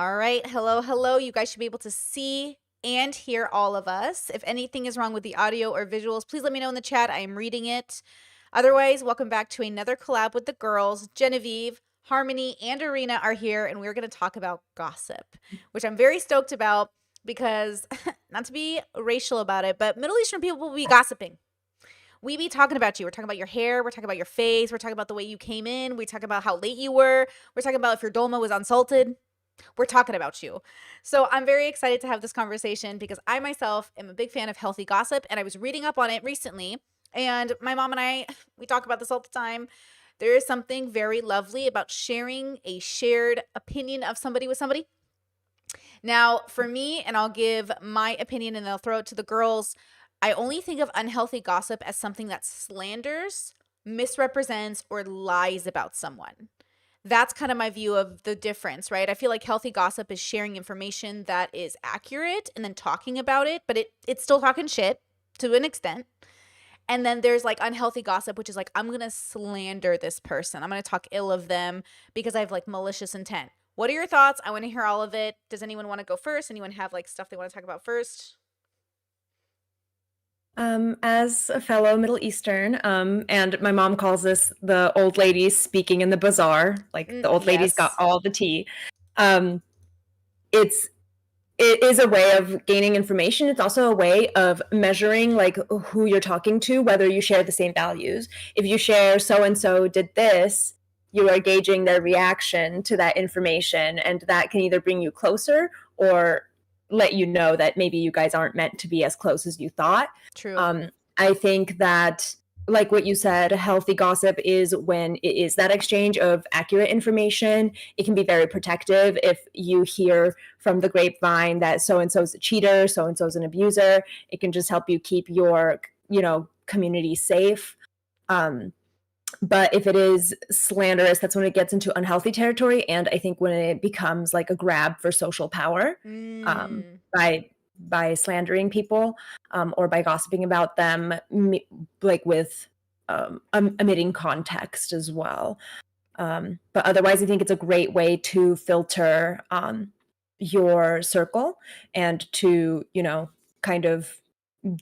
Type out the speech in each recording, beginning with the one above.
All right. Hello, hello. You guys should be able to see and hear all of us. If anything is wrong with the audio or visuals, please let me know in the chat. I am reading it. Otherwise, welcome back to another collab with the girls. Genevieve, Harmony, and Arena are here, and we're going to talk about gossip, which I'm very stoked about because, not to be racial about it, but Middle Eastern people will be gossiping. We be talking about you. We're talking about your hair. We're talking about your face. We're talking about the way you came in. We talk about how late you were. We're talking about if your dolma was unsalted. We're talking about you. So I'm very excited to have this conversation because I myself am a big fan of healthy gossip and I was reading up on it recently. And my mom and I, we talk about this all the time. There is something very lovely about sharing a shared opinion of somebody with somebody. Now, for me, and I'll give my opinion and I'll throw it to the girls, I only think of unhealthy gossip as something that slanders, misrepresents, or lies about someone. That's kind of my view of the difference, right? I feel like healthy gossip is sharing information that is accurate and then talking about it, but it's still talking shit to an extent. And then there's like unhealthy gossip, which is like, I'm going to slander this person. I'm going to talk ill of them because I have like malicious intent. What are your thoughts? I want to hear all of it. Does anyone want to go first? Anyone have like stuff they want to talk about first? As a fellow Middle Eastern, and my mom calls this the old ladies speaking in the bazaar, like the old ladies got Yes. all the tea. Um, it's it is a way of gaining information. It's also a way of measuring like who you're talking to, whether you share the same values. If you share so and so did this, you are gauging their reaction to that information, and that can either bring you closer or let you know that maybe you guys aren't meant to be as close as you thought. True. I think that, like what you said, healthy gossip is when it is that exchange of accurate information. It can be very protective if you hear from the grapevine that so and so's a cheater, so and so's an abuser. It can just help you keep your, community safe. Um, but if it is slanderous, that's when it gets into unhealthy territory. And I think when it becomes like a grab for social power, um, Mm. by slandering people, or by gossiping about them, like with omitting context as well. But otherwise, I think it's a great way to filter your circle and to, kind of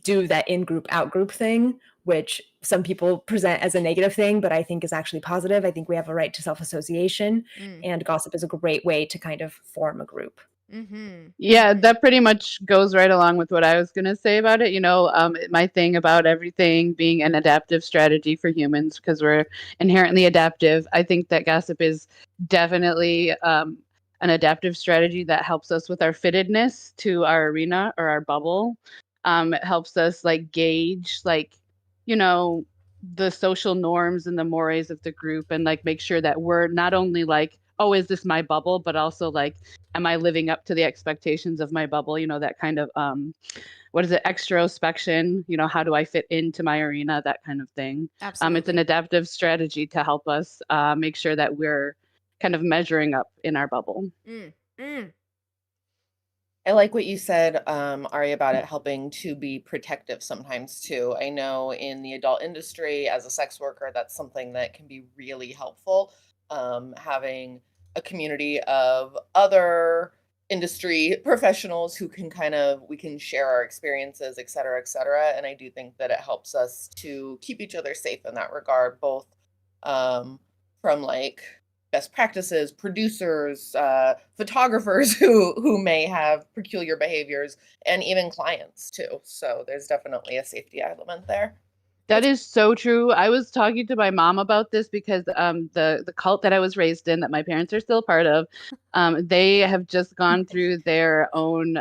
do that in group, out group thing, which some people present as a negative thing, but I think is actually positive. I think we have a right to self association, Mm. and gossip is a great way to kind of form a group. Mm-hmm. Yeah, Mm-hmm. that pretty much goes right along with what I was going to say about it. My thing about everything being an adaptive strategy for humans because we're inherently adaptive. I think that gossip is definitely an adaptive strategy that helps us with our fittedness to our arena or our bubble. It helps us like gauge you know, the social norms and the mores of the group and like make sure that we're not only like, oh, is this my bubble, but also like, am I living up to the expectations of my bubble? That kind of what is it, extrospection? How do I fit into my arena? That kind of thing. It's an Absolutely. adaptive strategy to help us make sure that we're kind of measuring up in our bubble. Mm. Mm. I like what you said, Ari, about it helping to be protective sometimes too. I know in the adult industry, as a sex worker, that's something that can be really helpful. Having a community of other industry professionals who can we can share our experiences, et cetera, et cetera. And I do think that it helps us to keep each other safe in that regard, both um, from like best practices, producers, photographers who may have peculiar behaviors, and even clients too. So there's definitely a safety element there. That is so true. I was talking to my mom about this because the cult that I was raised in, that my parents are still part of, they have just gone through their own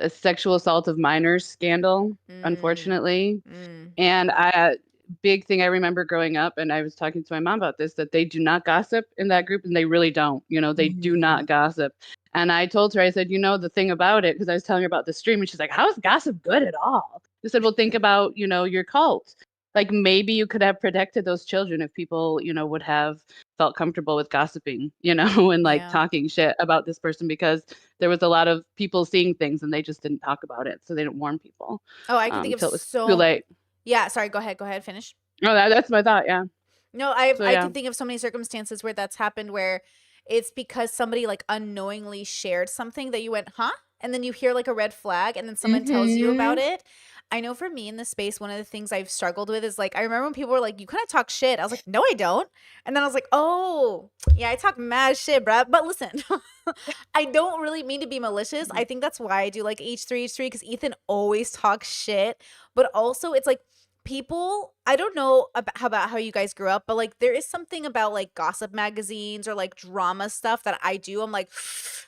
sexual assault of minors scandal, Mm. unfortunately. Mm. And big thing I remember growing up, and I was talking to my mom about this, that they do not gossip in that group, and they really don't. They do Mhm. not gossip. And I told her, I said, the thing about it, because I was telling her about the stream, and she's like, how is gossip good at all? I said, well, think about, your cult. Like maybe you could have protected those children if people, would have felt comfortable with gossiping, and like Yeah. talking shit about this person because there was a lot of people seeing things and they just didn't talk about it. So they didn't warn people Oh, I can think of till it was too so. late. Yeah. Sorry. Go ahead. Go ahead. Finish. Oh, that's my thought. Yeah. No, I So I yeah. can think of so many circumstances where that's happened where it's because somebody like unknowingly shared something that you went, huh? And then you hear like a red flag and then someone tells you about it. I know for me in this space, one of the things I've struggled with is like, I remember when people were like, you kind of talk shit. I was like, no, I don't. And then I was like, oh, yeah, I talk mad shit, bruh. But listen, I don't really mean to be malicious. I think that's why I do like H3 because Ethan always talks shit. But also, it's like people, I don't know about how you guys grew up, but like there is something about like gossip magazines or like drama stuff that I do. I'm like,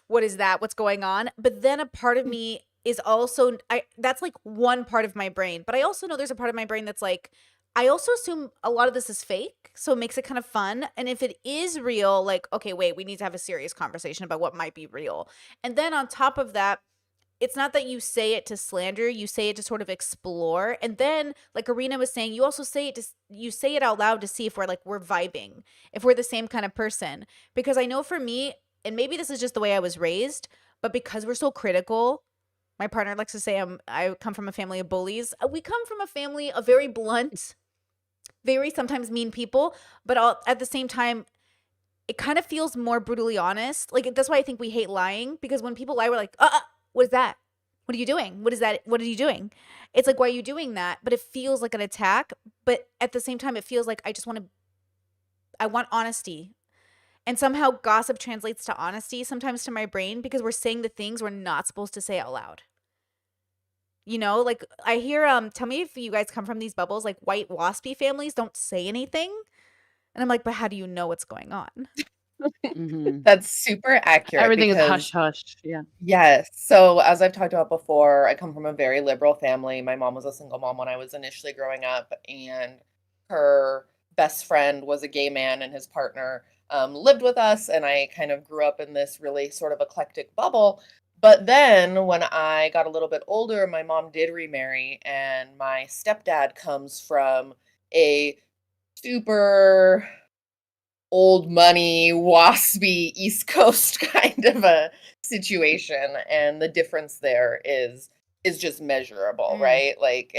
what is that? What's going on? But then a part of me is also that's like one part of my brain, but I also know there's a part of my brain that's like I also assume a lot of this is fake, so it makes it kind of fun. And if it is real, like, okay, wait, we need to have a serious conversation about what might be real. And then on top of that, it's not that you say it to slander, you say it to sort of explore. And then, like Arena was saying, you also say it you say it out loud to see if we're vibing, if we're the same kind of person. Because I know for me, and maybe this is just the way I was raised, but because we're so critical, my partner likes to say I come from a family of bullies. We come from a family of very blunt, very sometimes mean people, but at the same time, it kind of feels more brutally honest. Like that's why I think we hate lying, because when people lie, we're like, what is that? What are you doing? What is that? What are you doing? It's like, why are you doing that? But it feels like an attack. But at the same time, it feels like I want honesty. And somehow gossip translates to honesty sometimes to my brain because we're saying the things we're not supposed to say out loud. You know, like I hear, tell me if you guys come from these bubbles, like white waspy families don't say anything. And I'm like, but how do you know what's going on? That's super accurate. Everything is hush hush. Yeah. Yes. So as I've talked about before, I come from a very liberal family. My mom was a single mom when I was initially growing up, and her best friend was a gay man, and his partner lived with us. And I kind of grew up in this really sort of eclectic bubble. But then when I got a little bit older, my mom did remarry, and my stepdad comes from a super old money, waspy East Coast kind of a situation. And the difference there is just measurable, right? Like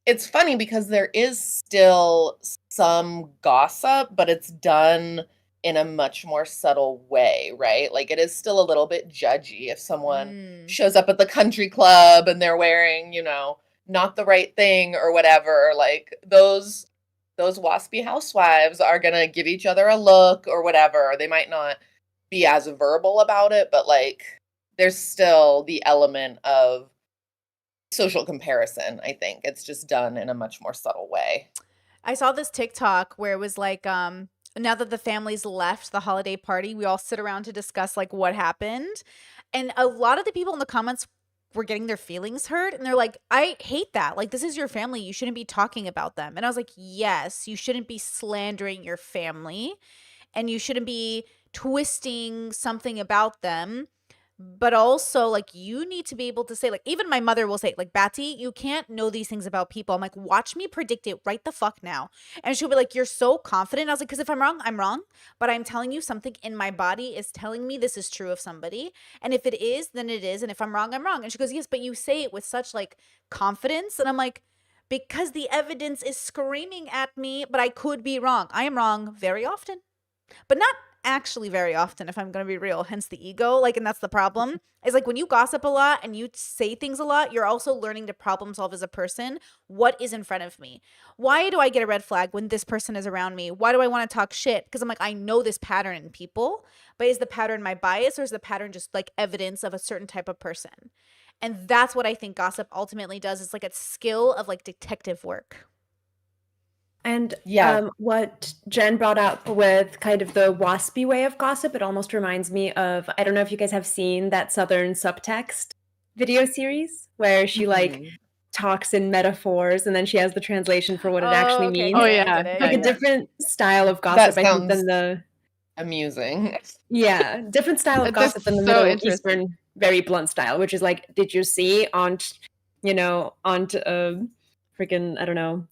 it's funny because there is still some gossip, but it's done in a much more subtle way, right? Like it is still a little bit judgy if someone shows up at the country club and they're wearing, not the right thing or whatever. Like those waspy housewives are gonna give each other a look or whatever. They might not be as verbal about it, but like there's still the element of social comparison. I think it's just done in a much more subtle way. I saw this TikTok where it was like, now that the families left the holiday party, we all sit around to discuss like what happened. And a lot of the people in the comments were getting their feelings hurt, and they're like, I hate that. Like, this is your family. You shouldn't be talking about them. And I was like, yes, you shouldn't be slandering your family, and you shouldn't be twisting something about them. But also, like, you need to be able to say, like, even my mother will say, like, Batty, you can't know these things about people. I'm like, watch me predict it right the fuck now. And she'll be like, you're so confident. I was like, because if I'm wrong, I'm wrong. But I'm telling you, something in my body is telling me this is true of somebody. And if it is, then it is. And if I'm wrong, I'm wrong. And she goes, yes, but you say it with such, like, confidence. And I'm like, because the evidence is screaming at me, but I could be wrong. I am wrong very often, but not actually very often, if I'm going to be real, hence the ego. Like, and that's the problem, is like when you gossip a lot and you say things a lot, you're also learning to problem solve as a person. What is in front of me? Why do I get a red flag when this person is around me? Why do I want to talk shit? Because I'm like, I know this pattern in people, but is the pattern my bias, or is the pattern just like evidence of a certain type of person? And that's what I think gossip ultimately does. It's like a skill of like detective work. And what Jen brought up with kind of the waspy way of gossip, it almost reminds me of, I don't know if you guys have seen that Southern Subtext video series where she like talks in metaphors and then she has the translation for what it actually means. Oh yeah. Like a different style of gossip, I think, than the amusing. Yeah, different style of gossip than the Middle Eastern very blunt style, which is like, did you see Aunt freaking, I don't know,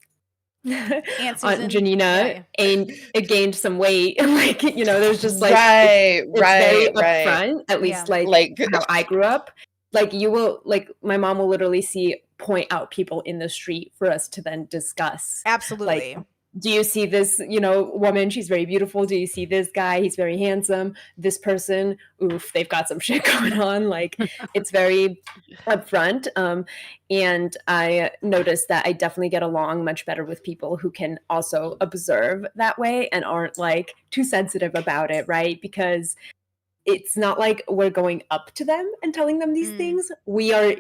Aunt Janina gained some weight. Like, there's just like it's very upfront, at least like how I grew up. Like you will, like my mom will literally point out people in the street for us to then discuss. Absolutely. Like, do you see this, woman? She's very beautiful. Do you see this guy? He's very handsome. This person, oof, they've got some shit going on. Like, it's very upfront. And I noticed that I definitely get along much better with people who can also observe that way and aren't like too sensitive about it, right? Because it's not like we're going up to them and telling them these things. We are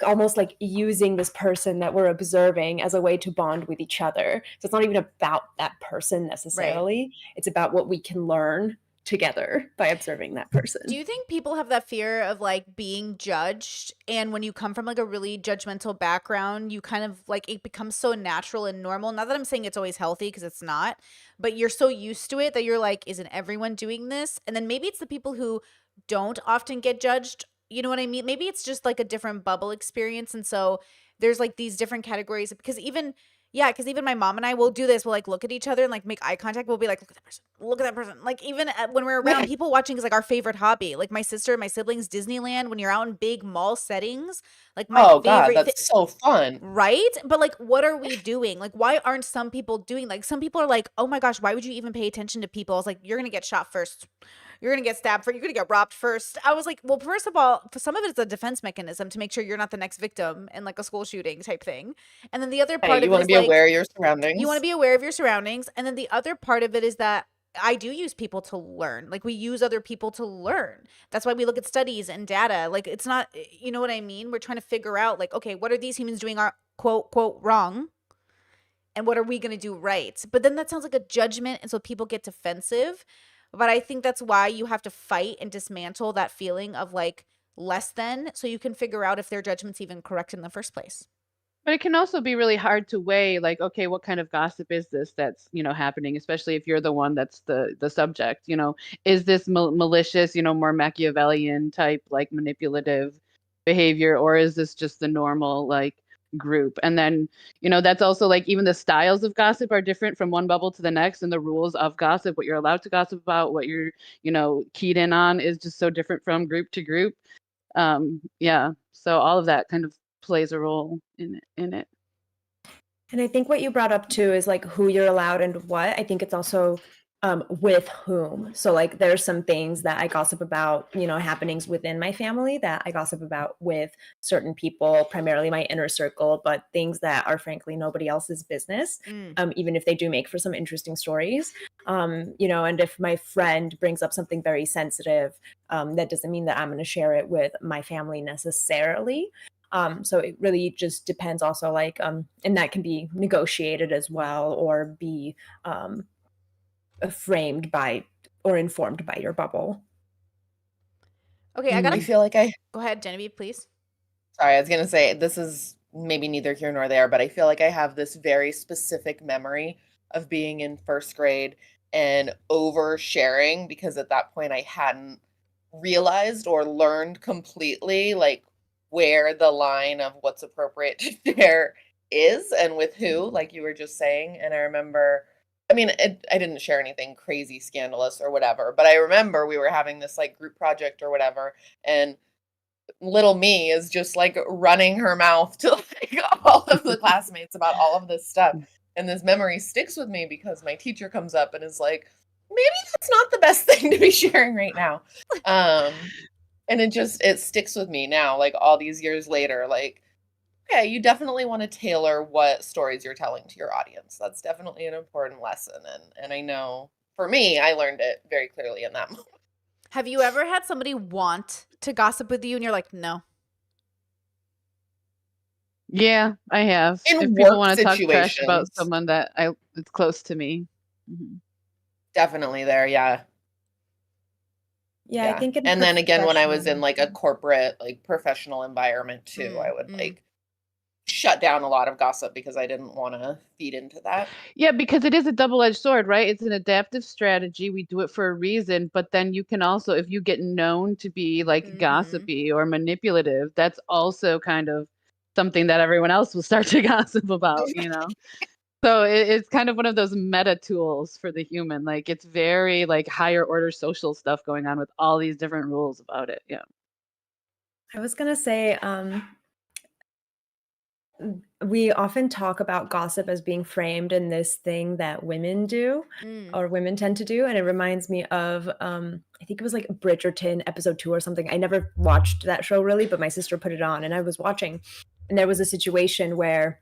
almost like using this person that we're observing as a way to bond with each other. So it's not even about that person necessarily. It's about what we can learn together by observing that person. Do you think people have that fear of like being judged, and when you come from like a really judgmental background, you kind of like it becomes so natural and normal? Not that I'm saying it's always healthy, because it's not, but you're so used to it that you're like, isn't everyone doing this? And then maybe it's the people who don't often get judged. You know what I mean? Maybe it's just like a different bubble experience. And so there's like these different categories, because even my mom and I will do this. We'll like look at each other and like make eye contact. We'll be like, look at that person. Look at that person. Like even when we're around, people watching is like our favorite hobby. Like my sister, my siblings, Disneyland, when you're out in big mall settings, like my Oh God, favorite that's so fun. right? But like, what are we doing? Like, why aren't some people doing, like, some people are like, oh my gosh, why would you even pay attention to people? I was like, you're going to get shot first. You're going to get stabbed first. You're going to get robbed first. I was like, well, first of all, for some of it, it's a defense mechanism to make sure you're not the next victim in like a school shooting type thing. And then the other Hey, part you of want it to is be like, aware of your you surroundings. want to be aware of your surroundings. And then the other part of it is that I do use people to learn. Like we use other people to learn. That's why we look at studies and data. Like it's not, you know what I mean? We're trying to figure out like, okay, what are these humans doing are quote wrong? And what are we going to do right? But then that sounds like a judgment. And so people get defensive. But I think that's why you have to fight and dismantle that feeling of like less than, so you can figure out if their judgment's even correct in the first place. But it can also be really hard to weigh, like, okay, what kind of gossip is this that's, happening, especially if you're the one that's the subject, is this malicious, more Machiavellian type, like manipulative behavior, or is this just the normal, like, group? And then, that's also like even the styles of gossip are different from one bubble to the next, and the rules of gossip, what you're allowed to gossip about, what you're, keyed in on is just so different from group to group. Yeah. So all of that kind of plays a role in it. And I think what you brought up too is like who you're allowed and what. I think it's also with whom. So like there's some things that I gossip about, happenings within my family that I gossip about with certain people, primarily my inner circle, but things that are frankly nobody else's business, even if they do make for some interesting stories. And if my friend brings up something very sensitive, that doesn't mean that I'm going to share it with my family necessarily. So it really just depends also like, and that can be negotiated as well, or be framed by or informed by your bubble. Okay, I feel like go ahead, Genevieve, please. Sorry, I was going to say, this is maybe neither here nor there, but I feel like I have this very specific memory of being in first grade and oversharing, because at that point I hadn't realized or learned completely like where the line of what's appropriate to share is and with who, like you were just saying. And I remember, I mean, I didn't share anything crazy scandalous or whatever, but I remember we were having this like group project or whatever, and little me is just like running her mouth to like all of the classmates about all of this stuff. And this memory sticks with me because my teacher comes up and is like, maybe that's not the best thing to be sharing right now. And it sticks with me now, like all these years later, like, okay, you definitely want to tailor what stories you're telling to your audience. That's definitely an important lesson. And I know for me, I learned it very clearly in that moment. Have you ever had somebody want to gossip with you and you're like, no? Yeah, I have. In if people work want to talk trash about situations. someone that it's close to me. Definitely there, yeah. Yeah, I think and then again, when I was in professional- like a corporate, like professional environment too, I would like shut down a lot of gossip because I didn't want to feed into that. Yeah, because it is a double-edged sword, right? It's an adaptive strategy. We do it for a reason, but then you can also, if you get known to be like gossipy or manipulative, that's also kind of something that everyone else will start to gossip about, So it's kind of one of those meta tools for the human. Like it's very like higher order social stuff going on with all these different rules about it. Yeah. I was gonna say, we often talk about gossip as being framed in this thing that women do Mm. or women tend to do. And it reminds me of, I think it was like Bridgerton episode 2 or something. I never watched that show really, but my sister put it on and I was watching. And there was a situation where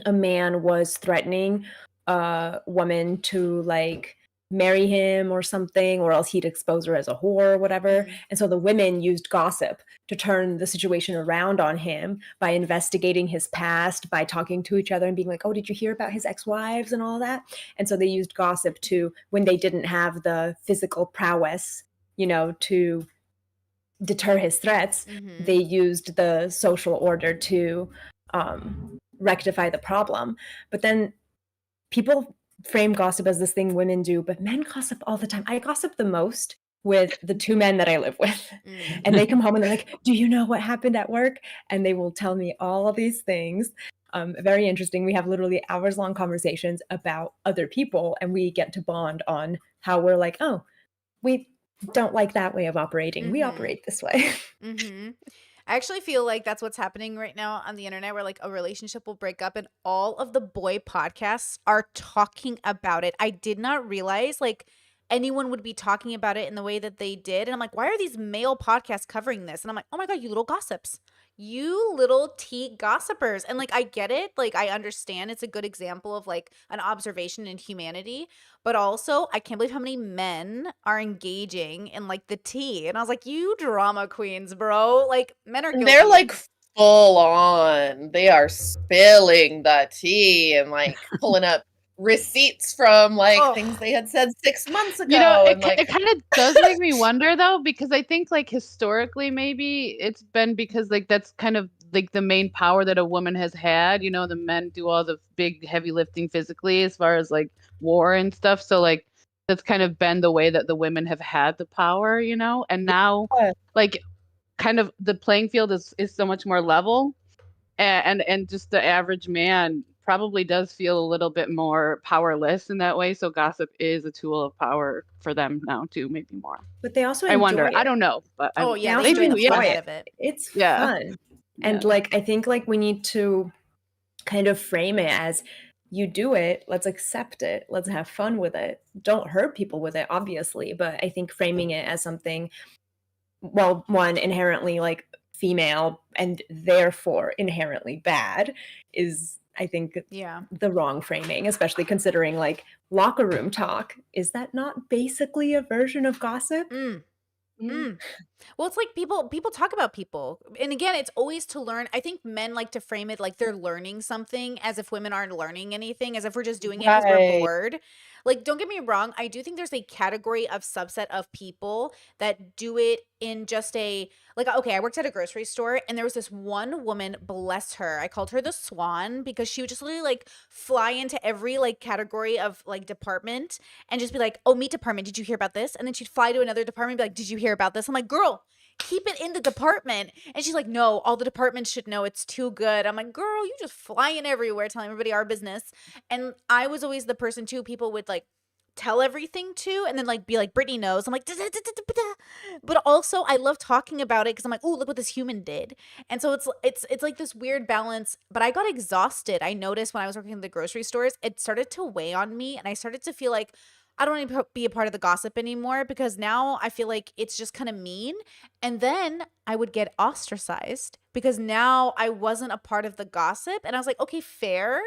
a man was threatening a woman to like marry him or something, or else he'd expose her as a whore or whatever. Mm. And so the women used gossip to turn the situation around on him by investigating his past, by talking to each other and being like, oh, did you hear about his ex-wives and all that? And so they used gossip to, when they didn't have the physical prowess, to deter his threats, Mhm. they used the social order to rectify the problem. But then people frame gossip as this thing women do, but men gossip all the time. I gossip the most with the 2 men that I live with. Mm. And they come home and they're like, "Do you know what happened at work?" And they will tell me all of these things. Very interesting. We have literally hours-long conversations about other people, and we get to bond on how we're like, "Oh, we don't like that way of operating. We Mhm. operate this way." Mhm. I actually feel like that's what's happening right now on the internet where like a relationship will break up and all of the boy podcasts are talking about it. I did not realize like anyone would be talking about it in the way that they did. And I'm like, why are these male podcasts covering this? And I'm like, oh my God, you little gossips. You little tea gossipers. And like I get it. Like I understand it's a good example of like an observation in humanity. But also, I can't believe how many men are engaging in like the tea. And I was like, you drama queens, bro. Like, men are And they're guilty. like full on. They are spilling the tea and like pulling up receipts from like Oh, things they had said 6 months You know, ago. it And like, it kind of does make me wonder though, because I think like historically maybe it's been because like that's kind of like the main power that a woman has had. You know, the men do all the big heavy lifting physically as far as like war and stuff. So like that's kind of been the way that the women have had the power, you know? And now yeah. like kind of the playing field is so much more level and just the average man probably does feel a little bit more powerless in that way. So gossip is a tool of power for them now too, maybe more. But they also I enjoy wonder. I it. don't know, but oh They yeah, they also they enjoy do. the fun Yeah, enjoy out it. of it. It's yeah, fun. And yeah. like I think like we need to kind of frame it as you do it, let's accept it, let's have fun with it. Don't hurt people with it, obviously, but I think framing it as something, well, one, inherently like female and therefore inherently bad is, I think, Yeah. the wrong framing, especially considering like locker room talk. Is that not basically a version of gossip? Mm. Mm. Mm. Well, it's like people talk about people. And again, it's always to learn. I think men like to frame it like they're learning something as if women aren't learning anything, as if we're just doing it because we're Right. bored. Like, don't get me wrong, I do think there's a category of subset of people that do it in just a like okay, I worked at a grocery store and there was this one woman, bless her. I called her the swan because she would just literally like fly into every like category of like department and just be like, "Oh, meat department, did you hear about this?" And then she'd fly to another department and be like, "Did you hear about this?" I'm like, "Girl, keep it in the department." And she's like, "No, all the departments should know. It's too good." I'm like, "Girl, you just flying everywhere telling everybody our business." And I was always the person too people would like tell everything to and then like be like Brittany knows. I'm like but also I love talking about it because I'm like, oh, look what this human did. And so it's like this weird balance, but I got exhausted. I noticed when I was working in the grocery stores, it started to weigh on me and I started to feel like I don't want to be a part of the gossip anymore because now I feel like it's just kind of mean. And then I would get ostracized because now I wasn't a part of the gossip. And I was like, okay, fair.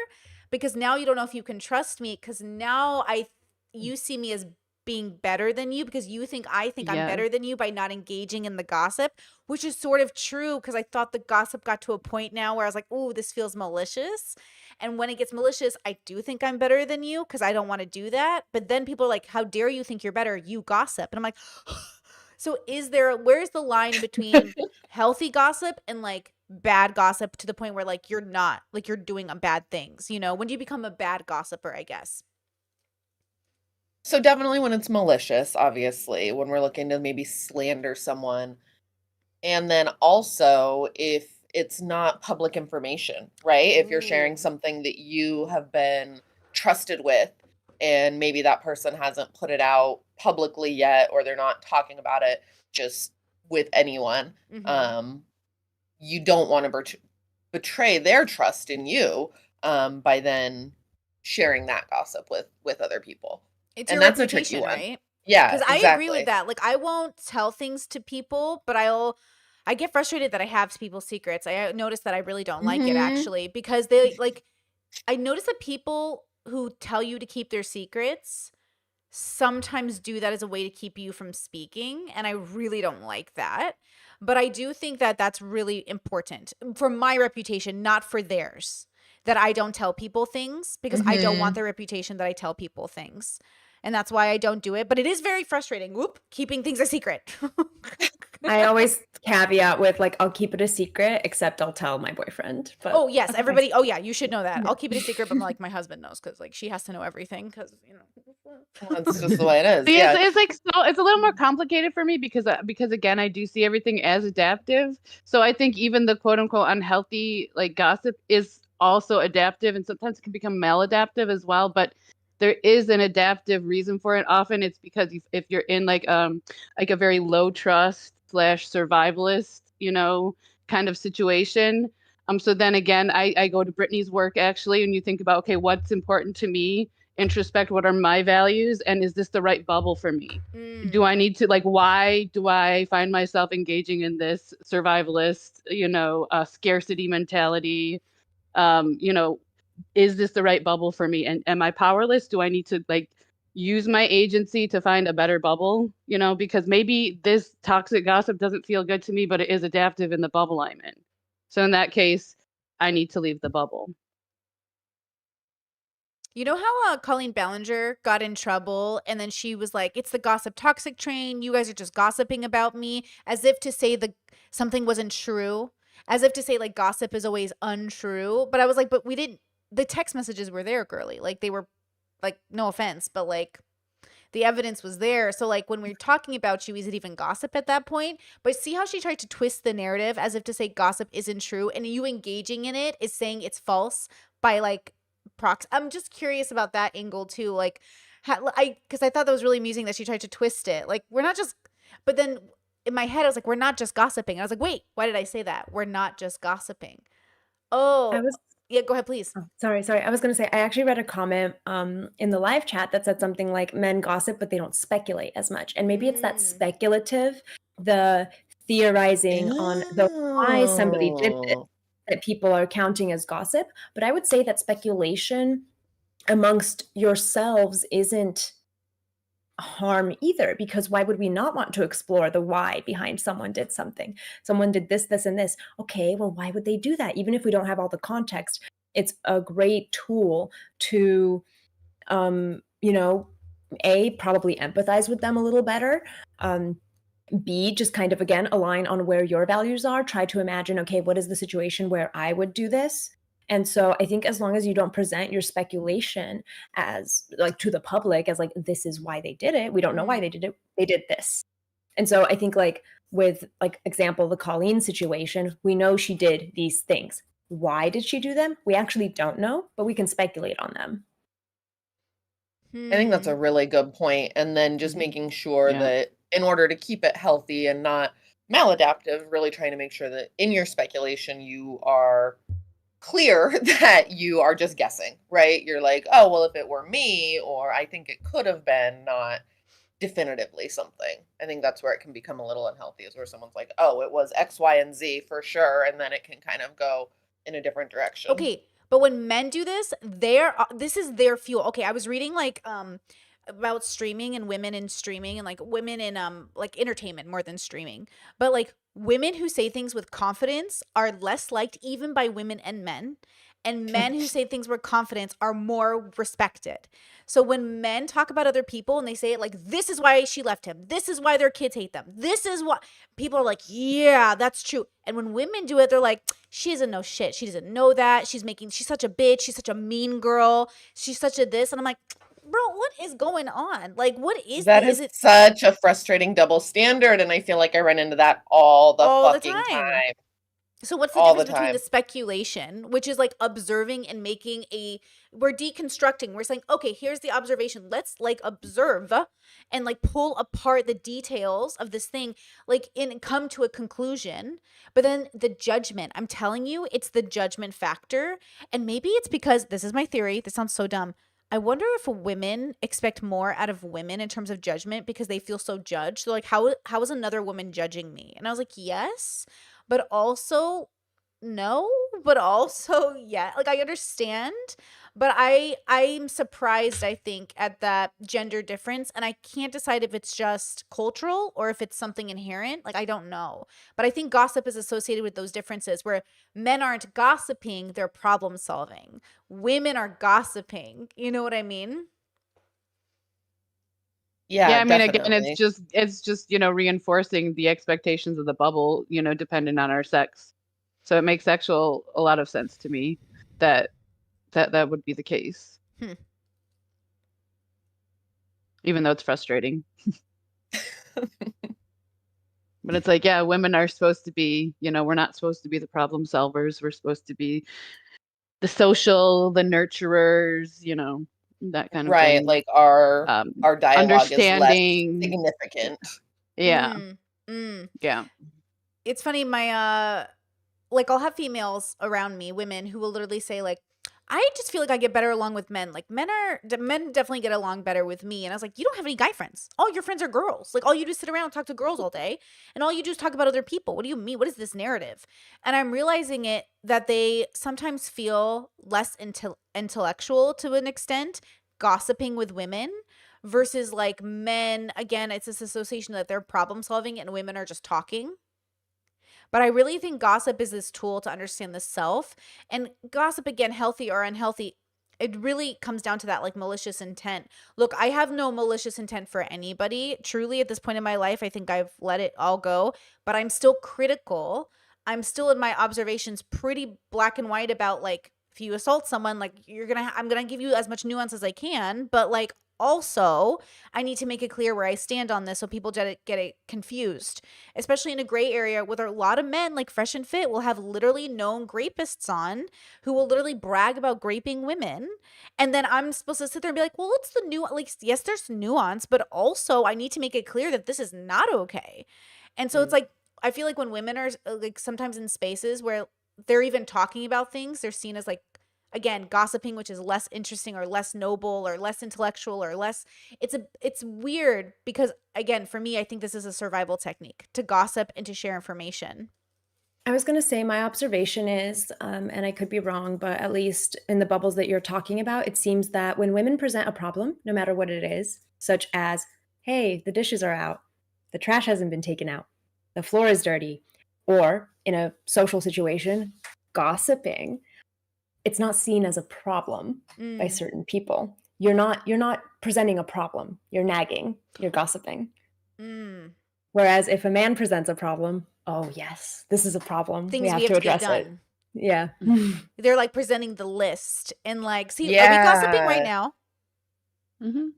Because now you don't know if you can trust me because now you see me as being better than you because you think I think I'm Yes. better than you by not engaging in the gossip, which is sort of true because I thought the gossip got to a point now where I was like, "Ooh, this feels malicious." And when it gets malicious, I do think I'm better than you because I don't want to do that. But then people are like, "How dare you think you're better? You gossip." And I'm like, so where's the line between healthy gossip and like bad gossip to the point where like you're not, like you're doing bad things, you know? When do you become a bad gossiper, I guess? So definitely when it's malicious, obviously, when we're looking to maybe slander someone. And then also if it's not public information, right? If you're sharing Ooh. something that you have been trusted with and maybe that person hasn't put it out publicly yet or they're not talking about it just with anyone, Mhm. um, you don't want to betray their trust in you by then sharing that gossip with other people. It's And your that's a tricky reputation, one. right? Yeah, Because I agree with exactly. that. Like, I won't tell things to people, but I get frustrated that I have people's secrets. I notice that I really don't like it Hmm. actually because they like, I notice that people who tell you to keep their secrets sometimes do that as a way to keep you from speaking. And I really don't like that. But I do think that that's really important for my reputation, not for theirs, that I don't tell people things because I don't want Hmm. their reputation that I tell people things. And that's why I don't do it. But it is very frustrating. Whoop, keeping things a secret. I always caveat with like, I'll keep it a secret, except I'll tell my boyfriend. Oh, But yes, otherwise, everybody. Oh, yeah, you should know that. yeah. I'll keep it a secret, but like my husband knows because like she has to know everything because, That's just the way it is. See, Yeah. it's like so it's a little more complicated for me because again, I do see everything as adaptive. So I think even the quote unquote unhealthy like gossip is also adaptive, and sometimes it can become maladaptive as well. But there is an adaptive reason for it. Often it's because if you're in like a very low trust slash survivalist, kind of situation. So then again, I go to Brittany's work actually, and you think about, okay, what's important to me, introspect what are my values, and is this the right bubble for me? Do I need to, like, why do I find myself engaging in this survivalist, scarcity mentality? You know, is this the right bubble for me? And am I powerless? Do I need to like use my agency to find a better bubble? Because maybe this toxic gossip doesn't feel good to me, but it is adaptive in the bubble I'm in. So in that case, I need to leave the bubble. You know how Colleen Ballinger got in trouble and then she was like, "It's the gossip toxic train. You guys are just gossiping about me," as if to say the something wasn't true, as if to say like gossip is always untrue. But I was like, "But we didn't. The text messages were there, girly. Like they were, like no offense, but like the evidence was there. So like when we're talking about you, is it even gossip at that point? But see how she tried to twist the narrative as if to say gossip isn't true, and you engaging in it is saying it's false by like prox. I'm just curious about that angle too. Like, because I thought that was really amusing that she tried to twist it. Like we're not just, but then in my head I was like, we're not just gossiping. I was like, wait, why did I say that? We're not just gossiping. I Oh, was yeah. Go ahead, please. Oh, sorry. I was gonna say I actually read a comment in the live chat that said something like men gossip, but they don't speculate as much. And maybe it's that Mm. speculative, the theorizing on the why somebody did this Oh. that people are counting as gossip. But I would say that speculation amongst yourselves isn't harm either, because why would we not want to explore the why behind someone did something? Someone did this, and this. Okay, well, why would they do that? Even if we don't have all the context, it's a great tool to, you know, A, probably empathize with them a little better. B, just kind of again align on where your values are. Try to imagine, okay, what is the situation where I would do this? And so I think as long as you don't present your speculation as like to the public as like this is why they did it, we don't know why Mm. they did it, they did this. And so I think like with like example the Colleen situation, we know she did these things. Why did she do them? We actually don't know, but we can speculate on them. I think that's a Hmm. really good point. And then just Mhm. making sure Yeah. that in order to keep it healthy and not maladaptive, really trying to make sure that in your speculation you are clear that you are just guessing, right? You're like, oh, well, if it were me, or I think it could have been, not definitively something. I think that's where it can become a little unhealthy, is where someone's like, oh, it was X, Y, and Z for sure. And then it can kind of go in a different direction. Okay, but when men do this, this is their fuel. Okay, I was reading like about streaming and women in streaming and like women in like entertainment more than streaming. But like women who say things with confidence are less liked even by women and men. And men who say things with confidence are more respected. So when men talk about other people and they say it like, this is why she left him, this is why their kids hate them, this is what people are like, yeah, that's true. And when women do it, they're like, she doesn't know shit. She doesn't know that. She's such a bitch. She's such a mean girl. She's such a this. And I'm like, bro, what is going on? Like, what is That the, is is it such a frustrating double standard. And I feel like I run into that all the all the fucking time? time. So what's the All the difference between the time. speculation, which is like observing and making a we're deconstructing. We're saying, okay, here's the observation. Let's like observe and like pull apart the details of this thing, like and come to a conclusion. But then the judgment, I'm telling you, it's the judgment factor. And maybe it's because, this is my theory, this sounds so dumb, I wonder if women expect more out of women in terms of judgment because they feel so judged. They're like, how is another woman judging me? And I was like, yes, but also no, but also yeah. Like I understand, but I'm surprised, I think, at that gender difference, and I can't decide if it's just cultural or if it's something inherent. Like I don't know. But I think gossip is associated with those differences where men aren't gossiping, they're problem solving. Women are gossiping. You know what I mean? Yeah, Yeah, I mean, again, definitely. it's just, reinforcing the expectations of the bubble, dependent on our sex. So it makes a lot of sense to me that that would be the case, Hmm. even though it's frustrating. But it's like, yeah, women are supposed to be, we're not supposed to be the problem solvers. We're supposed to be the social, the nurturers, that kind of Right, thing. like our dialogue is less Understanding. significant. Yeah, yeah. It's funny, my like I'll have females around me, women who will literally say like, I just feel like I get better along with men. Like men definitely get along better with me. And I was like, you don't have any guy friends. All your friends are girls. Like all you do is sit around and talk to girls all day, and all you do is talk about other people. What do you mean? What is this narrative? And I'm realizing it that they sometimes feel less intellectual to an extent, gossiping with women versus like men. Again, it's this association that they're problem solving and women are just talking. But I really think gossip is this tool to understand the self. And gossip, again, healthy or unhealthy, it really comes down to that like malicious intent. Look, I have no malicious intent for anybody. Truly, at this point in my life, I think I've let it all go, but I'm still critical. I'm still in my observations pretty black and white about like, if you assault someone, like I'm gonna give you as much nuance as I can, but like also I need to make it clear where I stand on this so people get it confused, especially in a gray area with a lot of men like Fresh and Fit will have literally known grapists on who will literally brag about graping women. And then I'm supposed to sit there and be like, well, what's the new, like, yes, there's nuance, but also I need to make it clear that this is not okay. And so it's Mm. like, I feel like when women are like sometimes in spaces where they're even talking about things, they're seen as like, again, gossiping, which is less interesting or less noble or less intellectual or less, it's weird because again, for me, I think this is a survival technique to gossip and to share information. I was going to say my observation is, and I could be wrong, but at least in the bubbles that you're talking about, it seems that when women present a problem, no matter what it is, such as, hey, the dishes are out, the trash hasn't been taken out, the floor is dirty, or in a social situation, gossiping, it's not seen as a problem by certain people. You're not presenting a problem. You're nagging. You're gossiping. Whereas if a man presents a problem, oh yes, this is a problem. Things We have we to have to get address it. done. Yeah. They're like presenting the list and like, see, are we gossiping right Yeah. now? Mm-hmm.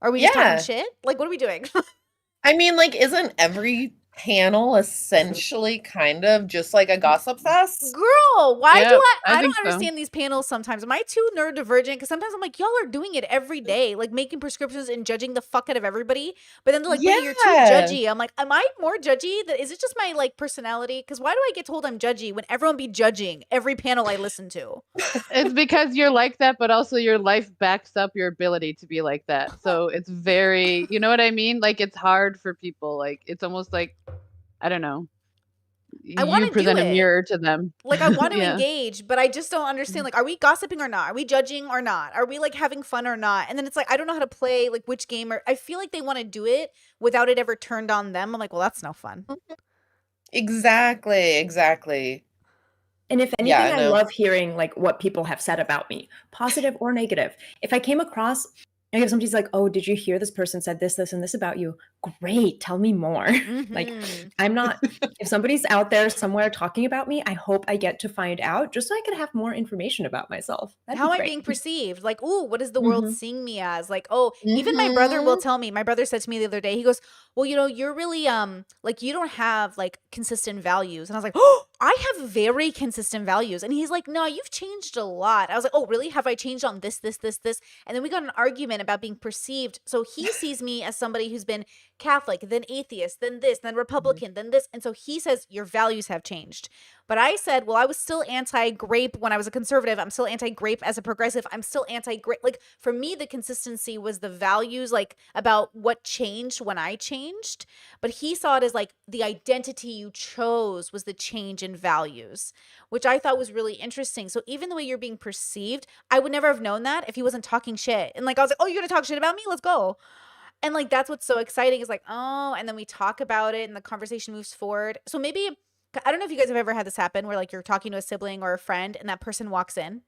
Are we just talking Yeah. shit? Like, what are we doing? I mean, like, isn't every panel essentially kind of just like a gossip fest? Girl, why Yeah, do I I don't think so. understand these panels sometimes. Am I too neurodivergent? Because sometimes I'm like, y'all are doing it every day, like making prescriptions and judging the fuck out of everybody. But then they're like, Brittany, you're too Yeah. judgy. I'm like, am I more judgy? Is it just my like personality? Because why do I get told I'm judgy when everyone be judging every panel I listen to? It's because you're like that, but also your life backs up your ability to be like that. So it's very, you know what I mean? Like it's hard for people. Like it's almost like, I don't know, I want you to do present a it. mirror to them. Like I want to Yeah. engage, but I just don't understand. Like, are we gossiping or not? Are we judging or not? Are we like having fun or not? And then it's like I don't know how to play like which game. Or I feel like they want to do it without it ever turned on them. I'm like, well, that's no fun. Exactly. And if anything, Yeah, I no. love hearing like what people have said about me, positive or negative. If I came across, like if somebody's like, "Oh, did you hear this person said this, this, and this about you?" Great, tell me more. Like, Mhm. I'm not. If somebody's out there somewhere talking about me, I hope I get to find out just so I could have more information about myself. That'd How be am I great. being perceived? Like, ooh, what is the world Mhm. seeing me as? Like, oh, even my brother will Mhm. tell me. My brother said to me the other day, he goes, well, you're really like you don't have like consistent values. And I was like, oh, I have very consistent values. And he's like, no, you've changed a lot. I was like, oh, really? Have I changed on this, this, this, this? And then we got an argument about being perceived. So he sees me as somebody who's been Catholic, then atheist, then this, then Republican, then this. And so he says, your values have changed. But I said, well, I was still anti-grape when I was a conservative. I'm still anti-grape as a progressive. I'm still anti-grape. Like, for me, the consistency was the values, like, about what changed when I changed. But he saw it as, like, the identity you chose was the change in values, which I thought was really interesting. So even the way you're being perceived, I would never have known that if he wasn't talking shit. And, like, I was like, oh, you're going to talk shit about me? Let's go. And, like, that's what's so exciting is, like, oh, and then we talk about it and the conversation moves forward. So maybe, I don't know if you guys have ever had this happen where, like, you're talking to a sibling or a friend and that person walks in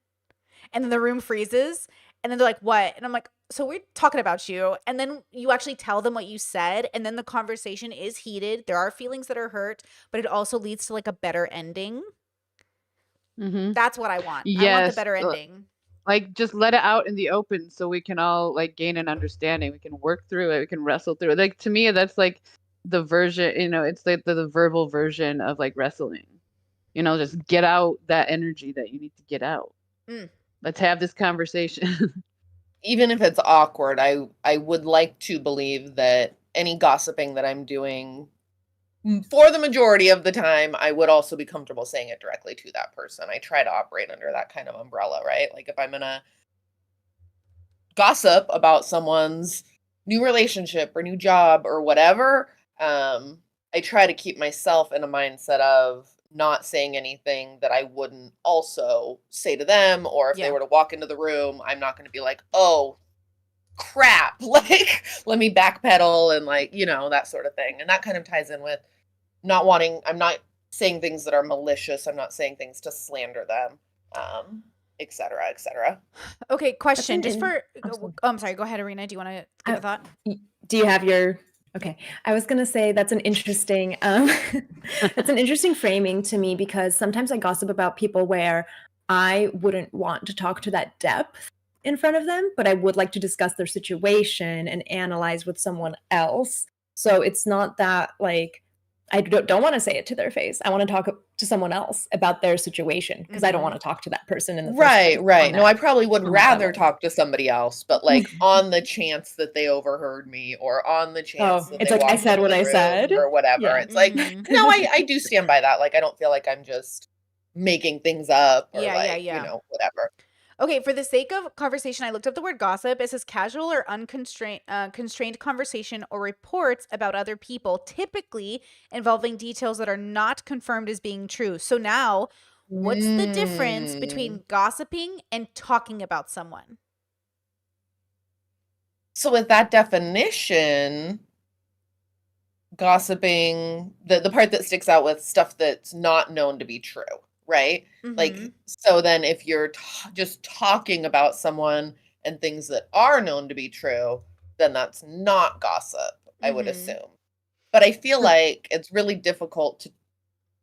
and then the room freezes and then they're like, what? And I'm like, so we're talking about you. And then you actually tell them what you said. And then the conversation is heated. There are feelings that are hurt, but it also leads to, like, a better ending. Mm-hmm. That's what I want. I want the Yes. better ending. Like, just let it out in the open so we can all, like, gain an understanding. We can work through it. We can wrestle through it. Like, to me, that's like the version, it's like the verbal version of, like, wrestling. Just get out that energy that you need to get out. Let's have this conversation. Even if it's awkward, I would like to believe that any gossiping that I'm doing, for the majority of the time, I would also be comfortable saying it directly to that person. I try to operate under that kind of umbrella, right? Like, if I'm gonna gossip about someone's new relationship or new job or whatever, I try to keep myself in a mindset of not saying anything that I wouldn't also say to them, or if they Yeah. were to walk into the room, I'm not going to be like, oh crap, like, let me backpedal and, like, that sort of thing. And that kind of ties in with I'm not saying things that are malicious. I'm not saying things to slander them, et cetera, et cetera. Okay, question. Just for, Absolutely. I'm sorry. Go ahead, Arena. Do you want to give a thought? Do you have your okay? I was gonna say that's an interesting that's an interesting framing to me, because sometimes I gossip about people where I wouldn't want to talk to that depth in front of them, but I would like to discuss their situation and analyze with someone else. So it's not that, like, I don't want to say it to their face. I want to talk to someone else about their situation, because I don't want to talk to that person in the first place Right. on No, I that probably would on that rather level. talk to somebody else, but, like, on the chance that they overheard me, or on the chance Oh, that it's they like I walked said into what the I room said. or whatever. Yeah. It's like, Mhm. no, I do stand by that. Like, I don't feel like I'm just making things up or, Yeah, like, yeah. whatever. Okay, for the sake of conversation, I looked up the word gossip. It says casual or unconstrained constrained conversation or reports about other people, typically involving details that are not confirmed as being true. So now, what's the difference Mm. between gossiping and talking about someone? So with that definition, gossiping, the part that sticks out with stuff that's not known to be true, right? Like, Mhm. so then if you're just talking about someone and things that are known to be true, then that's not gossip, I would Mhm. assume. But I feel like it's really difficult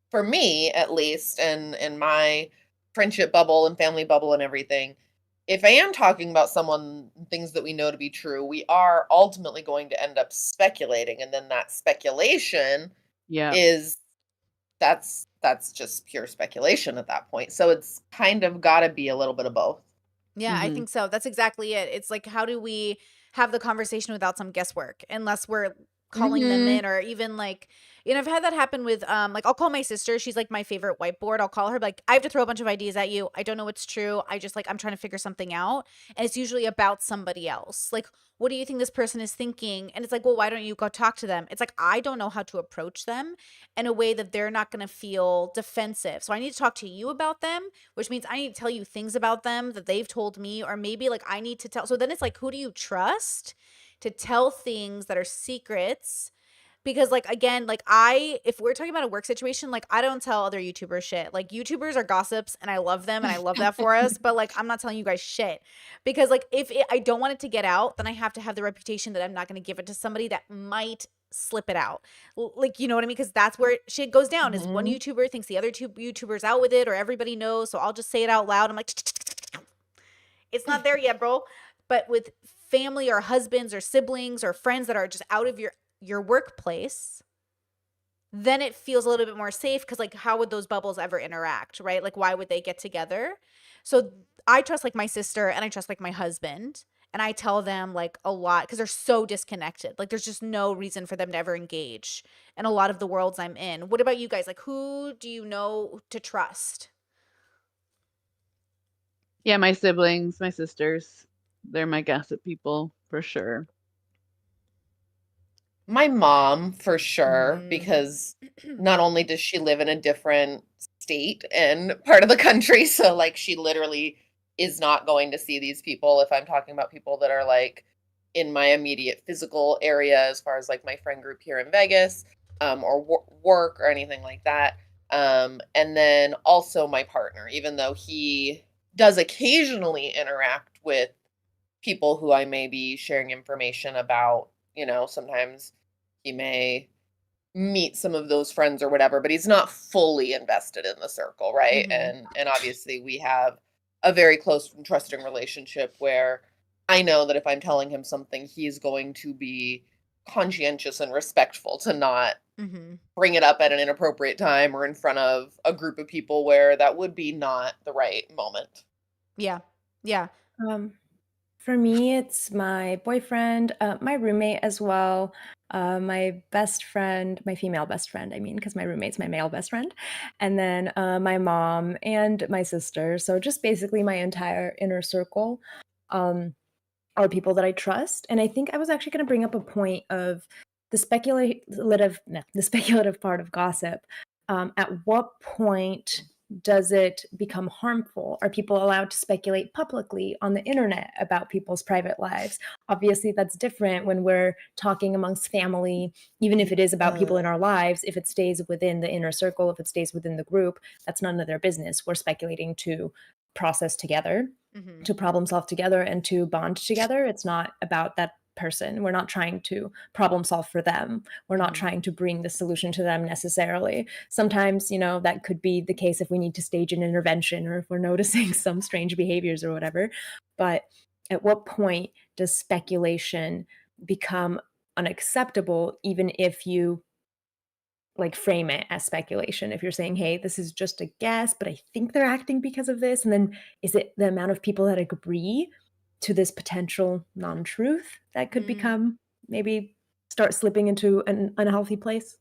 for me at least, and in my friendship bubble and family bubble and everything, if I am talking about someone, things that we know to be true, we are ultimately going to end up speculating, and then that speculation Yeah. is that's just pure speculation at that point. So it's kind of got to be a little bit of both. Yeah, I Mhm. think so. That's exactly it. It's like, how do we have the conversation without some guesswork? Unless we're calling them Mhm. in, or even, like, I've had that happen with like, I'll call my sister. She's like my favorite whiteboard. I'll call her, like, I have to throw a bunch of ideas at you. I don't know what's true. I just, like, I'm trying to figure something out. And it's usually about somebody else. Like, what do you think this person is thinking? And it's like, well, why don't you go talk to them? It's like, I don't know how to approach them in a way that they're not going to feel defensive. So I need to talk to you about them, which means I need to tell you things about them that they've told me, or maybe, like, I need to tell. So then it's like, who do you trust to tell things that are secrets? Because, like, again, like, if we're talking about a work situation, like, I don't tell other YouTubers shit. Like, YouTubers are gossips and I love them and I love that for us, but, like, I'm not telling you guys shit, because, like, if I don't want it to get out, then I have to have the reputation that I'm not going to give it to somebody that might slip it out. Like, you know what I mean? Because that's where shit goes down, is one Mhm. YouTuber thinks the other two YouTubers out with it, or everybody knows, so I'll just say it out loud. I'm like, it's not there yet, bro. But with family or husbands or siblings or friends that are just out of your workplace, then it feels a little bit more safe because like how would those bubbles ever interact, right? Like why would they get together? So I trust like my sister and I trust like my husband and I tell them like a lot because they're so disconnected. Like there's just no reason for them to ever engage in a lot of the worlds I'm in. What about you guys? Like who do you know to trust? Yeah, my siblings, my sisters, they're my gossip people for sure. My mom, for sure, Mm. because not only does she live in a different state and part of the country, so like she literally is not going to see these people if I'm talking about people that are like in my immediate physical area as far as like my friend group here in Vegas, or work or anything like that. And then also my partner, even though he does occasionally interact with people who I may be sharing information about, sometimes he may meet some of those friends or whatever, but he's not fully invested in the circle, right? Mhm. And obviously we have a very close and trusting relationship where I know that if I'm telling him something, he's going to be conscientious and respectful to not Mhm. bring it up at an inappropriate time or in front of a group of people where that would be not the right moment. Yeah. Yeah. Um, for me, it's my boyfriend, my roommate as well, my best friend, my female best friend, I mean, because my roommate's my male best friend, and then my mom and my sister. So just basically my entire inner circle um, are people that I trust. And I think I was actually going to bring up a point of the speculative part of gossip. At what point does it become harmful? Are people allowed to speculate publicly on the internet about people's private lives? Obviously, that's different when we're talking amongst family, even if it is about people in our lives. If it stays within the inner circle, if it stays within the group, that's none of their business. We're speculating to process together, Mhm. to problem solve together, and to bond together. It's not about that person. We're not trying to problem solve for them. We're not Mhm. trying to bring the solution to them necessarily. Sometimes, that could be the case if we need to stage an intervention or if we're noticing some strange behaviors or whatever. But at what point does speculation become unacceptable, even if you like frame it as speculation? If you're saying, hey, this is just a guess, but I think they're acting because of this. And then is it the amount of people that agree to this potential non-truth that could Mm. become maybe start slipping into an unhealthy place?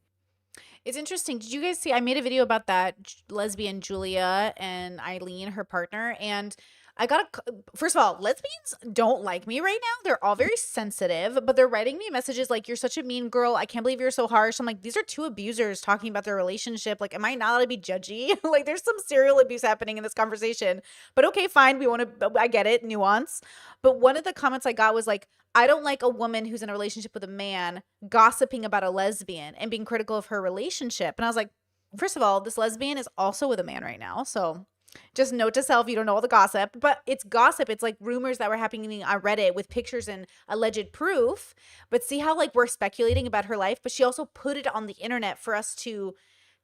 It's interesting. Did you guys see? I made a video about that lesbian Julia and Eileen, her partner, and I got first of all, lesbians don't like me right now. They're all very sensitive, but they're writing me messages like, "You're such a mean girl. I can't believe you're so harsh." I'm like, these are two abusers talking about their relationship. Like, am I not allowed to be judgy? Like, there's some serial abuse happening in this conversation. But okay, fine. We want to. I get it, nuance. But one of the comments I got was like, "I don't like a woman who's in a relationship with a man gossiping about a lesbian and being critical of her relationship." And I was like, first of all, this lesbian is also with a man right now. So just note to self, you don't know all the gossip, but it's gossip. It's like rumors that were happening on Reddit with pictures and alleged proof. But see how like we're speculating about her life, but she also put it on the internet for us to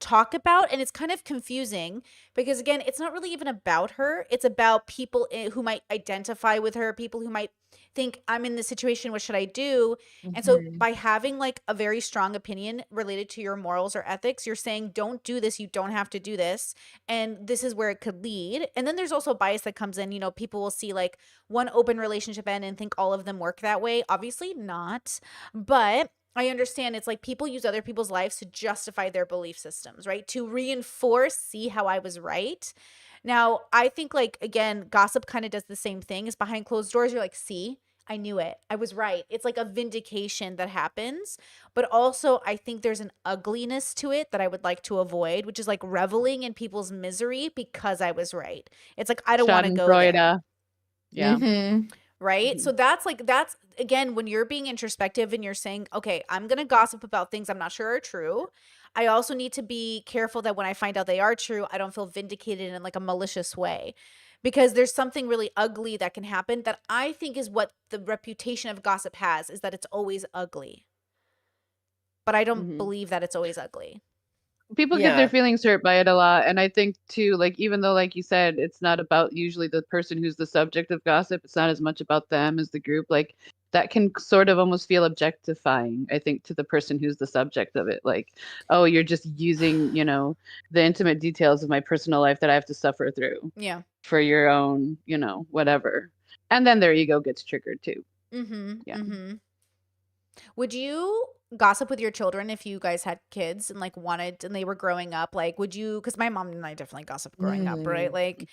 talk about. And it's kind of confusing because again, it's not really even about her. It's about people who might identify with her, people who might think, I'm in this situation, what should I do? And so Mhm. by having like a very strong opinion related to your morals or ethics, you're saying don't do this, you don't have to do this, and this is where it could lead. And then there's also bias that comes in. People will see like one open relationship end and think all of them work that way. Obviously not, but I understand it's like people use other people's lives to justify their belief systems, right? To reinforce, see how I was right. Now, I think like again, gossip kind of does the same thing. Is behind closed doors, you're like, see, I knew it. I was right. It's like a vindication that happens. But also, I think there's an ugliness to it that I would like to avoid, which is like reveling in people's misery because I was right. It's like, I don't want to go there. Schadenfreude. Yeah. Mm-hmm. Right. Mhm. So that's again, when you're being introspective and you're saying, okay, I'm going to gossip about things I'm not sure are true. I also need to be careful that when I find out they are true, I don't feel vindicated in like a malicious way. Because there's something really ugly that can happen that I think is what the reputation of gossip has, is that it's always ugly. But I don't hmm believe that it's always ugly. People get their Yeah. feelings hurt by it a lot, and I think too, like even though, like you said, it's not about usually the person who's the subject of gossip. It's not as much about them as the group. Like that can sort of almost feel objectifying, I think, to the person who's the subject of it. Like, oh, you're just using, the intimate details of my personal life that I have to suffer through Yeah. for your own, whatever. And then their ego gets triggered too. Mm-hmm. Yeah. Mm-hmm. Would you gossip with your children if you guys had kids and like wanted and they were growing up? Like, would you? Because my mom and I definitely gossiped growing up, right? Mm. Like,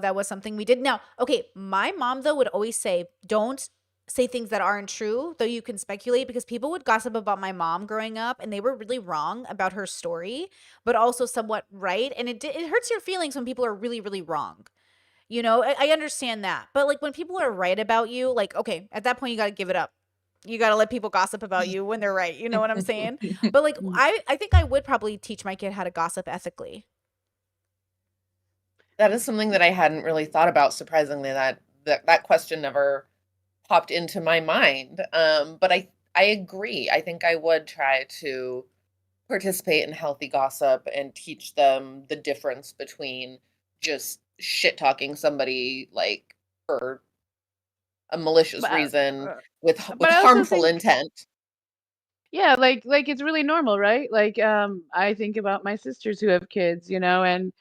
that was something we did. Now, okay, my mom though would always say, "Don't say things that aren't true, though you can speculate," because people would gossip about my mom growing up, and they were really wrong about her story, but also somewhat right. And it hurts your feelings when people are really, really wrong. I understand that, but like when people are right about you, like okay, at that point you got to give it up. You got to let people gossip about you when they're right. You know what I'm saying? But like I think I would probably teach my kid how to gossip ethically. That is something that I hadn't really thought about. Surprisingly, that question never popped into my mind. But I agree. I think I would try to participate in healthy gossip and teach them the difference between just shit talking somebody like for a malicious But, reason uh, with but I also harmful think, intent. yeah, like it's really normal, right? Like, I think about my sisters who have kids, and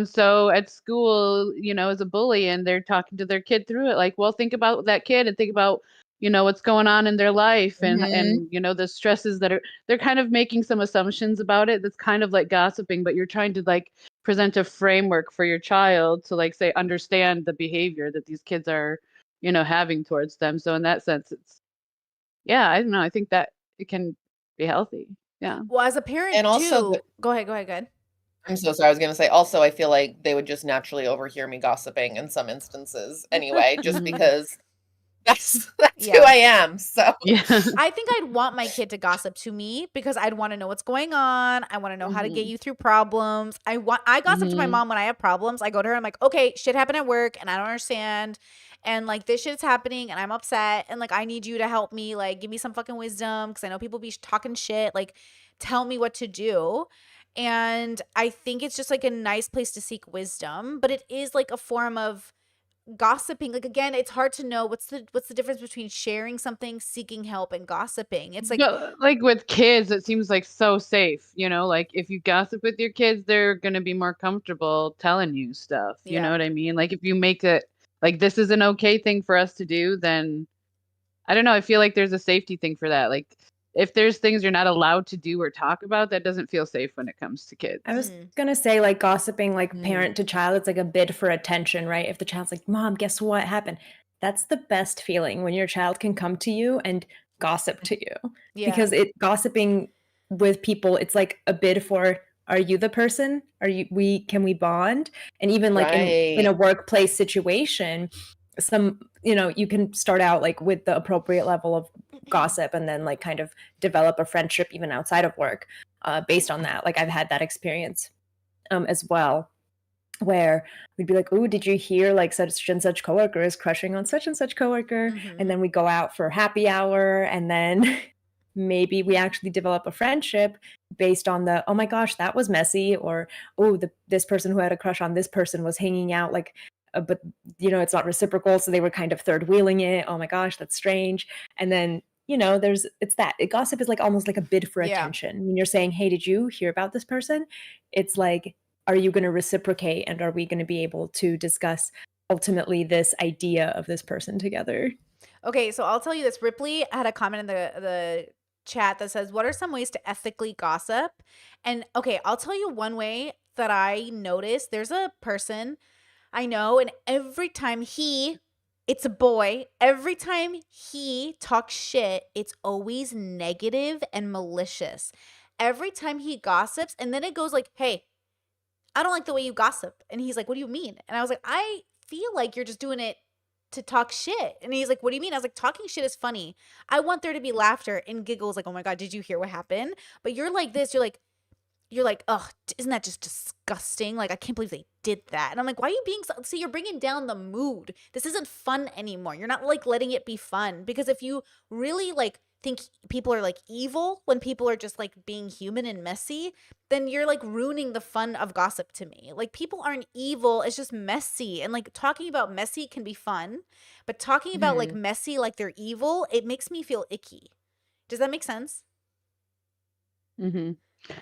so at school, is a bully and they're talking to their kid through it. Like, well, think about that kid and think about, what's going on in their life and Mhm. the stresses they're kind of making some assumptions about it. That's kind of like gossiping, but you're trying to like present a framework for your child to like say understand the behavior that these kids are, having towards them. So in that sense, yeah, I don't know. I think that it can be healthy. Yeah. Well, as a parent And also too, go ahead, go ahead, go ahead. I'm so sorry. I was going to say also, I feel like they would just naturally overhear me gossiping in some instances anyway, just Mhm. because that's who Yeah. I am. So Yeah. I think I'd want my kid to gossip to me because I'd want to know what's going on. I want to know how to get Mhm. you through problems. I gossip to my Mhm. mom when I have problems. I go to her, I'm like, okay, shit happened at work and I don't understand. And like this shit's happening and I'm upset and like I need you to help me. Like give me some fucking wisdom because I know people be talking shit. Like tell me what to do. And I think it's just like a nice place to seek wisdom, but it is like a form of gossiping. Like again, it's hard to know what's the difference between sharing something, seeking help, and gossiping. It's like But like with kids, it seems like so safe, like if you gossip with your kids, they're gonna be more comfortable telling you stuff. You know yeah. what I mean? Like if you make it like this is an okay thing for us to do, then I don't know, I feel like there's a safety thing for that. Like if there's things you're not allowed to do or talk about, that doesn't feel safe when it comes to kids. I was Mm. gonna say, like, gossiping, like, Mm. parent to child, it's like a bid for attention, right? If the child's like, "Mom, guess what happened?" That's the best feeling when your child can come to you and gossip to you. Yeah. Because gossiping with people, it's like a bid for, "Are you the person? Are you can we bond?" And even, like, in Right. a workplace situation, you can start out, like, with the appropriate level of gossip and then, like, kind of develop a friendship even outside of work, based on that. Like, I've had that experience as well, where we'd be like, "Ooh, did you hear like such and such coworker is crushing on such and such coworker?" And Mhm. then we go out for happy hour, and then maybe we actually develop a friendship based on the, "Oh my gosh, that was messy," or "Oh, this person who had a crush on this person was hanging out like." But it's not reciprocal, so they were kind of third wheeling it. Oh my gosh, that's strange. And then gossip is like almost like a bid for Yeah. attention. When you're saying, "Hey, did you hear about this person?" It's like, are you going to reciprocate, and are we going to be able to discuss ultimately this idea of this person together? Okay, so I'll tell you this. Ripley had a comment in the chat that says, "What are some ways to ethically gossip?" And okay, I'll tell you one way that I noticed. There's a person I know, and every time it's a boy, every time he talks shit, it's always negative and malicious. Every time he gossips, and then it goes like, "Hey, I don't like the way you gossip." And he's like, "What do you mean?" And I was like, "I feel like you're just doing it to talk shit." And he's like, "What do you mean?" I was like, "Talking shit is funny. I want there to be laughter and giggles like, 'Oh my God, did you hear what happened?' But you're like this, you're like, ugh, isn't that just disgusting? Like, I can't believe they did that." And I'm like, why are you being so, see, you're bringing down the mood. This isn't fun anymore. You're not like letting it be fun because if you really like think people are like evil when people are just like being human and messy, then you're like ruining the fun of gossip to me. Like people aren't evil, it's just messy. And like talking about messy can be fun, but talking about like Mhm. messy like they're evil, it makes me feel icky. Does that make sense? hmm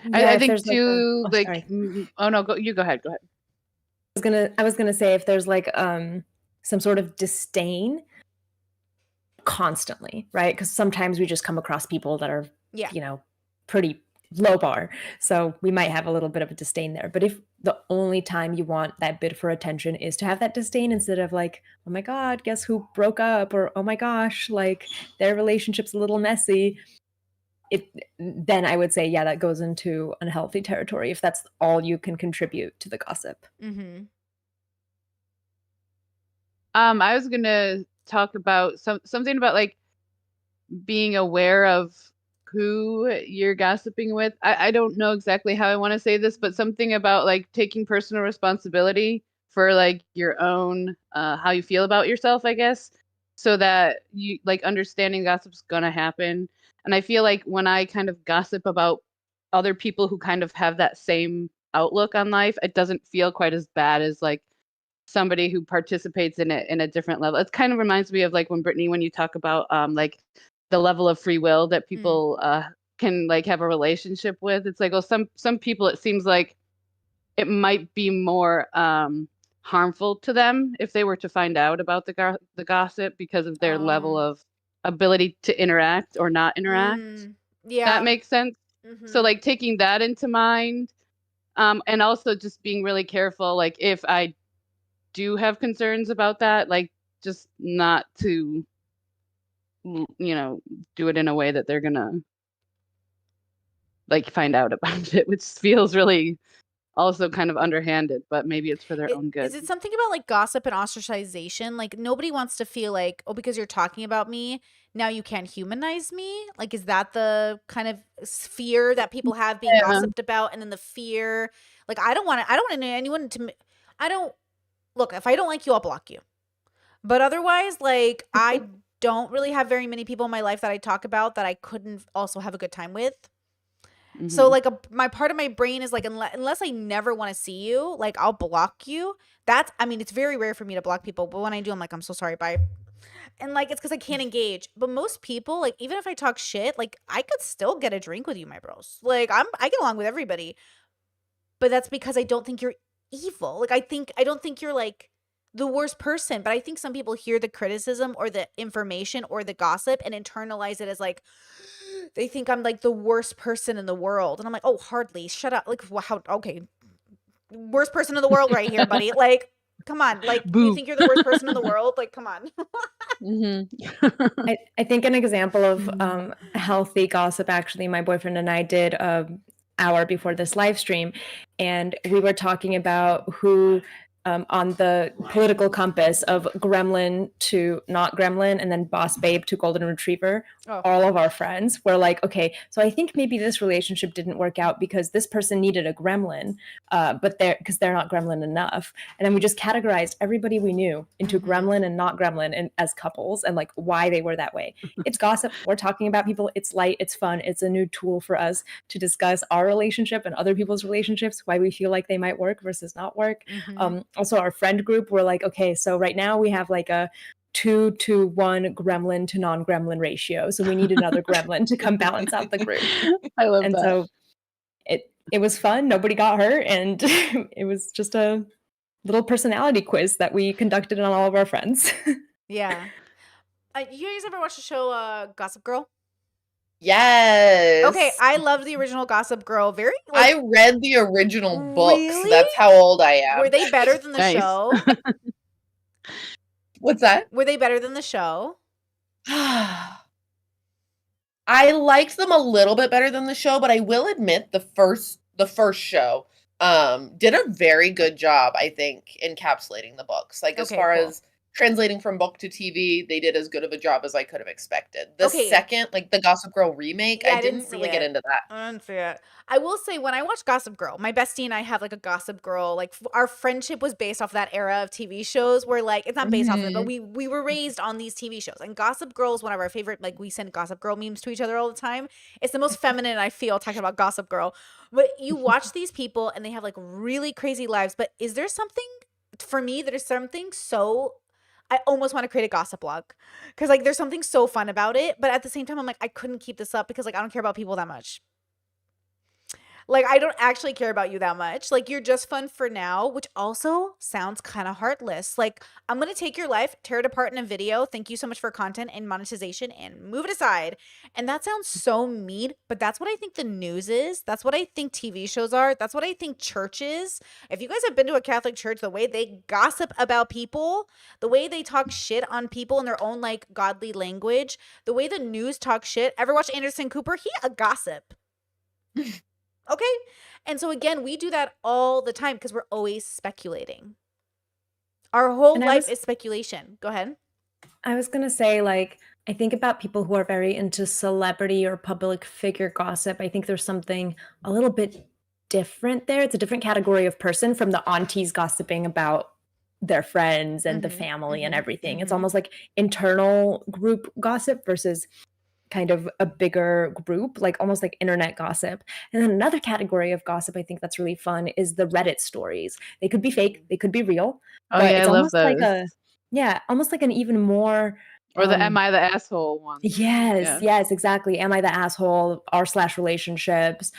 Yeah, I if think there's like a too, oh like, sorry. oh no, go ahead, go ahead. I was gonna say if there's like some sort of disdain constantly, right? Because sometimes we just come across people that are, Yeah. you know, pretty low bar. So we might have a little bit of a disdain there. But if the only time you want that bid for attention is to have that disdain instead of like, oh my God, guess who broke up? Or oh my gosh, like their relationship's a little messy. Then I would say, yeah, that goes into unhealthy territory if that's all you can contribute to the gossip. Mm-hmm. I was gonna talk about something about like being aware of who you're gossiping with. I don't know exactly how I want to say this, but something about like taking personal responsibility for like your own how you feel about yourself, I guess, so that you like understanding gossip's gonna happen. And I feel like when I kind of gossip about other people who kind of have that same outlook on life, it doesn't feel quite as bad as like somebody who participates in it in a different level. It kind of reminds me of like when Brittany, when you talk about like the level of free will that Mm. people can like have a relationship with. It's like, well, some people it seems like it might be more harmful to them if they were to find out about the gossip because of their level Oh. of ability to interact or not interact. That Yeah. makes sense. So Mm-hmm. like taking that into mind, and also just being really careful, like if I do have concerns about that, like just not to, do it in a way that they're gonna like find out about it, which feels really also kind of underhanded, but maybe it's for their own Is good. it something about like gossip and ostracization? Like nobody wants to feel like, oh, because you're talking about me, now you can't humanize me. Like, is that the kind of fear that people have being Yeah. gossiped about, and then the fear, like I don't want to. I don't want anyone to. I don't look. If I don't like you, I'll block you. But otherwise, like I don't really have very many people in my life that I talk about that I couldn't also have a good time with. So hmm like my part of my brain is like unless I never want to see you, like I'll block you. That's I mean it's very rare for me to block people, but when I do I'm like I'm so sorry, bye. And like it's cuz I can't engage. But most people like even if I talk shit, like I could still get a drink with you, my bros. Like I get along with everybody. But that's because I don't think you're evil. Like I don't think you're like the worst person, but I think some people hear the criticism or the information or the gossip and internalize it as like they think I'm like the worst person in the world. And I'm like, "Oh, hardly. Shut up." Like, how okay. Worst person in the world right here, buddy. Like, come on. Like, you Boo. think you're the worst person in the world? Like, come on. hmm I think an example of healthy gossip, actually, my boyfriend and I did an hour before this live stream, and we were talking about who on the political compass of gremlin to not gremlin, and then boss babe to golden retriever. Oh. All of our friends were like, okay, so I think maybe this relationship didn't work out because this person needed a gremlin, but they're not gremlin enough. And then we just categorized everybody we knew into gremlin and not gremlin and as couples and like why they were that way. It's gossip. We're talking about people. It's light. It's fun. It's a new tool for us to discuss our relationship and other people's relationships, why we feel like they might work versus not work. Also, our friend group, we're like, okay, so right now we have like a 2-to-1 gremlin to non-gremlin ratio. So we need another gremlin to come balance out the group. I love And that. so it was fun. Nobody got hurt. And it was just a little personality quiz that we conducted on all of our friends. Yeah. You guys ever watch the show Gossip Girl? Yes. Okay, I love the original Gossip Girl. Very I like read the original books. Really? That's how old I am. were they better than the Nice. show? What's that? Were they better than the show? I liked them a little bit better than the show, but I will admit the first show did a very good job, I think, encapsulating the books. Like as Okay, far cool. as translating from book to TV, they did as good of a job as I could have expected. The Okay. second, like the Gossip Girl remake, Yeah, I I didn't didn't see really get it. into that. I didn't see it. I will say when I watched Gossip Girl, my bestie and I have like a Gossip Girl. Like our friendship was based off that era of TV shows where like it's not based off of it, but we were raised on these TV shows. And Gossip Girl is one of our favorite. Like we send Gossip Girl memes to each other all the time. It's the most feminine I feel talking about Gossip Girl. But you watch these people and they have like really crazy lives. But is there something for me that is something so I almost want to create a gossip blog because like there's something so fun about it, but at the same time I'm like I couldn't keep this up because like I don't care about people that much. Like I don't actually care about you that much. Like you're just fun for now, which also sounds kind of heartless. Like I'm going to take your life, tear it apart in a video. Thank you so much for content and monetization and move it aside. And that sounds so mean, but that's what I think the news is. That's what I think TV shows are. That's what I think church is. If you guys have been to a Catholic church, the way they gossip about people, the way they talk shit on people in their own like godly language, the way the news talk shit. Ever watch Anderson Cooper? He a gossip. Okay. And so again, we do that all the time because we're always speculating. Our whole life is speculation. Go ahead. I was going to say, like, I think about people who are very into celebrity or public figure gossip. I think there's something a little bit different there. It's a different category of person from the aunties gossiping about their friends and the family and everything. It's almost like internal group gossip versus kind of a bigger group, like almost like internet gossip. And then another category of gossip I think that's really fun is the Reddit stories. They could be fake, they could be real. Oh but yeah, it's I love almost like those. almost like an even more Or the am I the asshole one. Yes, exactly. Am I the asshole? R/relationships.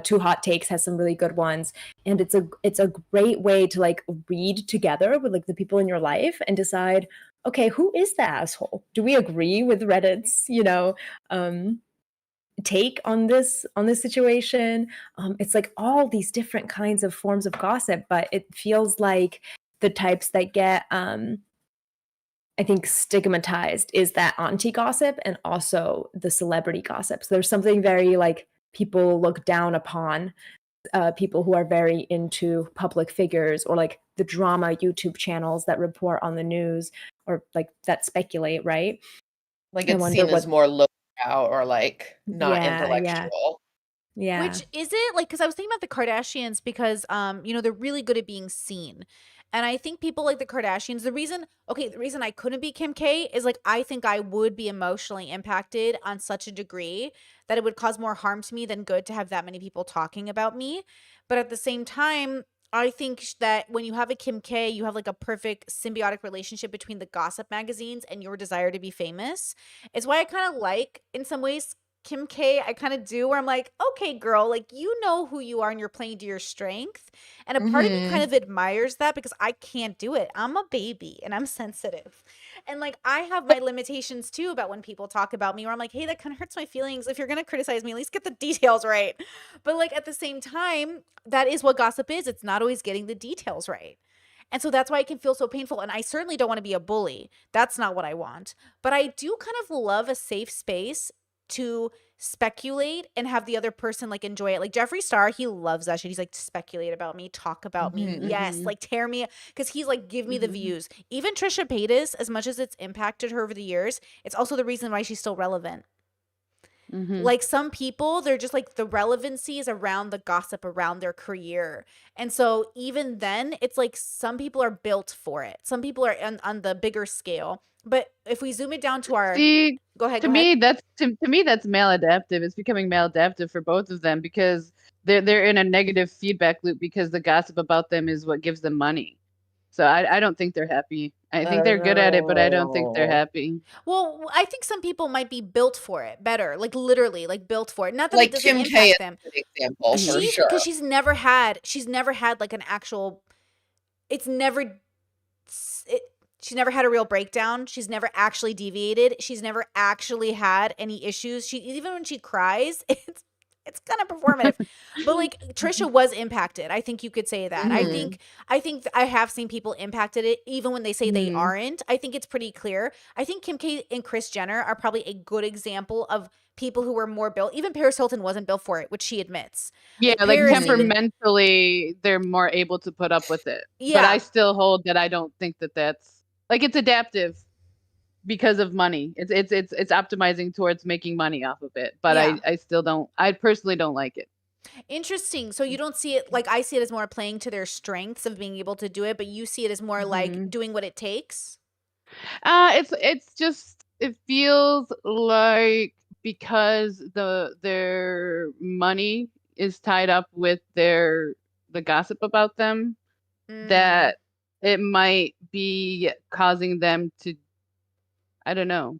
Two Hot Takes has some really good ones. And it's a great way to like read together with like the people in your life and decide, okay, who is the asshole? Do we agree with Reddit's, take on this situation? It's like all these different kinds of forms of gossip, but it feels like the types that get I think stigmatized is that auntie gossip and also the celebrity gossip. So there's something very like people look down upon people who are very into public figures or like the drama YouTube channels that report on the news or like that speculate, right? Like it's seen as more low out or like not intellectual. Yeah. Which is it like, because I was thinking about the Kardashians because, they're really good at being seen. And I think people like the Kardashians, the reason I couldn't be Kim K is like, I think I would be emotionally impacted on such a degree that it would cause more harm to me than good to have that many people talking about me. But at the same time, I think that when you have a Kim K, you have like a perfect symbiotic relationship between the gossip magazines and your desire to be famous. It's why I kind of like, in some ways, Kim K, I kind of do, where I'm like, okay, girl, like you know who you are and you're playing to your strength. And a part of me kind of admires that because I can't do it. I'm a baby and I'm sensitive. And like I have my limitations too about when people talk about me where I'm like, hey, that kind of hurts my feelings. If you're going to criticize me, at least get the details right. But like at the same time, that is what gossip is. It's not always getting the details right. And so that's why it can feel so painful. And I certainly don't want to be a bully. That's not what I want. But I do kind of love a safe space to speculate and have the other person like enjoy it. Like Jeffree Star, he loves that shit. He's like, speculate about me, talk about me. Yes, like tear me, because he's like, give me the views. Even Trisha Paytas, as much as it's impacted her over the years, it's also the reason why she's still relevant. Like some people, they're just like the relevancy is around the gossip around their career. And so even then, it's like some people are built for it. Some people are on the bigger scale. But if we zoom it down to our go ahead. To me, that's maladaptive. It's becoming maladaptive for both of them because they're in a negative feedback loop because the gossip about them is what gives them money. So I don't think they're happy. I think they're good at it, but I don't think they're happy. Well, I think some people might be built for it better, like literally, like built for it. Not that like it doesn't Kim K impact them. Is an example for sure. Because she's never had like an actual. She's never had a real breakdown. She's never actually deviated. She's never actually had any issues. Even when she cries, it's kind of performative. But like Trisha was impacted. I think you could say that. I think I have seen people impacted it even when they say they aren't. I think it's pretty clear. I think Kim K and Kris Jenner are probably a good example of people who were more built. Even Paris Hilton wasn't built for it, which she admits. Yeah, like temperamentally, they're more able to put up with it. Yeah. But I still hold that I don't think that that's like it's adaptive because of money. It's optimizing towards making money off of it. But Yeah. I still don't. I personally don't like it. Interesting. So you don't see it like I see it as more playing to their strengths of being able to do it, but you see it as more like Mhm. doing what it takes. It's just it feels like because their money is tied up with the gossip about them Mm. that it might be causing them to, I don't know,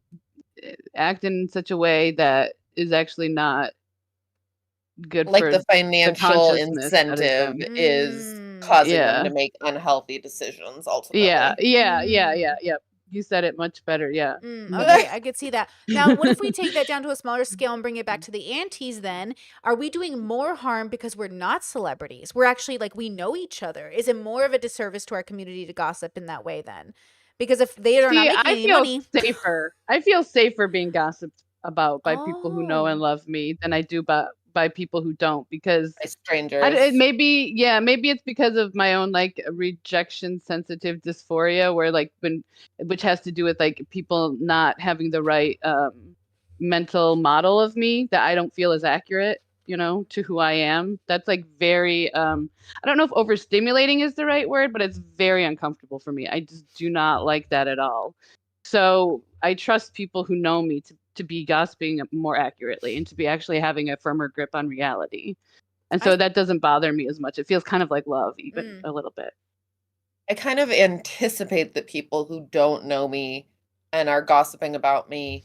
act in such a way that is actually not good Like for the the financial consciousness that is incentive them. is Mm. causing them to Yeah. make unhealthy decisions Yeah. ultimately. Yeah. You said it much better. Yeah. Okay, I could see that. Now, what if we take that down to a smaller scale and bring it back to the aunties then? Are we doing more harm because we're not celebrities? We're actually like we know each other. Is it more of a disservice to our community to gossip in that way then? Because if they are not See, making I any feel money. safer. I feel safer being gossiped about by people who know and Oh. love me than I do by people who don't, because By strangers. maybe it's because of my own like rejection sensitive dysphoria where like which has to do with like people not having the right mental model of me that I don't feel is accurate, to who I am. That's like very I don't know if overstimulating is the right word, but it's very uncomfortable for me. I just do not like that at all. So I trust people who know me to be gossiping more accurately and to be actually having a firmer grip on reality. And so that doesn't bother me as much. It feels kind of like love, even a little bit. I kind of anticipate that people who don't know me and are gossiping about me,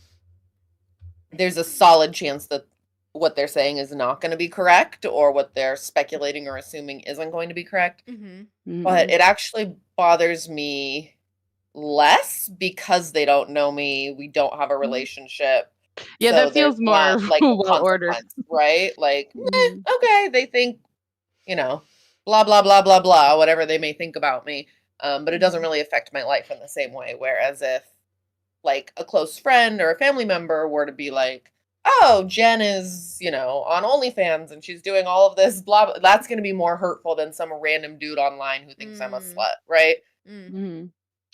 there's a solid chance that what they're saying is not going to be correct, or what they're speculating or assuming isn't going to be correct. But it actually bothers me less because they don't know me. We don't have a relationship. Yeah, So that there's feels not more like a well ordered. consequence, right? Like, okay, they think, blah, blah, blah, blah, blah, whatever they may think about me. But it doesn't really affect my life in the same way. Whereas if like a close friend or a family member were to be like, oh, Jen is, on OnlyFans and she's doing all of this, blah, blah, that's going to be more hurtful than some random dude online who thinks I'm a slut, right?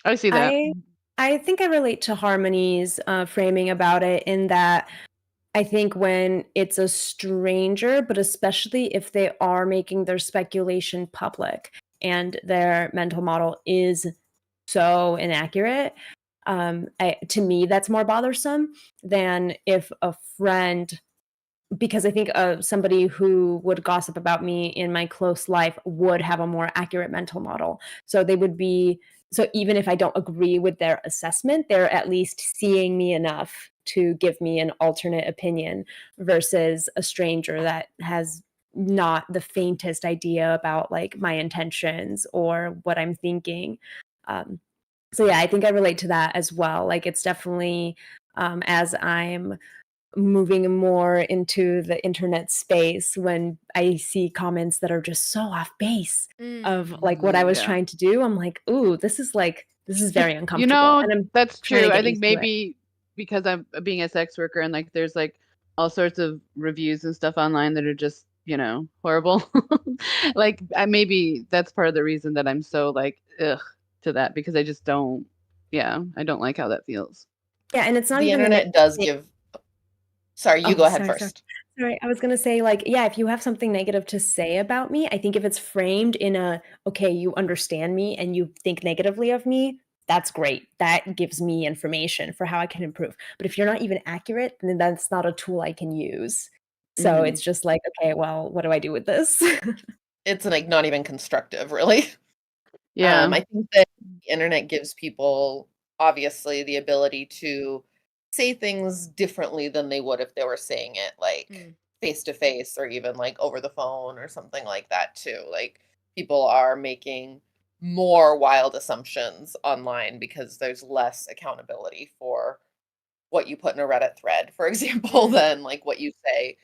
I see that. I think I relate to Harmony's framing about it in that I think when it's a stranger, but especially if they are making their speculation public and their mental model is so inaccurate, to me, that's more bothersome than if a friend, because I think somebody who would gossip about me in my close life would have a more accurate mental model. So they would be, so even if I don't agree with their assessment, they're at least seeing me enough to give me an alternate opinion versus a stranger that has not the faintest idea about like my intentions or what I'm thinking. So yeah, I think I relate to that as well. Like it's definitely as I'm moving more into the internet space, when I see comments that are just so off base of like what I was trying to do, I'm like, ooh, this is very uncomfortable. And I'm that's trying to true. I get think used to it. maybe because I'm being a sex worker and like there's like all sorts of reviews and stuff online that are just, horrible. Like maybe that's part of the reason that I'm so like ugh to that, because I just don't, I don't like how that feels. Yeah, and it's not The even internet does give. Sorry, you go ahead first. Sorry, I was gonna say, like, yeah, if you have something negative to say about me, I think if it's framed in a, okay, you understand me and you think negatively of me, that's great. That gives me information for how I can improve. But if you're not even accurate, then that's not a tool I can use. So it's just like, okay, well, what do I do with this? It's like not even constructive, really. Yeah. I think that the internet gives people obviously the ability to say things differently than they would if they were saying it like face to face or even like over the phone or something like that too. Like people are making more wild assumptions online because there's less accountability for what you put in a Reddit thread, for example, than like what you say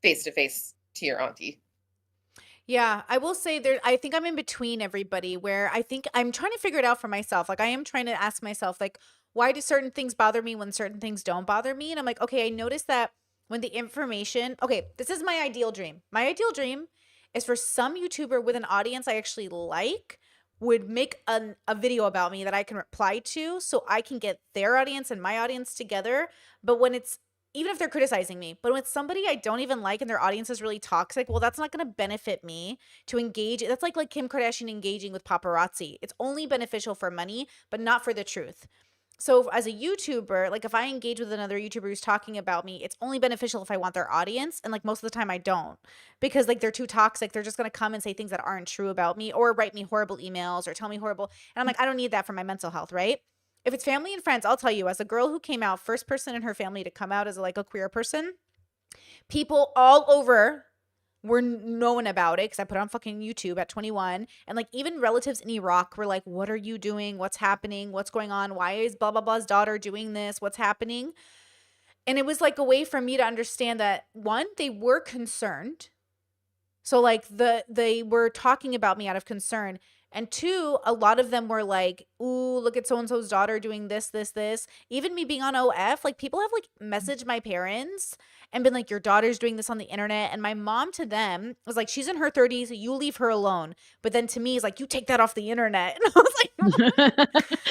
face to face to your auntie. Yeah, I will say I think I'm in between everybody where I think I'm trying to figure it out for myself. Like I am trying to ask myself like why do certain things bother me when certain things don't bother me? And I'm like, okay, I noticed that when the information, okay, this is my ideal dream. My ideal dream is for some YouTuber with an audience I actually like would make a video about me that I can reply to so I can get their audience and my audience together. But when it's, even if they're criticizing me, but when it's somebody I don't even like and their audience is really toxic, well, that's not going to benefit me to engage. That's like Kim Kardashian engaging with paparazzi. It's only beneficial for money, but not for the truth. So as a YouTuber, like if I engage with another YouTuber who's talking about me, it's only beneficial if I want their audience. And like most of the time I don't, because like they're too toxic. They're just going to come and say things that aren't true about me or write me horrible emails or tell me horrible. And I'm like, I don't need that for my mental health, right? If it's family and friends, I'll tell you, as a girl who came out, first person in her family to come out as like a queer person, people all over were knowing about it because I put it on fucking YouTube at 21. And like even relatives in Iraq were like, what are you doing? What's happening? What's going on? Why is blah, blah, blah's daughter doing this? What's happening? And it was like a way for me to understand that, one, they were concerned. So like they were talking about me out of concern. And two, a lot of them were like, ooh, look at so-and-so's daughter doing this, this, this. Even me being on OF, like people have like messaged my parents and been like, your daughter's doing this on the internet. And my mom to them was like, she's in her 30s, you leave her alone. But then to me is like, you take that off the internet. And I was like,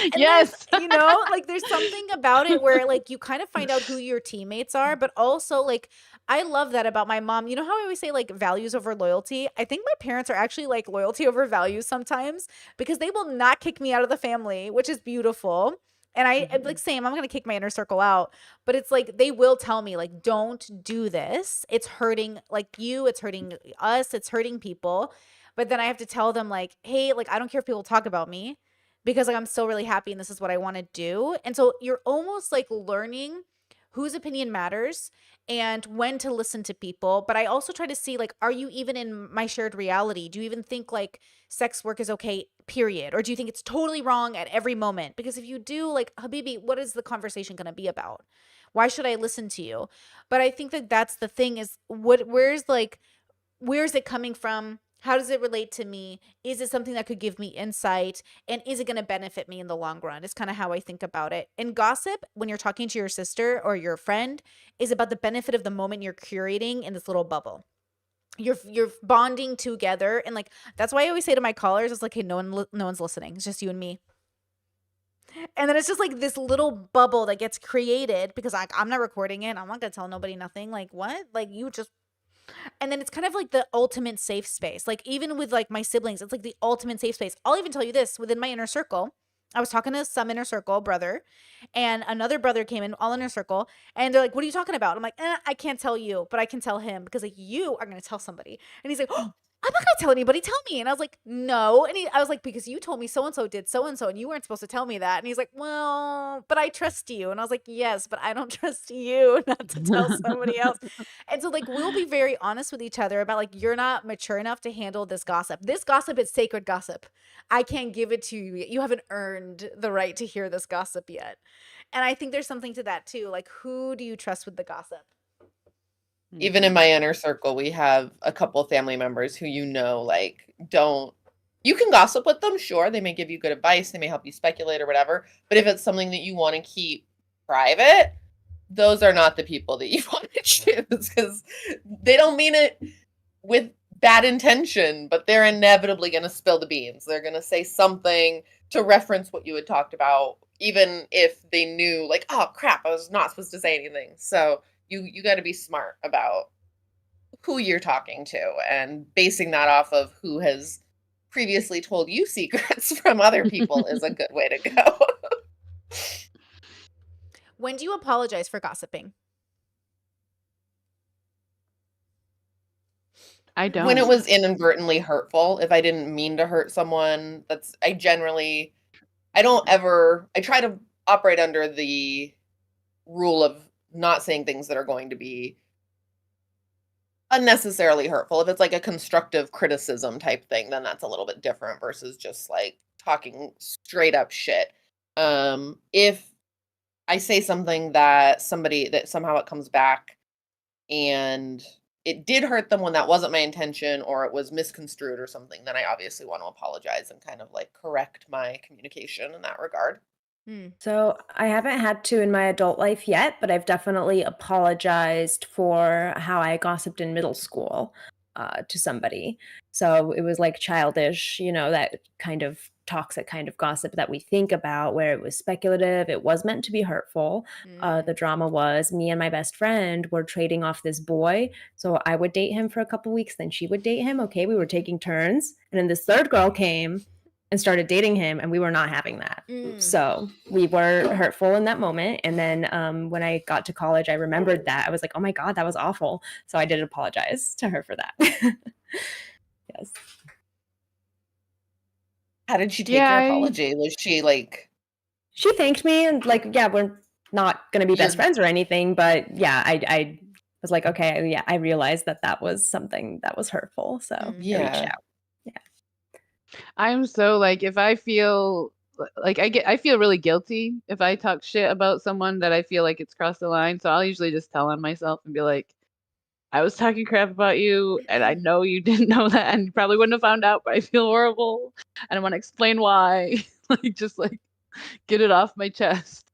and Yes. you know, like there's something about it where like you kind of find out who your teammates are, but also like I love that about my mom. You know how I always say like values over loyalty? I think my parents are actually like loyalty over values sometimes because they will not kick me out of the family, which is beautiful. And I'm like, same, I'm going to kick my inner circle out. But it's like they will tell me like, don't do this. It's hurting like you, it's hurting us, it's hurting people. But then I have to tell them like, hey, like I don't care if people talk about me because like I'm still really happy and this is what I want to do. And so you're almost like learning whose opinion matters and when to listen to people. But I also try to see like, are you even in my shared reality? Do you even think like sex work is okay, period? Or do you think it's totally wrong at every moment? Because if you do, like, Habibi, what is the conversation going to be about? Why should I listen to you? But I think that that's the thing is where's it coming from? How does it relate to me? Is it something that could give me insight? And is it going to benefit me in the long run? It's kind of how I think about it. And gossip, when you're talking to your sister or your friend, is about the benefit of the moment you're curating in this little bubble. You're bonding together, and like that's why I always say to my callers, it's like, hey, no one's listening. It's just you and me. And then it's just like this little bubble that gets created because I'm not recording it. I'm not gonna tell nobody nothing. Like what? Like you just. And then it's kind of like the ultimate safe space. Like even with like my siblings, it's like the ultimate safe space. I'll even tell you this, within my inner circle, I was talking to some inner circle brother and another brother came in, all inner circle, and they're like, what are you talking about? I'm like, I can't tell you, but I can tell him because like you are going to tell somebody. And he's like, oh, I'm not going to tell anybody. Tell me. And I was like, no. And I was like, because you told me so-and-so did so-and-so and you weren't supposed to tell me that. And he's like, well, but I trust you. And I was like, yes, but I don't trust you not to tell somebody else. And so like, we'll be very honest with each other about like, you're not mature enough to handle this gossip. This gossip is sacred gossip. I can't give it to you yet. You haven't earned the right to hear this gossip yet. And I think there's something to that too. Like, who do you trust with the gossip? Even in my inner circle, we have a couple family members who, like, you can gossip with them. Sure. They may give you good advice. They may help you speculate or whatever. But if it's something that you want to keep private, those are not the people that you want to choose because they don't mean it with bad intention, but they're inevitably going to spill the beans. They're going to say something to reference what you had talked about, even if they knew like, oh crap, I was not supposed to say anything. So you got to be smart about who you're talking to and basing that off of who has previously told you secrets from other people is a good way to go. When do you apologize for gossiping? I don't. When it was inadvertently hurtful, if I didn't mean to hurt someone, I try to operate under the rule of not saying things that are going to be unnecessarily hurtful. If it's like a constructive criticism type thing, then that's a little bit different versus just like talking straight up shit. If I say something that somehow it comes back and it did hurt them when that wasn't my intention or it was misconstrued or something, then I obviously want to apologize and kind of like correct my communication in that regard. So I haven't had to in my adult life yet, but I've definitely apologized for how I gossiped in middle school. to somebody. So it was like childish, that kind of toxic kind of gossip that we think about, where it was speculative. It was meant to be hurtful. The drama was me and my best friend were trading off this boy. So I would date him for a couple weeks, then she would date him. Okay, we were taking turns. And then this third girl came and started dating him, and we were not having that. So we were hurtful in that moment. And then when I got to college, I remembered that. I was like, oh my God, that was awful. So I did apologize to her for that. Yes. How did she take your apology? Was she like... She thanked me and like, yeah, we're not going to be best friends or anything. But yeah, I was like, okay, yeah, I realized that was something that was hurtful. So I reached out. I'm so like, if I feel like I feel really guilty if I talk shit about someone that I feel like it's crossed the line. So I'll usually just tell on myself and be like, I was talking crap about you, and I know you didn't know that, and you probably wouldn't have found out, but I feel horrible, and I want to explain why. Just get it off my chest.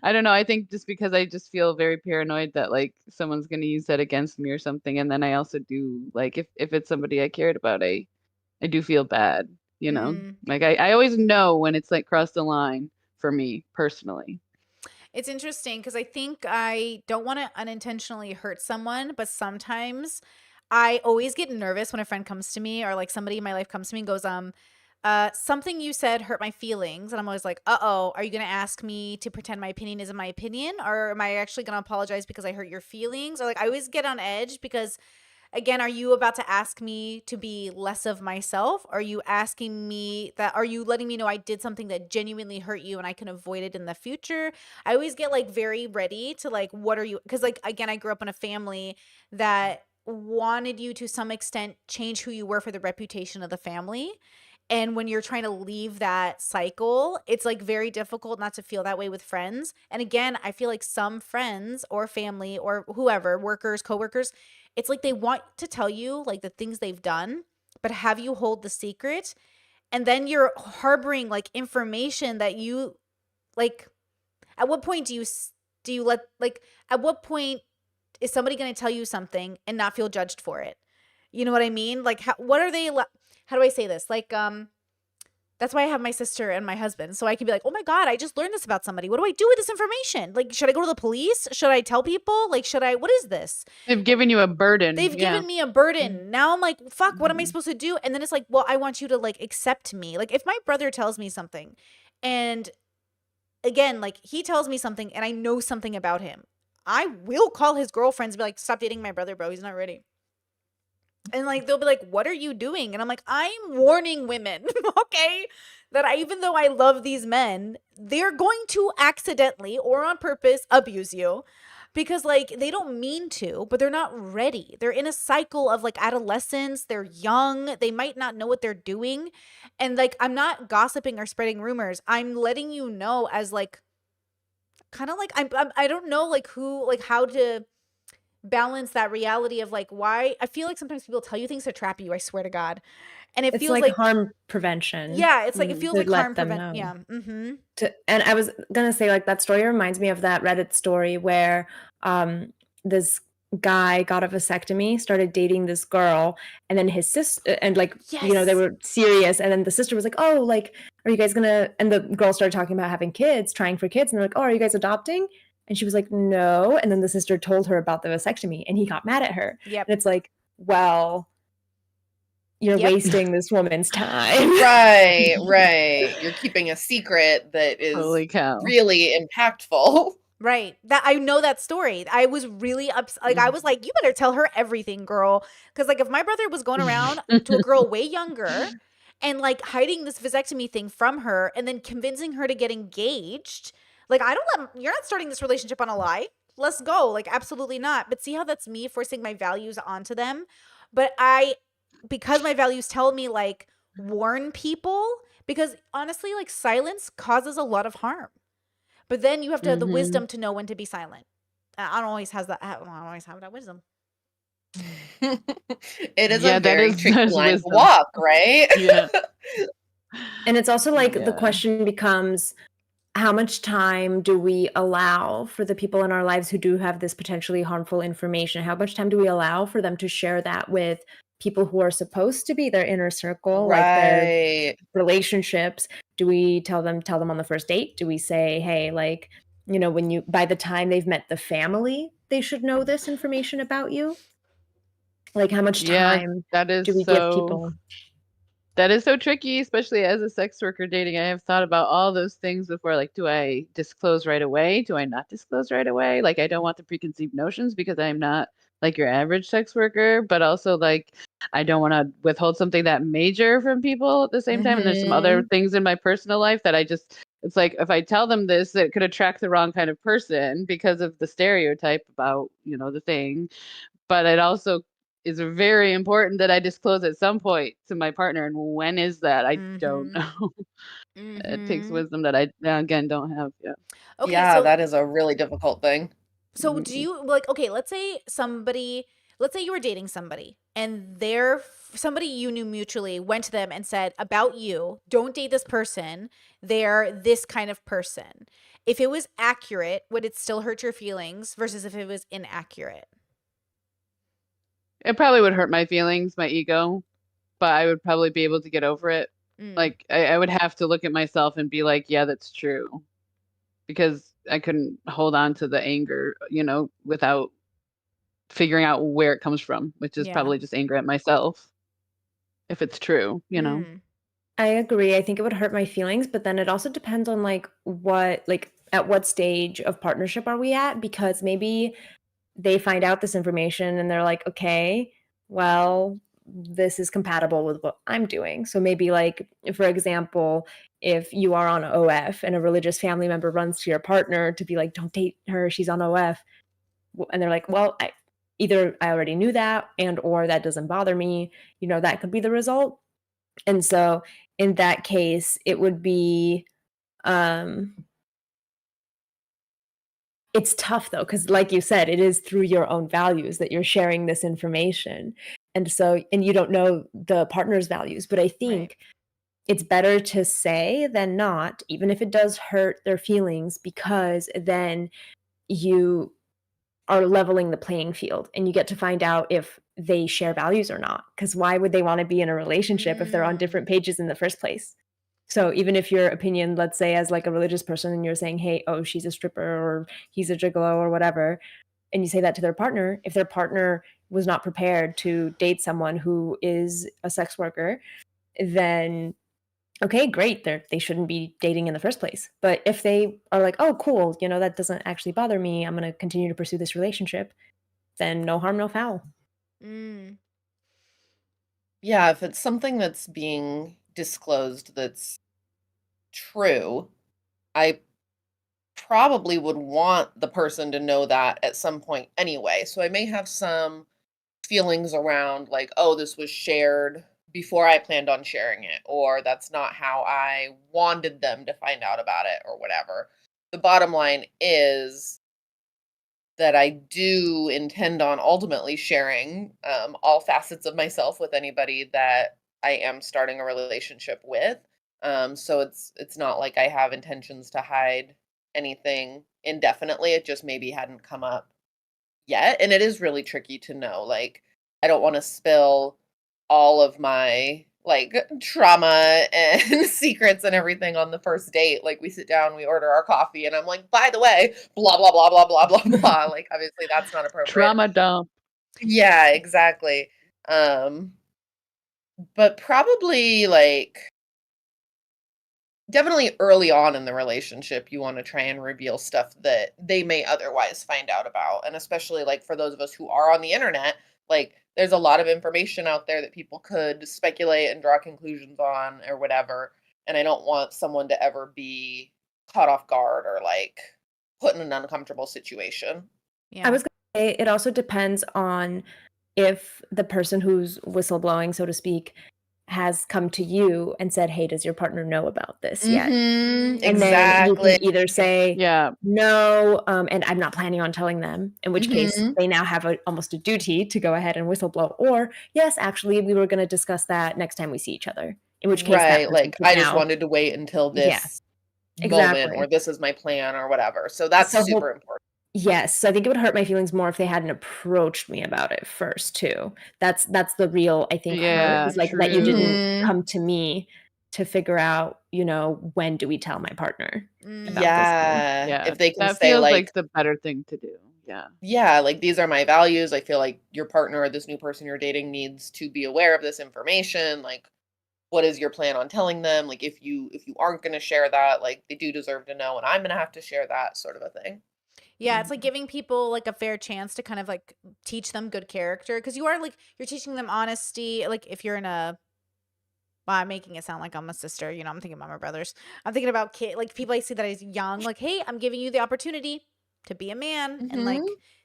I don't know. I think just because I just feel very paranoid that like someone's gonna use that against me or something, and then I also do like if it's somebody I cared about, I do feel bad. Like I always know when it's like crossed the line for me personally. It's interesting because I think I don't want to unintentionally hurt someone, but sometimes I always get nervous when a friend comes to me or like somebody in my life comes to me and goes, something you said hurt my feelings. And I'm always like, uh-oh, are you going to ask me to pretend my opinion isn't my opinion? Or am I actually going to apologize because I hurt your feelings? Or like, I always get on edge because, again, are you about to ask me to be less of myself? Are you asking me are you letting me know I did something that genuinely hurt you and I can avoid it in the future? I always get like very ready to like, what are you? Because like, again, I grew up in a family that wanted you to some extent change who you were for the reputation of the family. And when you're trying to leave that cycle, it's like very difficult not to feel that way with friends. And again, I feel like some friends or family or whoever, workers, coworkers, it's like they want to tell you like the things they've done, but have you hold the secret. And then you're harboring like information that you like, at what point do you let, like, at what point is somebody going to tell you something and not feel judged for it? You know what I mean? Like, what are they, how do I say this? Like, that's why I have my sister and my husband. So I can be like, oh my God, I just learned this about somebody. What do I do with this information? Like, should I go to the police? Should I tell people? Like, what is this? They've given you a burden. They've given me a burden. Now I'm like, fuck, what am I supposed to do? And then it's like, well, I want you to like accept me. Like if my brother tells me something and again, like he tells me something and I know something about him, I will call his girlfriends and be like, stop dating my brother, bro. He's not ready. And like they'll be like, what are you doing? And I'm like, I'm warning women, okay, that even though I love these men, they're going to accidentally or on purpose abuse you because like they don't mean to, but they're not ready. They're in a cycle of like adolescence. They're young. They might not know what they're doing. And like, I'm not gossiping or spreading rumors. I'm letting you know as like, kind of like, I don't know like who, like how to balance that reality of like why I feel like sometimes people tell you things to trap you, I swear to God. And it feels like harm prevention. Yeah, it's like it feels like harm prevention. Yeah. And I was gonna say like that story reminds me of that Reddit story where this guy got a vasectomy, started dating this girl, and then his sister and like they were serious, and then the sister was like, oh, like are you guys gonna, and the girl started talking about having kids, trying for kids, and they're like, oh, are you guys adopting? And she was like, no. And then the sister told her about the vasectomy and he got mad at her. Yep. And it's like, well, you're wasting this woman's time. Right. You're keeping a secret that is really impactful. Right. That I know that story. I was really upset. Like I was like, you better tell her everything, girl. Because like if my brother was going around to a girl way younger and like hiding this vasectomy thing from her and then convincing her to get engaged, like, you're not starting this relationship on a lie. Let's go. Like, absolutely not. But see how that's me forcing my values onto them? But because my values tell me, like, warn people, because honestly, like, silence causes a lot of harm. But then you have to have the wisdom to know when to be silent. I don't always have that wisdom. It is a very tricky line to walk, right? And it's also like the question becomes, how much time do we allow for the people in our lives who do have this potentially harmful information? How much time do we allow for them to share that with people who are supposed to be their inner circle, like their Right. relationships? Do we tell them on the first date? Do we say, hey, like, by the time they've met the family, they should know this information about you? Like, how much Yeah, time that is do we give people? that is so tricky, especially as a sex worker dating. I have thought about all those things before. Like, do I disclose right away? Do I not disclose right away? Like, I don't want the preconceived notions because I'm not like your average sex worker, but also like I don't want to withhold something that major from people at the same time. And there's some other Mhm. things in my personal life that it's like if I tell them this, it could attract the wrong kind of person because of the stereotype about, the thing. But it also is very important that I disclose at some point to my partner. And when is that? I don't Mm-hmm. know. It takes Mm-hmm. wisdom that I, again, don't have yet. Okay, Yeah, so that is a really difficult thing. do you like, okay, let's say you were dating somebody and somebody you knew mutually went to them and said about you, don't date this person. They're this kind of person. If it was accurate, would it still hurt your feelings versus if it was inaccurate? It probably would hurt my feelings, my ego, but I would probably be able to get over it. Mm, Like, I would have to look at myself and be like, yeah, that's true. Because I couldn't hold on to the anger, without figuring out where it comes from, which is yeah. probably just anger at myself, if it's true. Mm, I agree. I think it would hurt my feelings, but then it also depends on at what stage of partnership are we at? Because maybe they find out this information and they're like, okay, well, this is compatible with what I'm doing. So maybe, like, for example, if you are on OF and a religious family member runs to your partner to be like, don't date her, she's on OF. And they're like, well, either I already knew that and or that doesn't bother me, that could be the result. And so in that case, it would be, um it's tough though, because like you said, it is through your own values that you're sharing this information. And you don't know the partner's values, but I right. think it's better to say than not, even if it does hurt their feelings, because then you are leveling the playing field and you get to find out if they share values or not. Because why would they want to be in a relationship if they're on Mm, different pages in the first place? So even if your opinion, let's say as like a religious person, and you're saying, hey, oh, she's a stripper or he's a gigolo or whatever, and you say that to their partner, if their partner was not prepared to date someone who is a sex worker, then okay, great, they shouldn't be dating in the first place. But if they are like, oh, cool, that doesn't actually bother me, I'm going to continue to pursue this relationship, then no harm, no foul. mm, Yeah, if it's something that's being disclosed that's true, I probably would want the person to know that at some point anyway. So I may have some feelings around like, oh, this was shared before I planned on sharing it, or that's not how I wanted them to find out about it, or whatever. The bottom line is that I do intend on ultimately sharing all facets of myself with anybody that I am starting a relationship with. So it's not like I have intentions to hide anything indefinitely. It just maybe hadn't come up yet, and it is really tricky to know. Like, I don't want to spill all of my like trauma and secrets and everything on the first date. Like, we sit down, we order our coffee, and I'm like, by the way, blah blah blah blah blah blah blah. Like, obviously that's not appropriate. Trauma dump. Yeah, exactly. Um, but probably like definitely early on in the relationship, you want to try and reveal stuff that they may otherwise find out about. And especially like for those of us who are on the internet, like there's a lot of information out there that people could speculate and draw conclusions on or whatever. And I don't want someone to ever be caught off guard or like put in an uncomfortable situation. I yeah. was going to say it also depends on if the person who's whistleblowing, so to speak, has come to you and said, hey, does your partner know about this yet? Mm-hmm. And then you Exactly. can either say, Yeah. no, and I'm not planning on telling them, in which case Mm-hmm. they now have almost a duty to go ahead and whistleblow. Or, yes, actually, we were going to discuss that next time we see each other, in which case that Right. person Like should I just now, wanted to wait until yeah, this moment, Exactly. or this is my plan or whatever. So that's So super important. yes, so I think it would hurt my feelings more if they hadn't approached me about it first too. That's the real, I think, hurt, Yeah, is like that you didn't true. Mhm. come to me to figure out, when do we tell my partner about Mm. this thing. Yeah, Yeah, if they can that say feels like, like the better thing to do. Yeah. yeah, like these are my values. I feel like your partner or this new person you're dating needs to be aware of this information. Like, what is your plan on telling them? Like, if you aren't going to share that, like they do deserve to know, and I'm going to have to share that, sort of a thing. Yeah, it's like Mhm. giving people like a fair chance to kind of like teach them good character because you are like you're teaching them honesty. Like if you're in a well, I'm making it sound like I'm a sister. I'm thinking about my brothers. I'm thinking about kid like people I see that is young. Like, hey, I'm giving you the opportunity to be a man and Hmm. like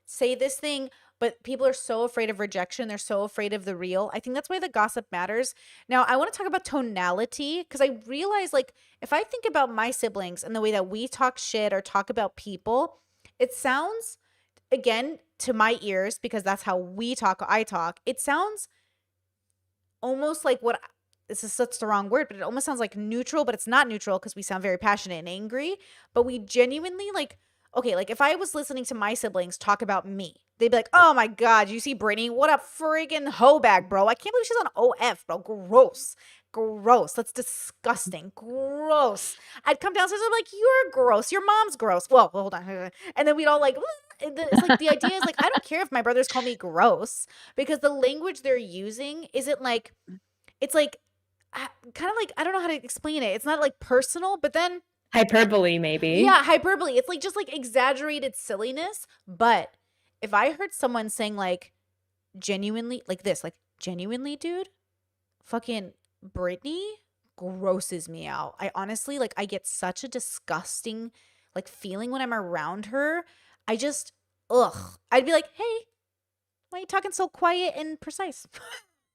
say this thing. But people are so afraid of rejection. They're so afraid of the real. I think that's why the gossip matters. Now, I want to talk about tonality because I realize like if I think about my siblings and the way that we talk shit or talk about people, it sounds again to my ears because that's how we talk. I talk. It sounds almost like what this is such the wrong word, but it almost sounds like neutral, but it's not neutral because we sound very passionate and angry. But we genuinely like, okay, like if I was listening to my siblings talk about me, they'd be like, oh my God, you see Brittany? What a friggin' hoe bag, bro. I can't believe she's on OF, bro. Gross. Gross. That's disgusting. Gross. I'd come downstairs and I'm like, you're gross. Your mom's gross. Well, hold on. And then we'd all like, it's like the idea is like, I don't care if my brothers call me gross because the language they're using isn't like, it's like kind of like I don't know how to explain it. It's not like personal, but then Hyperbole, maybe. yeah, hyperbole. It's like just like exaggerated silliness. But if I heard someone saying like genuinely like this, like genuinely, dude, fucking Britney grosses me out. I honestly like I get such a disgusting like feeling when I'm around her. I just ugh. I'd be like, hey, why are you talking so quiet and precise?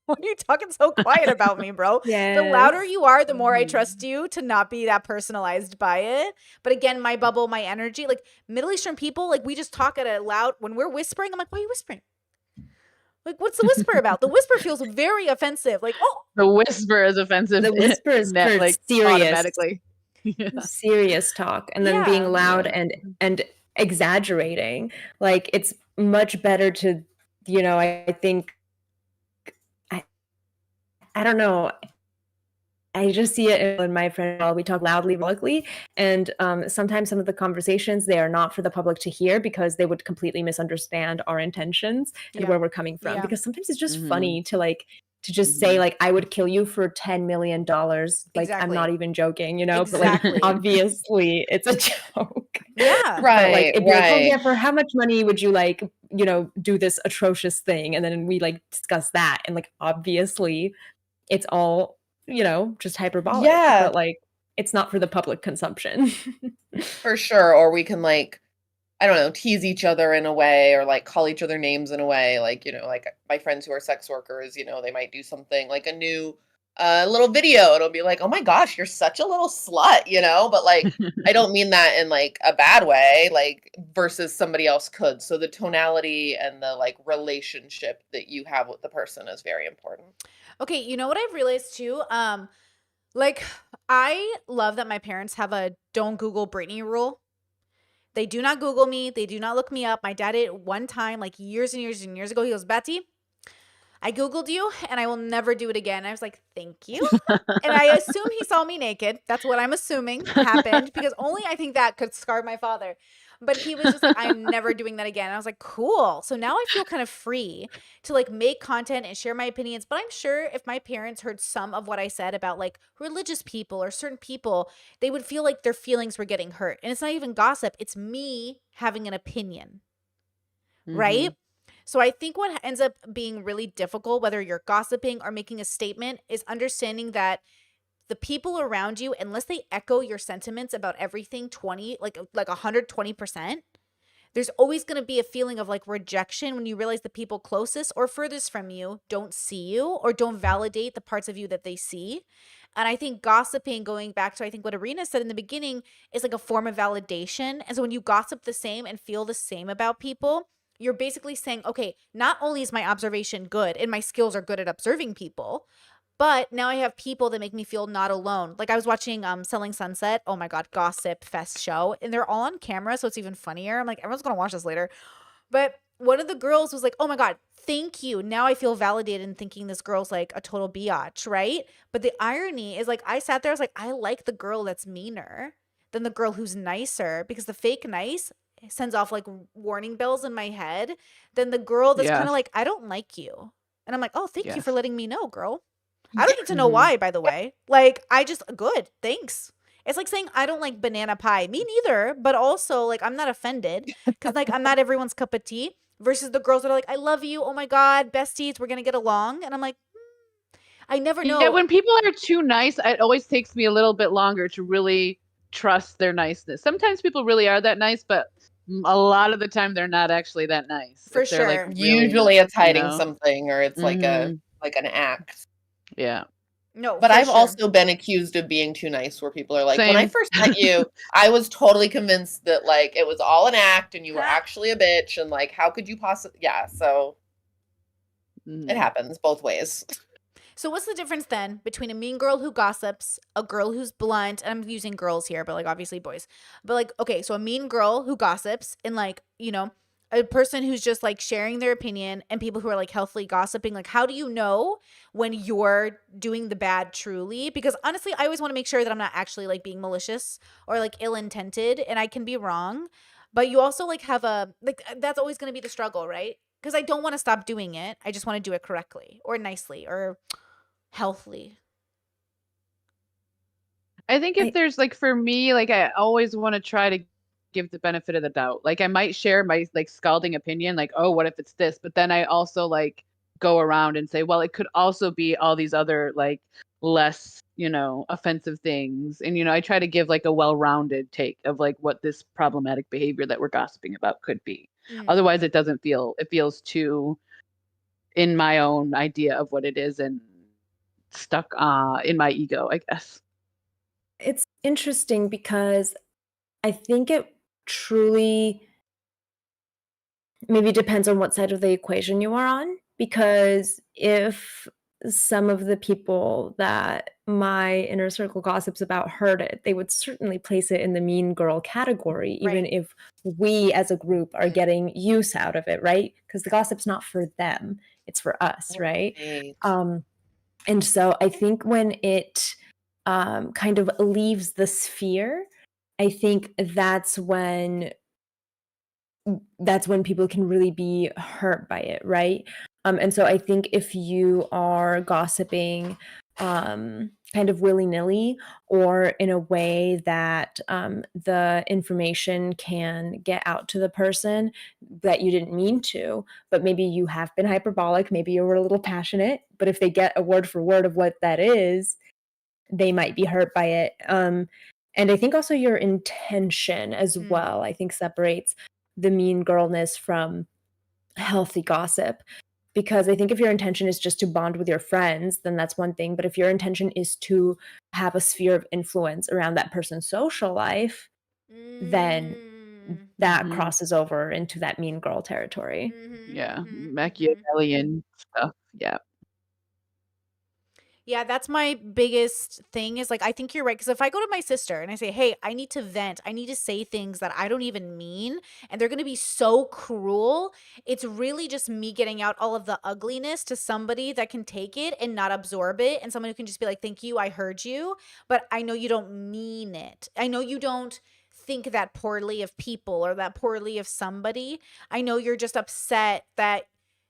Why are you talking so quiet about me, bro? The louder Yes. you are, the more I trust Mhm. you to not be that personalized by it. But again, my bubble, my energy, like Middle Eastern people, like we just talk at a loud, when we're whispering, I'm like, why are you whispering? Like, what's the whisper about? The whisper feels very offensive. Like, oh, The whisper is offensive, The whisper is net for like serious automatically. Yeah. serious talk, and then being yeah. loud Yeah. and exaggerating. Like, it's much better to, I think I I don't know. I just see it in my friend while we talk loudly, publicly, and sometimes some of the conversations, they are not for the public to hear because they would completely misunderstand our intentions and Yeah. where we're coming from. Yeah. Because sometimes it's just Mhm. funny to just say Mhm. like, I would kill you for $10 million. Like, I'm not Exactly. even joking, but like Exactly. obviously it's a joke. Yeah. But like Right, it'd be like, oh right. yeah, for how much money would you like, do this atrocious thing? And then we like discuss that. And like obviously it's all, just hyperbolic, Yeah, but, like, it's not for the public consumption. for sure. Or we can like, I don't know, tease each other in a way, or like call each other names in a way. Like, like my friends who are sex workers, they might do something like a new little video. It'll be like, oh my gosh, you're such a little slut. But like, I don't mean that in like a bad way, like versus somebody else could. So the tonality and the like relationship that you have with the person is very important. Okay, you know what I've realized too? Like I love that my parents have a don't Google Britney rule. They do not Google me. They do not look me up. My dad did it one time, like years and years and years ago. He goes, Betsy, I Googled you and I will never do it again. I was like, thank you. And I assume he saw me naked. That's what I'm assuming happened because only I think that could scar my father. But he was just like, I'm never doing that again. And I was like, cool. So now I feel kind of free to like make content and share my opinions. But I'm sure if my parents heard some of what I said about like religious people or certain people, they would feel like their feelings were getting hurt. And it's not even gossip, it's me having an opinion, right? Mhm. So I think what ends up being really difficult, whether you're gossiping or making a statement, is understanding that the people around you, unless they echo your sentiments about everything 20, like 120%, there's always going to be a feeling of like rejection when you realize the people closest or furthest from you don't see you or don't validate the parts of you that they see. And I think gossiping, going back to I think what Arena said in the beginning, is like a form of validation. And so when you gossip the same and feel the same about people, you're basically saying, okay, not only is my observation good and my skills are good at observing people, But now I have people that make me feel not alone. Like I was watching Selling Sunset. Oh my God, Gossip Fest show. And they're all on camera, so it's even funnier. I'm like, everyone's gonna watch this later. But one of the girls was like, oh my God, thank you. Now I feel validated in thinking this girl's like a total biatch, right? But the irony is like I sat there, I was like, I like the girl that's meaner than the girl who's nicer, because the fake nice sends off like warning bells in my head. Then the girl that's kind Yes. of like, I don't like you. And I'm like, oh, thank you Yes. for letting me know, girl. I don't need to know Mhm. why, by the way. Like, I just, good, thanks. It's like saying I don't like banana pie. Me neither, but also like I'm not offended because like I'm not everyone's cup of tea. Versus the girls that are like, I love you. Oh my God, besties, we're gonna get along. And I'm like, I never Yeah, know. when people are too nice, it always takes me a little bit longer to really trust their niceness. Sometimes people really are that nice, but a lot of the time they're not actually that nice. For If they're like sure. really, Usually it's you hiding know. something, or it's like Mhm. an act. Yeah. No, But for I've sure. also been accused of being too nice, where people are like, when I Same. first met you, I was totally convinced that like it was all an act and you were Ha. actually a bitch, and like how could you possibly, yeah, so it Mhm. happens both ways. So what's the difference then between a mean girl who gossips, a girl who's blunt, and I'm using girls here, but like obviously boys. But like, okay, so a mean girl who gossips and like, you know, a person who's just like sharing their opinion, and people who are like healthily gossiping. Like, how do you know when you're doing the bad truly? Because honestly, I always want to make sure that I'm not actually like being malicious or like ill-intended, and I can be wrong. But you also like have a like that's always going to be the struggle, right? Because I don't want to stop doing it. I just want to do it correctly or nicely or healthily. I think if I, there's like for me, like I always want to try to give the benefit of the doubt. Like I might share my like scalding opinion, like, oh, what if it's this? But then I also like go around and say, well, it could also be all these other like less, offensive things. And I try to give like a well-rounded take of like what this problematic behavior that we're gossiping about could be. Mm. Otherwise it feels too in my own idea of what it is and stuck in my ego, I guess. it's interesting because I think it truly maybe depends on what side of the equation you are on. Because if some of the people that my inner circle gossips about heard it, they would certainly place it in the mean girl category, even Right. if we as a group are getting use out of it, right? Because the gossip's not for them, it's for us, right? Right. And so I think when it kind of leaves the sphere, I think that's when people can really be hurt by it, right? And so I think if you are gossiping kind of willy-nilly, or in a way that the information can get out to the person that you didn't mean to, but maybe you have been hyperbolic, maybe you were a little passionate, but if they get a word for word of what that is, they might be hurt by it. And I think also your intention as Mm. well, I think separates the mean girlness from healthy gossip. Because I think if your intention is just to bond with your friends, then that's one thing. But if your intention is to have a sphere of influence around that person's social life, then Mm. that Mhm. crosses over into that mean girl territory. Yeah, Mhm. Mhm. Machiavellian stuff. Yeah. Yeah, that's my biggest thing is like I think you're right, because if I go to my sister and I say, "Hey, I need to vent. I need to say things that I don't even mean," and they're going to be so cruel, it's really just me getting out all of the ugliness to somebody that can take it and not absorb it, and someone who can just be like, "Thank you, I heard you, but I know you don't mean it. I know you don't think that poorly of people or that poorly of somebody. I know you're just upset that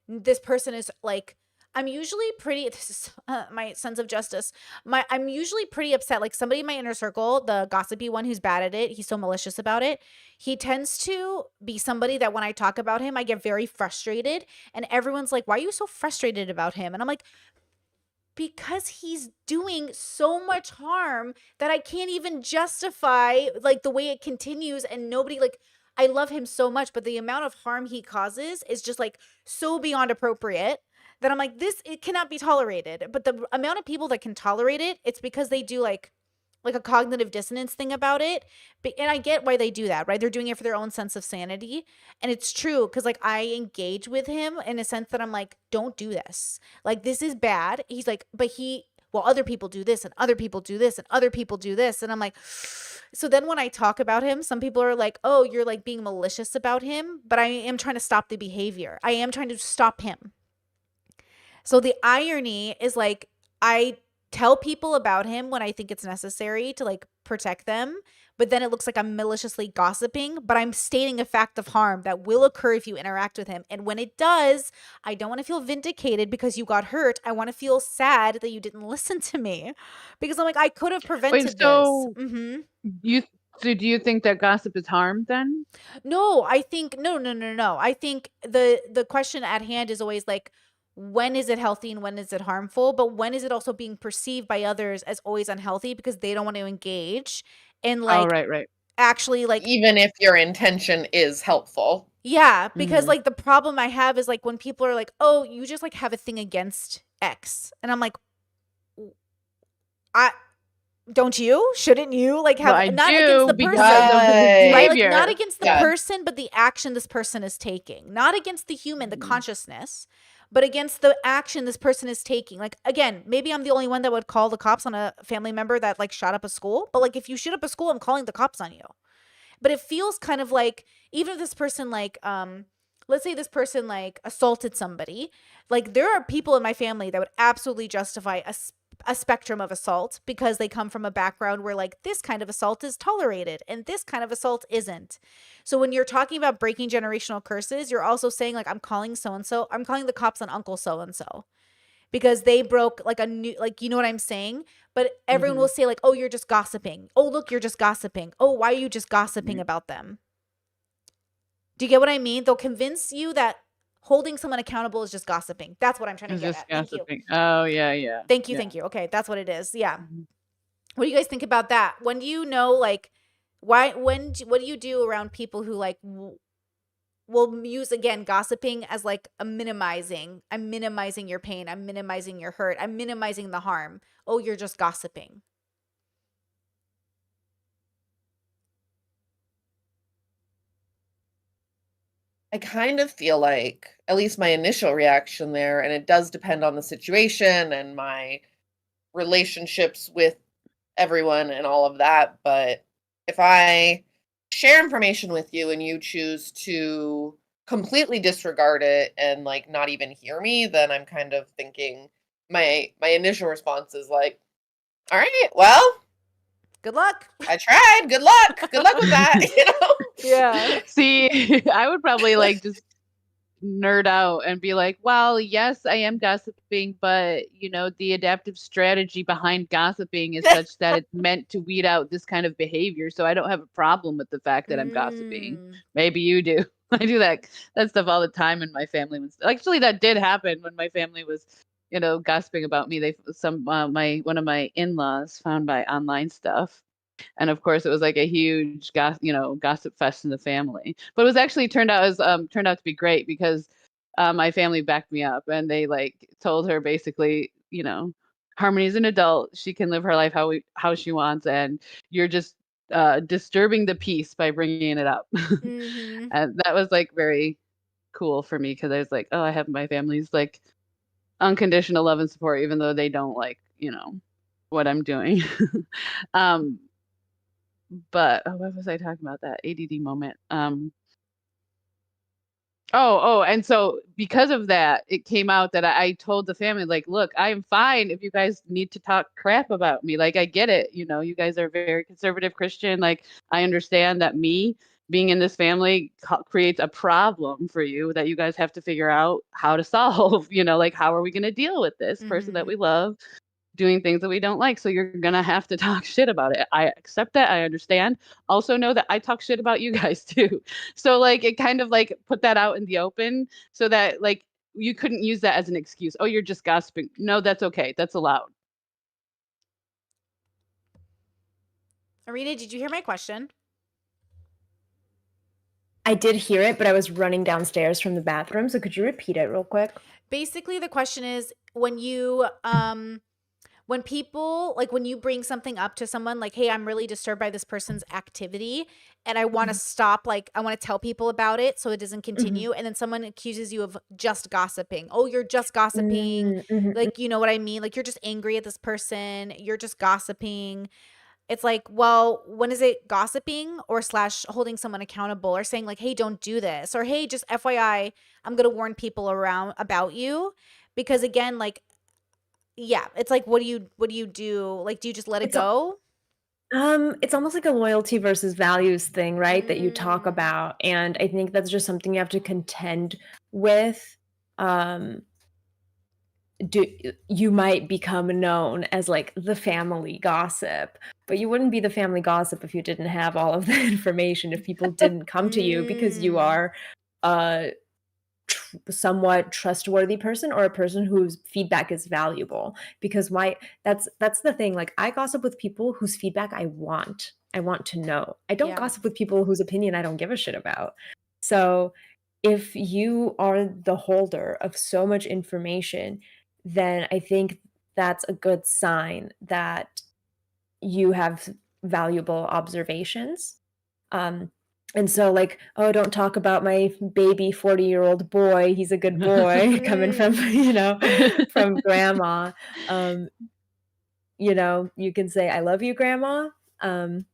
this person is like I'm usually pretty this is my sense of justice. I'm usually pretty upset. Like somebody in my inner circle, the gossipy one who's bad at it, he's so malicious about it. He tends to be somebody that when I talk about him, I get very frustrated. And everyone's like, why are you so frustrated about him? And I'm like, because he's doing so much harm that I can't even justify like the way it continues, and nobody like I love him so much, but the amount of harm he causes is just like so beyond appropriate that I'm like this it cannot be tolerated. But the amount of people that can tolerate it, it's because they do like a cognitive dissonance thing about it. But and I get why they do that, right? They're doing it for their own sense of sanity. And it's true because like I engage with him in a sense that I'm like, don't do this. Like this is bad. He's like, but he well, other people do this and other people do this and other people do this. And I'm like, so then when I talk about him, some people are like, oh, you're like being malicious about him. But I am trying to stop the behavior. I am trying to stop him. So the irony is like, I tell people about him when I think it's necessary to like protect them, but then it looks like I'm maliciously gossiping, but I'm stating a fact of harm that will occur if you interact with him. And when it does, I don't want to feel vindicated because you got hurt. I want to feel sad that you didn't listen to me because I'm like, I could have Wait, prevented this. so hmm you so do you think that gossip is harm then? No, I think no. I think the question at hand is always like, when is it healthy and when is it harmful? But when is it also being perceived by others as always unhealthy because they don't want to engage and Oh, like right. actually like Even if your intention is helpful. yeah, because Mhm. like the problem I have is like when people are like, "Oh, you just like have a thing against X." And I'm like, I don't you? Shouldn't you like Well, have I not against do the because person, of the Right. right? Like not behavior. against the Yeah. person, but the action this person is taking. Not against the human, the Mhm. consciousness, but against the action this person is taking. Like again, maybe I'm the only one that would call the cops on a family member that like shot up a school, but like if you shoot up a school, I'm calling the cops on you. But it feels kind of like even if this person like let's say this person like assaulted somebody, like there are people in my family that would absolutely justify a spectrum of assault because they come from a background where like this kind of assault is tolerated and this kind of assault isn't. So when you're talking about breaking generational curses, you're also saying like I'm calling so and so, I'm calling the cops on uncle so and so because they broke like a new, like, you know what I'm saying? But everyone will Mhm. say like, oh, you're just gossiping. Oh, look, you're just gossiping. Oh, why are you just gossiping Yeah. about them? Do you get what I mean? They'll convince you that holding someone accountable is just gossiping. That's what I'm trying to It's get just at. Thank you. gossiping. Oh, yeah. Thank you. Yeah. Thank you. Okay, that's what it is. Yeah. Mhm. What do you guys think about that? When do you know like what do you do around people who like will use again gossiping as like a minimizing. I'm minimizing your pain. I'm minimizing your hurt. I'm minimizing the harm. Oh, you're just gossiping. I kind of feel like, at least my initial reaction there, and it does depend on the situation and my relationships with everyone and all of that, but if I share information with you and you choose to completely disregard it and like not even hear me, then I'm kind of thinking my initial response is like, all right, well, Good luck. I tried. Good luck. Good luck with that, you know? Yeah. See, I would probably like just nerd out and be like, well, yes, I am gossiping, but the adaptive strategy behind gossiping is such that it's meant to weed out this kind of behavior. So I don't have a problem with the fact that I'm gossiping. Mm. Maybe you do. I do that stuff all the time in my family. Actually, that did happen when my family was, gossiping about me. One of my in-laws found my online stuff. And of course, it was like a huge gossip fest in the family. But it was actually turned out to be great because my family backed me up and they like told her basically, Harmony's an adult. She can live her life how she wants, and you're just disturbing the peace by bringing it up. Mhm. And that was like very cool for me because I was like, oh, I have my family's like unconditional love and support, even though they don't like, what I'm doing. um, but what was I talking about? That ADD moment. And so because of that, it came out that I told the family, like, look, I am fine if you guys need to talk crap about me. Like, I get it. You guys are very conservative Christian. Like, I understand that me being in this family creates a problem for you that you guys have to figure out how to solve. Like, how are we going to deal with this person that Mhm. we love doing things that we don't like? So you're gonna have to talk shit about it. I accept that. I understand. Also know that I talk shit about you guys too. So like it kind of like put that out in the open so that like you couldn't use that as an excuse. Oh, you're just gossiping. No, that's okay. That's allowed. Arena, did you hear my question? I did hear it, but I was running downstairs from the bathroom. So could you repeat it real quick? Basically, the question is when you when people like when you bring something up to someone like, hey, I'm really disturbed by this person's activity and I want to Mhm. stop, like I want to tell people about it so it doesn't Mhm. continue, and then someone accuses you of just gossiping. Oh, you're just gossiping. Mm, mhm, mhm. Like, you know what I mean? Like you're just angry at this person, you're just gossiping. It's like, well, when is it gossiping or slash holding someone accountable or saying like, hey, don't do this, or hey, just FYI, I'm gonna warn people around about you. Because again, like, yeah, it's like, what do you do? Like, do you just let it It's a go? it's almost like a loyalty versus values thing, right? That you talk Mm, about, and I think that's just something you have to contend with. Um, do you might become known as like the family gossip, but you wouldn't be the family gossip if you didn't have all of the information, if people didn't come to you because you mm, are a somewhat trustworthy person or a person whose feedback is valuable. Because why that's the thing, like I gossip with people whose feedback I want to know. I don't yeah, gossip with people whose opinion I don't give a shit about. So if you are the holder of so much information, then I think that's a good sign that you have valuable observations. Um, and so, like, oh, don't talk about my baby 40-year-old boy. He's a good boy coming from, mm, from grandma. Um, you can say, I love you, grandma. Um,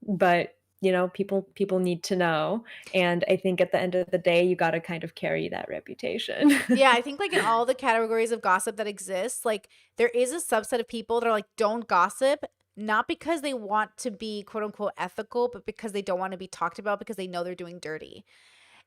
but people need to know. And I think at the end of the day, you got to kind of carry that reputation. yeah. I think like in all the categories of gossip that exist, like there is a subset of people that are like, don't gossip, not because they want to be quote unquote ethical, but because they don't want to be talked about because they know they're doing dirty.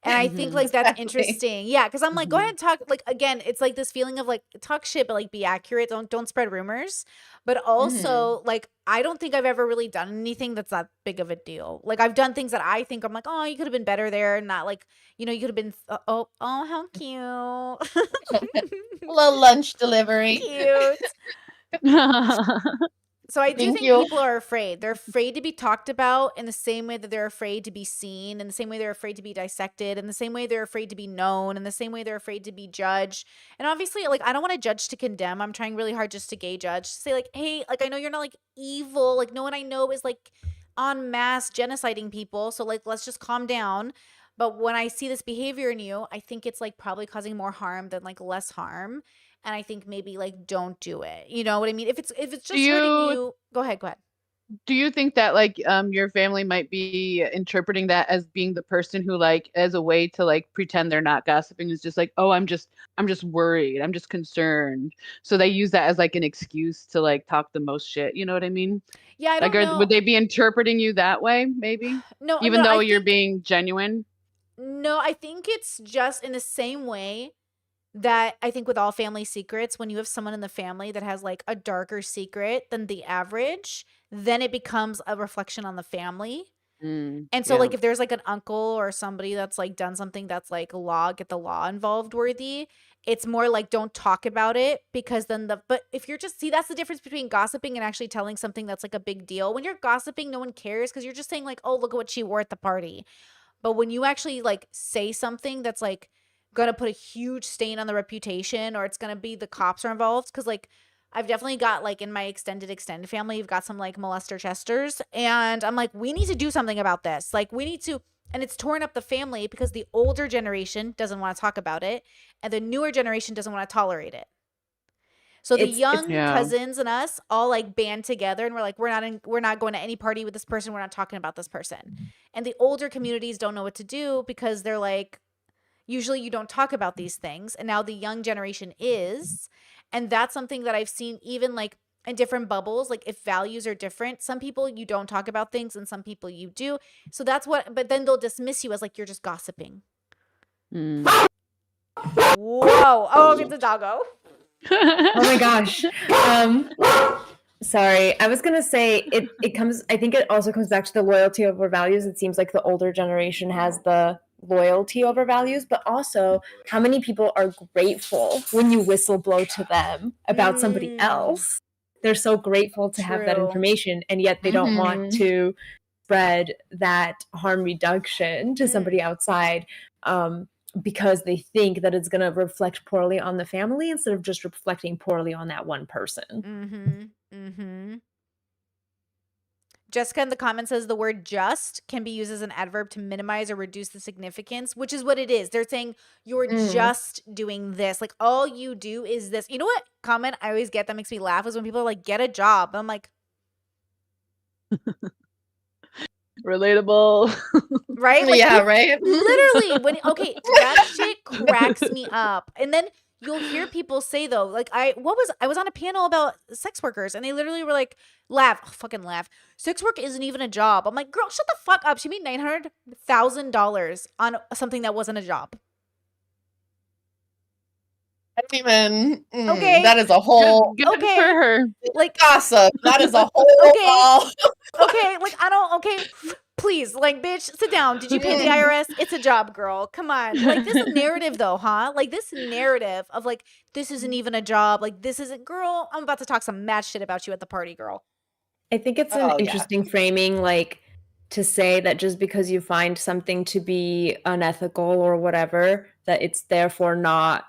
And I think Mhm. like that's Exactly. interesting. Yeah, because I'm like, go ahead Mhm. and talk. Like again, it's like this feeling of like talk shit, but like be accurate. Don't spread rumors. But Hmm. also, like, I don't think I've ever really done anything that's that big of a deal. Like I've done things that I think I'm like, oh, you could have been better there, and not like, you could have been. Oh, how cute, A little lunch delivery. cute. So I do Thank think you. people are afraid. They're afraid to be talked about in the same way that they're afraid to be seen, in the same way they're afraid to be dissected, in the same way they're afraid to be known, in the same way they're afraid to be judged. And obviously, like I don't want to judge to condemn. I'm trying really hard just to gay judge. To say like, hey, like I know you're not like evil. Like no one I know is like en masse genociding people. So like let's just calm down. But when I see this behavior in you, I think it's like probably causing more harm than like less harm, and I think maybe like don't do it. You know what I mean? If it's Do just hurting you you, go ahead, go ahead. do you think that like your family might be interpreting that as being the person who like as a way to like pretend they're not gossiping is just like, oh, I'm just worried, I'm just concerned. So they use that as like an excuse to like talk the most shit. You know what I mean? Yeah, I Like don't would know. they be interpreting you that way, maybe? No, Even no, I though you're think being genuine? no, I think it's just in the same way that I think with all family secrets, when you have someone in the family that has like a darker secret than the average, then it becomes a reflection on the family. And so, Yeah. like, if there's like an uncle or somebody that's like done something that's like get the law involved worthy, it's more like don't talk about it because then but if you're just, see, that's the difference between gossiping and actually telling something that's like a big deal. When you're gossiping, no one cares because you're just saying, like, oh, look at what she wore at the party. But when you actually like say something that's like gonna put a huge stain on the reputation, or it's gonna be the cops are involved, because like I've definitely got like in my extended family, you've got some like molester chesters, and I'm like, we need to do something about this. Like we need to, and it's torn up the family because the older generation doesn't want to talk about it, and the newer generation doesn't want to tolerate it. So the It's young Yeah. cousins and us all like band together, and we're like, we're not going to any party with this person. We're not talking about this person. And the older communities don't know what to do because they're like, usually you don't talk about these things. And now the young generation is. And that's something that I've seen even like in different bubbles. Like if values are different, some people you don't talk about things and some people you do. So that's what, but then they'll dismiss you as like you're just gossiping. Mm. Whoa. Oh, it's a doggo. Oh my gosh. Um, Sorry, I was gonna say it comes I think it also comes back to the loyalty over values. It seems like the older generation has the loyalty over values, but also how many people are grateful when you whistle blow to them about somebody Mm, else. They're so grateful to have that true. information, and yet they don't want Hmm. to spread that harm reduction to Mm, somebody outside. because they think that it's going to reflect poorly on the family instead of just reflecting poorly on that one person. Jessica in the comments says the word just can be used as an adverb to minimize or reduce the significance, which is what it is. They're saying you're just doing this. Like, all you do is this. You know what comment I always get that makes me laugh is when people are like, get a job. I'm like, Relatable. right? Like, Yeah, right? literally, that shit cracks me up. And then you'll hear people say though, like I was on a panel about sex workers and they literally were like, fucking laugh. Sex work isn't even a job. I'm like, girl, shut the fuck up. She made $900,000 on something that wasn't a job. I don't even. Okay. That is a whole. Good for her. Like, gossip. That is a whole. Okay. Like, I don't. Okay. Please, like, bitch, sit down. Did you pay the IRS? It's a job, girl. Come on. Like, this narrative, though, huh? Like, this narrative of, like, this isn't even a job. Like, this isn't, girl, I'm about to talk some mad shit about you at the party, girl. I think it's an interesting framing, like, to say that just because you find something to be unethical or whatever, that it's therefore not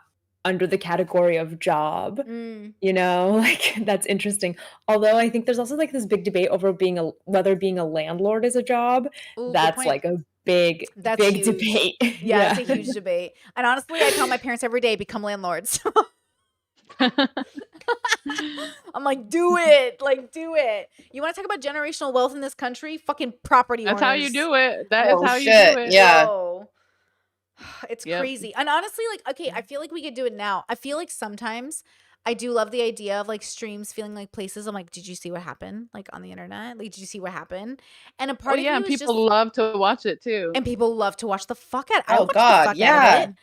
under the category of job, you know, like, that's interesting. Although I think there's also like this big debate over whether being a landlord is a job. Ooh, that's like a big huge debate. Yeah, it's a huge debate. And honestly, I tell my parents every day, become landlords. I'm like, do it. Like, do it. You want to talk about generational wealth in this country? Fucking property owners. That's how you do it. That is how you do it. Yeah. Whoa. It's crazy. And honestly, like, okay, I feel like we could do it now. I feel like sometimes I do love the idea of like streams feeling like places. I'm like, did you see what happened? Like on the internet? Like, did you see what happened? And a part of you is people love to watch it too. And people love to watch the fuck out. I Oh watch God, the fuck out of it.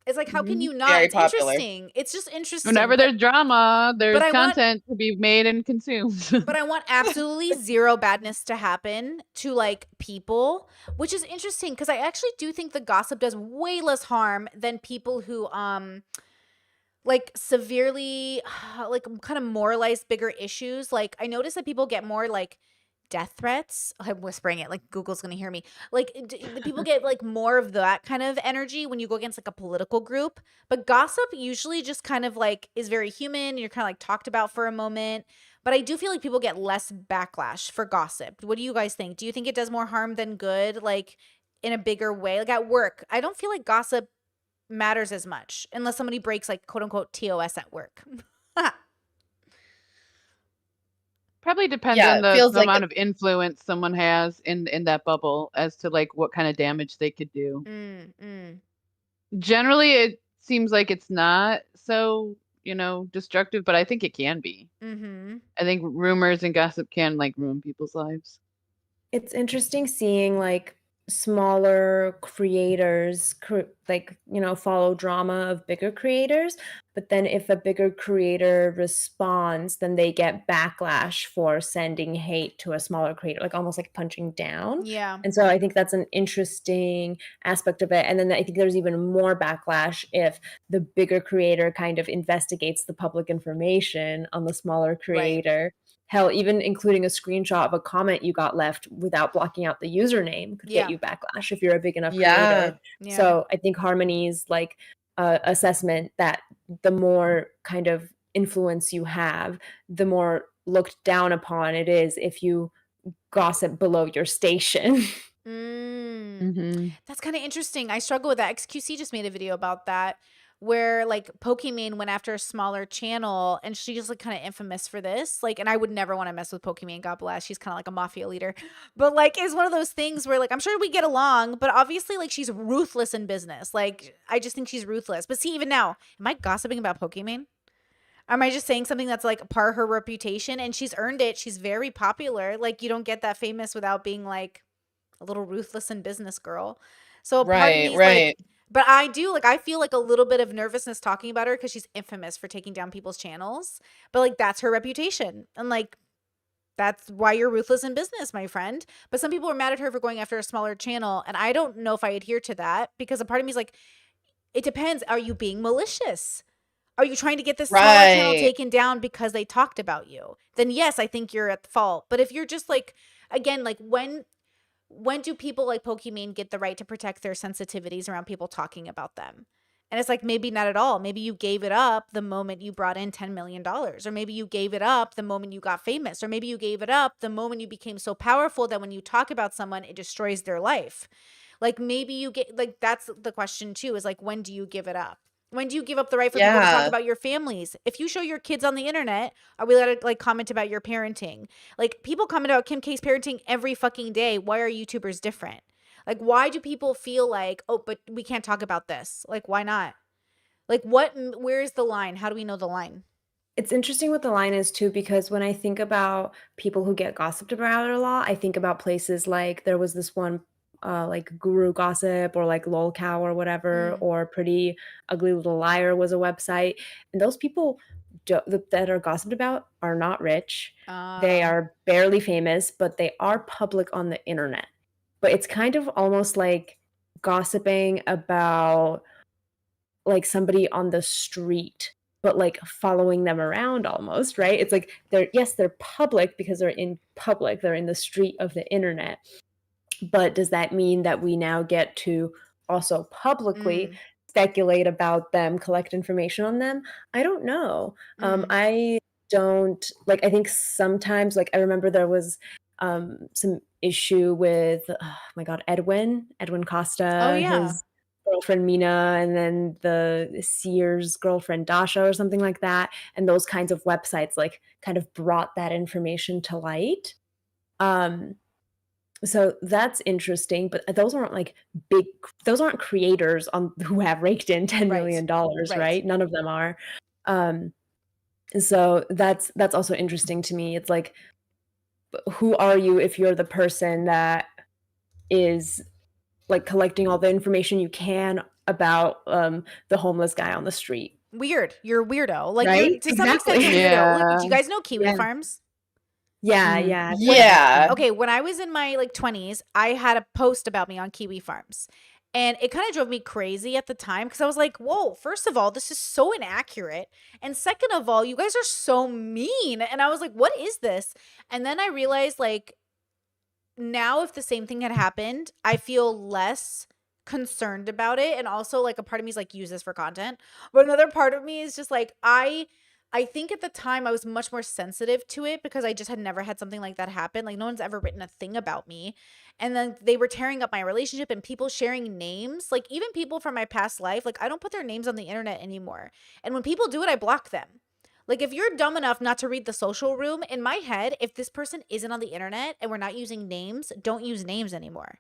It's like, how can you not? Very it's popular. Interesting. It's just interesting. Whenever there's drama, there's content to be made and consumed. But I want absolutely zero badness to happen to like people, which is interesting because I actually do think the gossip does way less harm than people who like severely like kind of moralize bigger issues. Like I notice that people get more like death threats. I'm whispering it like Google's gonna hear me. Like the people get like more of that kind of energy when you go against like a political group. But gossip usually just kind of like is very human. You're kind of like talked about for a moment. But I do feel like people get less backlash for gossip. What do you guys think? Do you think it does more harm than good? Like in a bigger way? Like at work, I don't feel like gossip matters as much unless somebody breaks like quote unquote TOS at work. Probably depends on the amount of influence someone has in that bubble as to like what kind of damage they could do. Generally, it seems like it's not so, destructive, but I think it can be. I think rumors and gossip can like ruin people's lives. It's interesting seeing like smaller creators follow drama of bigger creators, but then if a bigger creator responds, then they get backlash for sending hate to a smaller creator, like almost like punching down. And so I think that's an interesting aspect of it. And then I think there's even more backlash if the bigger creator kind of investigates the public information on the smaller creator. Hell, even including a screenshot of a comment you got left without blocking out the username could get you backlash if you're a big enough creator. So I think Harmony's like assessment that the more kind of influence you have, the more looked down upon it is if you gossip below your station. That's kind of interesting. I struggle with that. XQC just made a video about that, where like Pokimane went after a smaller channel and she's like kind of infamous for this. Like, and I would never want to mess with Pokimane, God bless. She's kind of like a mafia leader. But like it's one of those things where like I'm sure we get along, but obviously like she's ruthless in business. Like I just think she's ruthless. But see, even now, am I gossiping about Pokimane? Am I just saying something that's like par her reputation? And she's earned it. She's very popular. Like you don't get that famous without being like a little ruthless in business, girl. So right. Like, but I do like I feel like a little bit of nervousness talking about her because she's infamous for taking down people's channels. But like that's her reputation. And like that's why you're ruthless in business, my friend. But some people are mad at her for going after a smaller channel. And I don't know if I adhere to that because a part of me is like, it depends. Are you being malicious? Are you trying to get this smaller channel taken down because they talked about you? Then yes, I think you're at fault. But if you're just like, again, like when when do people like Pokimane get the right to protect their sensitivities around people talking about them? And it's like, maybe not at all. Maybe you gave it up the moment you brought in $10 million, or maybe you gave it up the moment you got famous, or maybe you gave it up the moment you became so powerful that when you talk about someone, it destroys their life. Like maybe you get, like, that's the question too, is like, when do you give it up? When do you give up the right for people to talk Yeah. about your families? If you show your kids on the internet, are we allowed to like comment about your parenting? Like people comment about Kim K's parenting every fucking day. Why are YouTubers different? Like, why do people feel like, oh, but we can't talk about this? Like, why not? Like, where's the line? How do we know the line? It's interesting what the line is too, because when I think about people who get gossiped about a lot, I think about places like there was this one, like Guru Gossip or like LolCow or whatever, Mm. or Pretty Ugly Little Liar was a website, and those people that are gossiped about are not rich. They are barely famous, but they are public on the internet. But it's kind of almost like gossiping about like somebody on the street, but like following them around almost, right? It's like they're public because they're in public, they're in the street of the internet. But does that mean that we now get to also publicly Mm, speculate about them, collect information on them? I don't know. mm. I don't like, I think sometimes, like, I remember there was some issue with, oh my God, Edwin Oh Costa, yeah. his girlfriend Mina, and then the Sears girlfriend Dasha or something like that. And those kinds of websites like kind of brought that information to light. Um, so that's interesting, but those aren't like big those aren't creators on who have raked in $10 Right. million dollars, Right. right? None of them are. Um, so that's also interesting to me. It's like, who are you if you're the person that is like collecting all the information you can about the homeless guy on the street, Weird. You're a weirdo. Like you're right? to some extent Exactly. you're weirdo. Like, Yeah. do you guys know Kiwi Yeah. Farms? Yeah, Mhm. yeah. I've heard of it. Yeah. Okay, when I was in my like 20s, I had a post about me on Kiwi Farms. And it kind of drove me crazy at the time because I was like, whoa, first of all, this is so inaccurate. And second of all, you guys are so mean. And I was like, what is this? And then I realized, like, now if the same thing had happened, I feel less concerned about it. And also, like, a part of me is like, use this for content. But another part of me is just like, I think at the time I was much more sensitive to it because I just had never had something like that happen. Like no one's ever written a thing about me. And then they were tearing up my relationship and people sharing names, like even people from my past life, like I don't put their names on the internet anymore. And when people do it, I block them. Like if you're dumb enough not to read the social room, in my head, if this person isn't on the internet and we're not using names, don't use names anymore.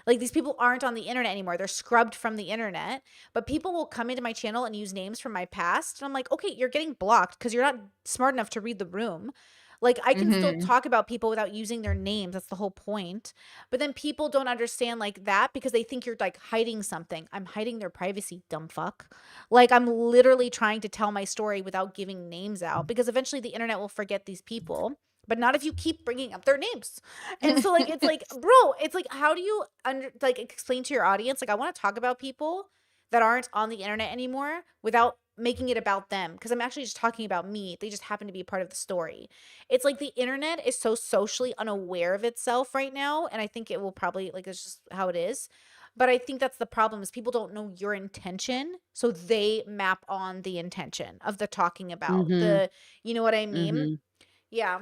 Like these people aren't on the internet anymore. They're scrubbed from the internet. But people will come into my channel and use names from my past. And I'm like, okay, you're getting blocked because you're not smart enough to read the room. Like I can still Mhm. talk about people without using their names. That's the whole point. But then people don't understand like that because they think you're like hiding something. I'm hiding their privacy, dumb fuck. Like I'm literally trying to tell my story without giving names out because eventually the internet will forget these people. But not if you keep bringing up their names. And so like it's like, bro, it's like how do you like explain to your audience like I want to talk about people that aren't on the internet anymore without making it about them because I'm actually just talking about me. They just happen to be a part of the story. It's like the internet is so socially unaware of itself right now and I think it will probably like it's just how it is. But I think that's the problem is people don't know your intention, so they map on the intention of the talking about. Mhm. The you know what I mean? Mhm. Yeah.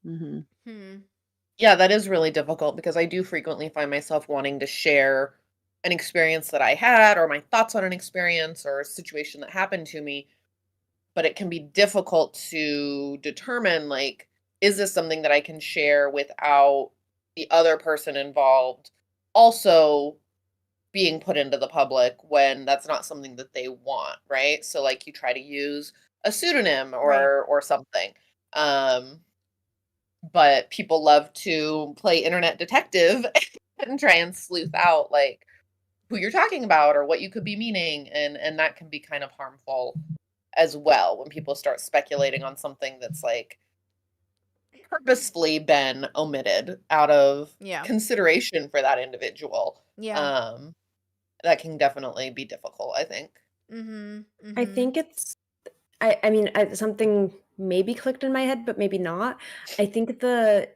Mhm. Hmm. Yeah, that is really difficult because I do frequently find myself wanting to share an experience that I had or my thoughts on an experience or a situation that happened to me, but it can be difficult to determine like is this something that I can share without the other person involved also being put into the public when that's not something that they want, right? So like you try to use a pseudonym Right. or something. Um but people love to play internet detective and try and sleuth out like who you're talking about or what you could be meaning and that can be kind of harmful as well when people start speculating on something that's like purposefully been omitted out of Yeah. consideration for that individual. Yeah. um that can definitely be difficult, I think. Mhm. I Mhm. think it's I mean, something maybe clicked in my head, but maybe not. I think the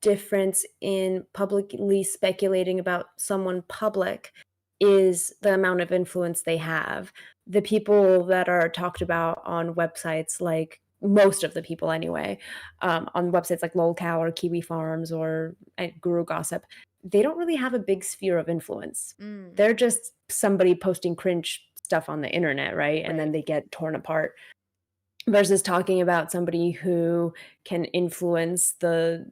difference in publicly speculating about someone public is the amount of influence they have. The people that are talked about on websites, like most of the people anyway, on websites like lolcow or Kiwi Farms or Guru Gossip, they don't really have a big sphere of influence. Mm, They're just somebody posting cringe stuff on the internet, right? And then right. they get torn apart. Versus talking about somebody who can influence the,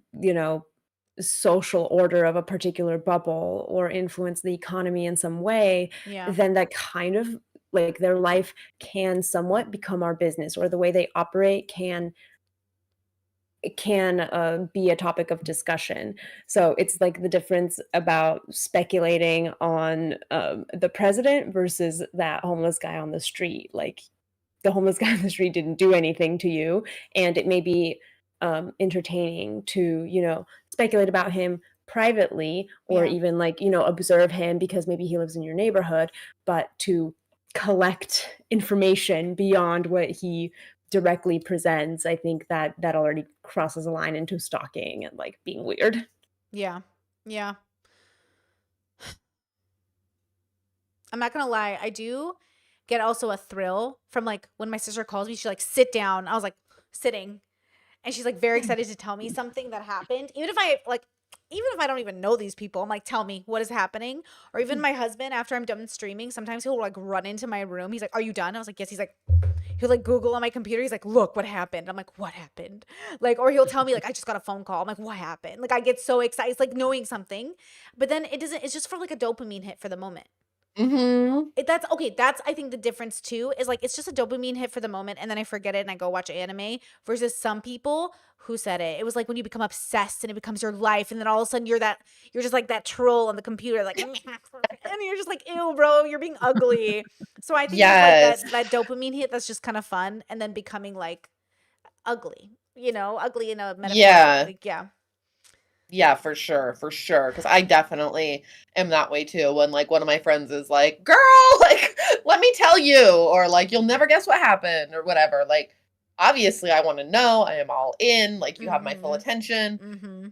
social order of a particular bubble or influence the economy in some way, Yeah. then that kind of like their life can somewhat become our business, or the way they operate can be a topic of discussion. So it's like the difference about speculating on the president versus that homeless guy on the street. Like the homeless guy on the street didn't do anything to you, and it may be entertaining to speculate about him privately, or Yeah. even like observe him because maybe he lives in your neighborhood, but to collect information beyond what he directly presents, I think that already crosses a line into stalking and like being weird. Yeah. Yeah. I'm not gonna lie, I do get also a thrill from like when my sister calls me, she's like, sit down. I was like, sitting. And she's like very excited to tell me something that happened. Even if I don't even know these people, I'm like, tell me what is happening. Or even my husband, after I'm done streaming, sometimes he'll like run into my room. He's like, are you done? I was like, yes. He's like, he'll like Google on my computer. He's like, look what happened. I'm like, what happened? Like, or he'll tell me like, I just got a phone call. I'm like, what happened? Like I get so excited. It's like knowing something, but then it's just for like a dopamine hit for the moment. Mm-hmm. That's okay. That's I think the difference too is like it's just a dopamine hit for the moment, and then I forget it and I go watch anime. Versus some people who said it, it was like when you become obsessed and it becomes your life, and then all of a sudden you're just like that troll on the computer, like, and you're just like, ew, bro, you're being ugly. So I think there's like Yes. that dopamine hit that's just kind of fun, and then becoming like ugly, ugly in a metaphorical, Yeah. like yeah, Yeah, for sure, for sure. Because I definitely am that way too. When like one of my friends is like, "Girl, like, let me tell you," or like, "You'll never guess what happened," or whatever. Like, obviously, I want to know. I am all in. Like, you have my full mm-hmm, attention. mm-hmm,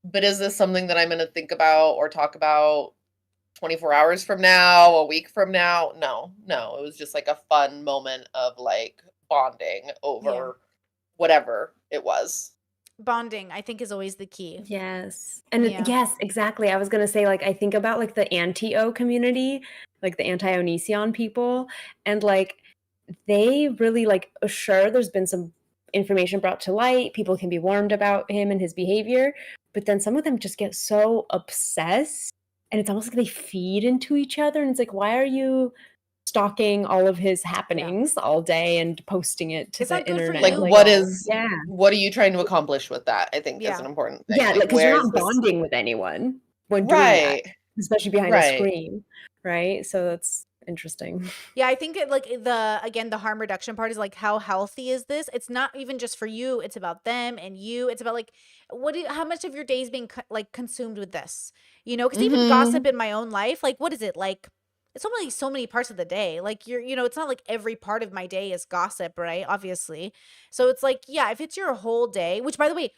But is this something that I'm going to think about or talk about 24 hours from now, a week from now? No, no. It was just like a fun moment of like bonding yeah. over whatever it was. Bonding, I think, is always the key. Yes. And Yeah. yes, exactly. I was going to say, like, I think about like the anti-O community, like the anti-Onision people, and like they really like, sure, there's been some information brought to light. People can be warned about him and his behavior, but then some of them just get so obsessed, and it's almost like they feed into each other. And it's like, why are you stalking all of his Yeah. happenings all day and posting it to It's the not good for internet? Like, you, Like, though. yeah. what are you trying to accomplish with that? I think is Yeah. an important thing. Yeah, Like, because you're where's not this? bonding with anyone when doing that, Right, especially behind a right. screen, right? So that's interesting. Yeah, I think it like the harm reduction part is like how healthy is this? It's not even just for you, it's about them and you. It's about like how much of your day is being like consumed with this? Cuz even Mhm. gossip in my own life, like what is it? Like it's only so many parts of the day. Like it's not like every part of my day is gossip, right? Obviously. So it's like, yeah, if it's your whole day, which by the way,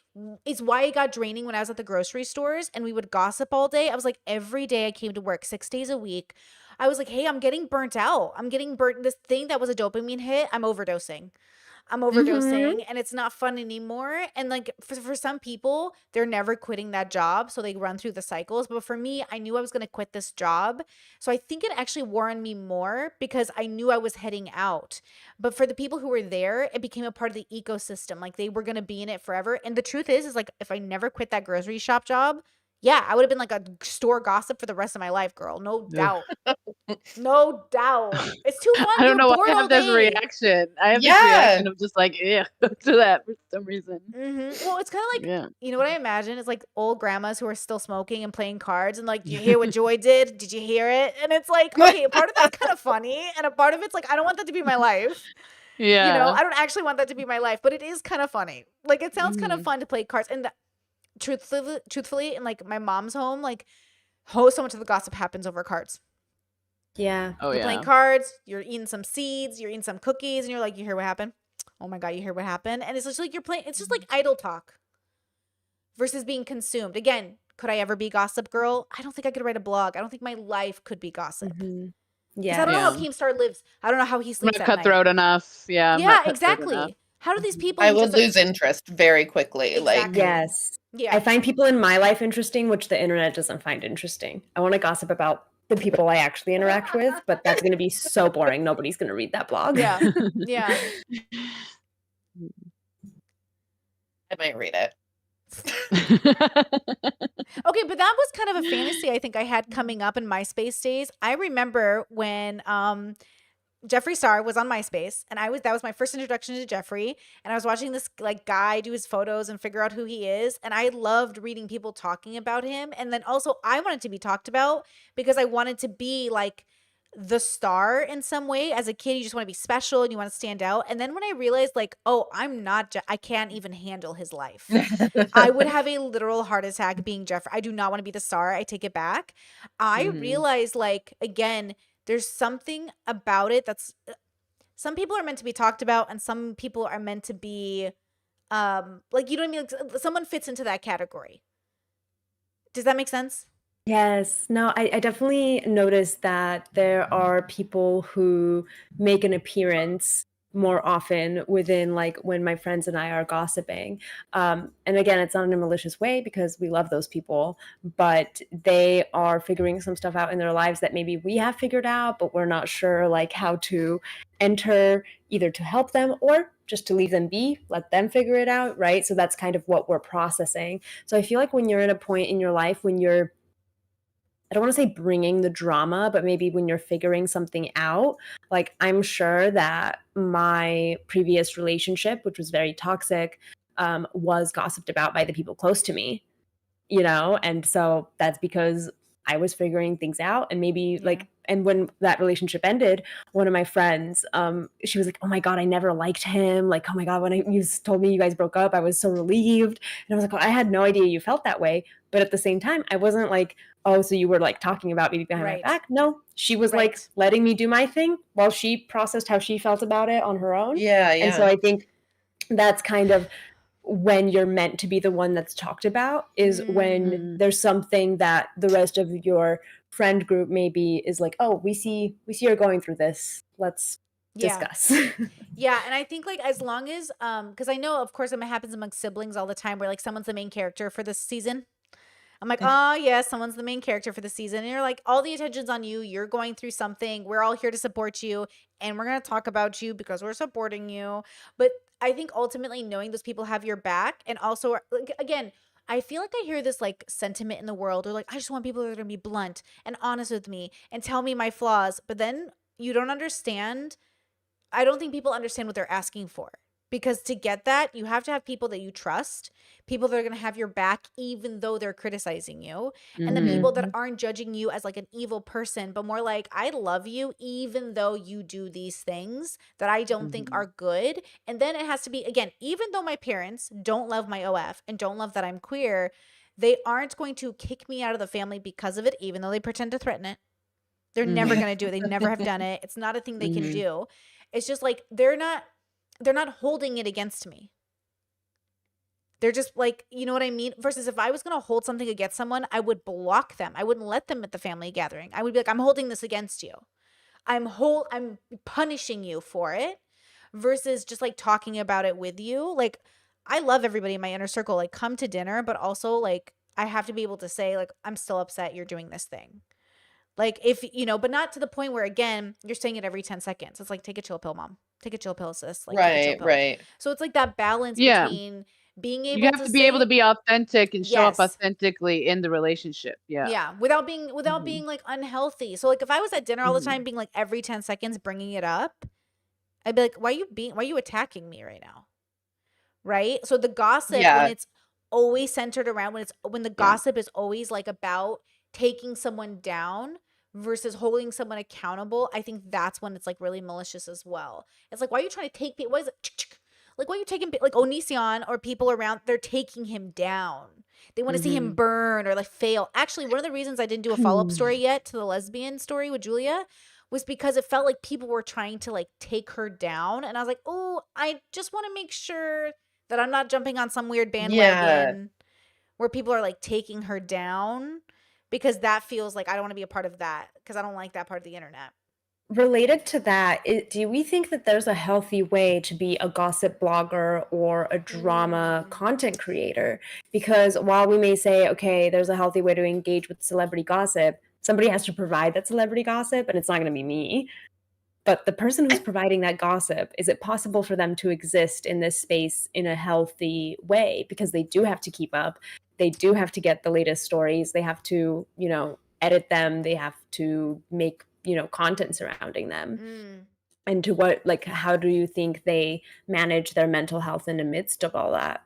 is why it got draining when I was at the grocery stores and we would gossip all day. I was like every day I came to work 6 days a week. I was like, hey, I'm getting burnt out. I'm getting burnt. This thing that was a dopamine hit, I'm overdosing. I'm Mhm. overdosing and it's not fun anymore. And like for some people, they're never quitting that job. So they run through the cycles. But for me, I knew I was going to quit this job. So I think it actually wore on me more because I knew I was heading out. But for the people who were there, it became a part of the ecosystem. Like they were going to be in it forever. And the truth is like if I never quit that grocery shop job, yeah, I would have been like a store gossip for the rest of my life, girl. No Ugh. doubt. No doubt. It's too fun. I don't You're know why bored I all have this day. reaction. I have this Yeah. reaction of just like, yeah, to that for some reason. Well, it's kind of like, Yeah. what I imagine is like old grandmas who are still smoking and playing cards and like, do you hear what Joy did? Did you hear it? And it's like, okay, a part of that's kind of funny. And a part of it's like, I don't want that to be my life. Yeah. I don't actually want that to be my life, but it is kind of funny. Like, it sounds kind of Mhm. fun to play cards. And truthfully, in like my mom's home, like, so much of the gossip happens over cards. Yeah. Oh You're playing yeah. cards, you're eating some seeds, you're eating some cookies, and you're like, you hear what happened? Oh my God, you hear what happened? And it's just like you're playing, it's just like idle talk. versus being consumed. Again, could I ever be Gossip Girl? I don't think I could write a blog. I don't think my life could be gossip. Mhm. Because I don't know how Yes. Yeah. Keemstar lives. I don't know how he I'm sleeps not at night. cutthroat enough. Yeah, I'm Yeah, not cutthroat enough. exactly. How do these Mhm. people I who would just lose interest very quickly. Like, Exactly. Yes. I Yeah. find people in my life interesting, which the internet doesn't find interesting. I want to gossip about the people I actually interact with, but that's going to be so boring. Nobody's going to read that blog. Yeah. Yeah. I might read it. Okay, but that was kind of a fantasy I think I had coming up in MySpace days. I remember when Jeffree Star was on MySpace, and that was my first introduction to Jeffree, and I was watching this like guy do his photos and figure out who he is, and I loved reading people talking about him, and then also I wanted to be talked about because I wanted to be like the star in some way. As a kid, you just want to be special and you want to stand out. And then when I realized like, oh, I can't even handle his life. I would have a literal heart attack being Jeffree. I do not want to be the star. I take it back. I Mhm. realized like, again, there's something about it that's some people are meant to be talked about and some people are meant to be like, you know what I mean? Like, someone fits into that category. Does that make sense? Yes. No, I definitely noticed that there are people who make an appearance more often within like when my friends and I are gossiping. And again, it's not in a malicious way because we love those people, but they are figuring some stuff out in their lives that maybe we have figured out, but we're not sure like how to enter either to help them or just to leave them be, let them figure it out, right? So that's kind of what we're processing. So I feel like when you're at a point in your life when you're I don't want to say bringing the drama, but maybe when you're figuring something out, like I'm sure that my previous relationship, which was very toxic, was gossiped about by the people close to me, you know? And so that's because I was figuring things out and maybe Yeah. like and when that relationship ended, one of my friends, she was like, "Oh my god, I never liked him. Like, oh my god, when you told me you guys broke up, I was so relieved." And I was like, "Oh, I had no idea you felt that way." But at the same time, I wasn't like, "Oh, so you were like talking about me behind Right. my back." No, she was like Right. letting me do my thing while she processed how she felt about it on her own. yeah, And so yeah. I think that's kind of when you're meant to be the one that's talked about is when Mm. there's something that the rest of your friend group maybe is like, "Oh, we see you're going through this. Let's Yeah. discuss." Yeah, and I think like as long as because I know of course it happens among siblings all the time where like someone's the main character for this season. I'm like, oh yeah, someone's the main character for the season. And you're like, all the attention's on you. You're going through something. We're all here to support you. And we're gonna talk about you because we're supporting you. But I think ultimately knowing those people have your back and also like again, I feel like I hear this like sentiment in the world or like I just want people that are gonna be blunt and honest with me and tell me my flaws. But then you don't understand. I don't think people understand what they're asking for. Because to get that, you have to have people that you trust, people that are going to have your back even though they're criticizing you, and the people that Mhm. aren't judging you as like an evil person, but more like, I love you even though you do these things that I don't think Mhm. are good. And then it has to be, again, even though my parents don't love my OF and don't love that I'm queer, they aren't going to kick me out of the family because of it, even though they pretend to threaten it. They're never Mhm. going to do it. They never have done it. It's not a thing they can Mhm. do. It's just like they're not holding it against me. They're just like, you know what I mean? Versus if I was going to hold something against someone, I would block them. I wouldn't let them at the family gathering. I would be like, I'm holding this against you. I'm punishing you for it versus just like talking about it with you. Like I love everybody in my inner circle. Like come to dinner, but also like I have to be able to say like I'm still upset you're doing this thing. Like if but not to the point where again you're saying it every 10 seconds. It's like take a chill pill, mom. Take a chill pill, sis. Like take a chill Right, pill. right. So it's like that balance Yeah. between being You able have to to be able say to be authentic and show up yes. authentically in the relationship. Yeah. Yeah, without being Mhm. like unhealthy. So like if I was at dinner all the Mhm. time being like every 10 seconds bringing it up, I'd be like why are you attacking me right now? Right? So the gossip when Yeah. it's always centered around when the Yeah. gossip is always like about taking someone down versus holding someone accountable, I think that's when it's like really malicious as well. It's like why are you trying to take people? What is it? Like why are you taking like Onision or people around? They're taking him down. They want to see him Mhm. burn or like fail. Actually, one of the reasons I didn't do a follow up story yet to the lesbian story with Julia was because it felt like people were trying to like take her down, and I was like, oh, I just want to make sure that I'm not jumping on some weird Yeah. bandwagon where people are like taking her down, because that feels like I don't want to be a part of that because I don't like that part of the internet. Related to that, do we think that there's a healthy way to be a gossip blogger or a drama content creator? Because while we may say, okay, there's a healthy way to engage with celebrity gossip, somebody has to provide that celebrity gossip, and it's not going to be me. But the person who's providing that gossip, is it possible for them to exist in this space in a healthy way? Because they do have to keep up. They do have to get the latest stories. They have to, edit them. They have to make, content surrounding them. And to what, like, how do you think they manage their mental health in the midst of all that?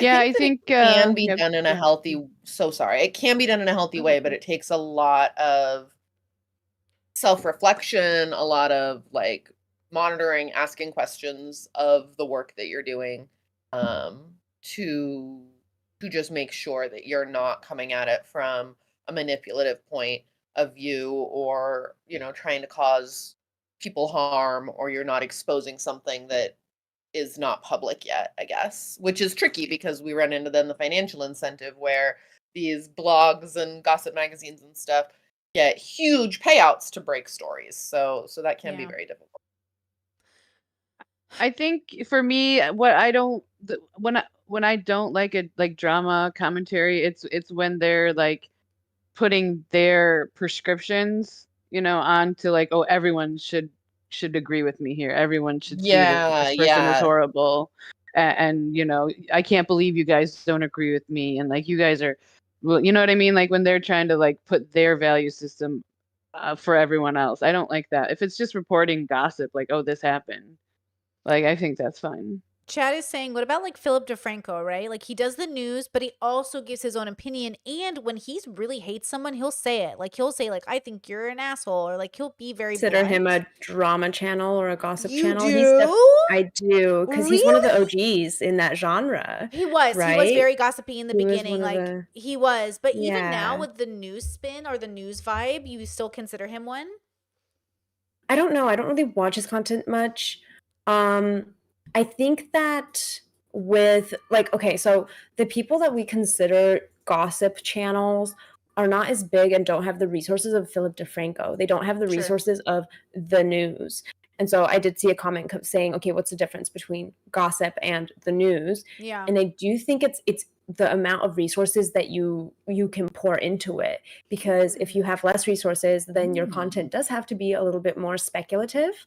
Yeah, I that think it can be yep, done in a yeah. healthy it can be done in a healthy way, but it takes a lot of self-reflection, a lot of like monitoring, asking questions of the work that you're doing, to just make sure that you're not coming at it from a manipulative point of view, or trying to cause people harm, or you're not exposing something that is not public yet, I guess, which is tricky because we run into then the financial incentive where these blogs and gossip magazines and stuff get huge payouts to break stories. So that can be Yeah. very difficult. I think for me, what I don't when I don't like a like drama commentary, it's when they're like putting their prescriptions, onto like, oh, everyone should agree with me here. Everyone should see that Yeah, this person is yeah. horrible, and I can't believe you guys don't agree with me, and like you guys are, well, you know what I mean? Like when they're trying to like put their value system for everyone else. I don't like that. If it's just reporting gossip, like, oh, this happened, like I think that's fine. Chad is saying, what about like Philip DeFranco, right? Like he does the news, but he also gives his own opinion. And when he's really hates someone, he'll say it. Like he'll say, like, I think you're an asshole, or like he'll be very Consider him blunt. a drama channel or a gossip You channel. do? I do, because he's one of the Really? OGs in that genre, He was. He was right? very gossipy in the He was beginning. one of Like the he was. But even now yeah. with the news spin or the news vibe, you still consider him one? I don't know. I don't really watch his content much. Um, I think that with like, okay, so the people that we consider gossip channels are not as big and don't have the resources of Philip DeFranco. They don't have the Sure. resources of the news. And so I did see a comment saying, okay, what's the difference between gossip and the news? Yeah. And I do think it's the amount of resources that you can pour into it, because if you have less resources, then your content does have to be a little bit more speculative.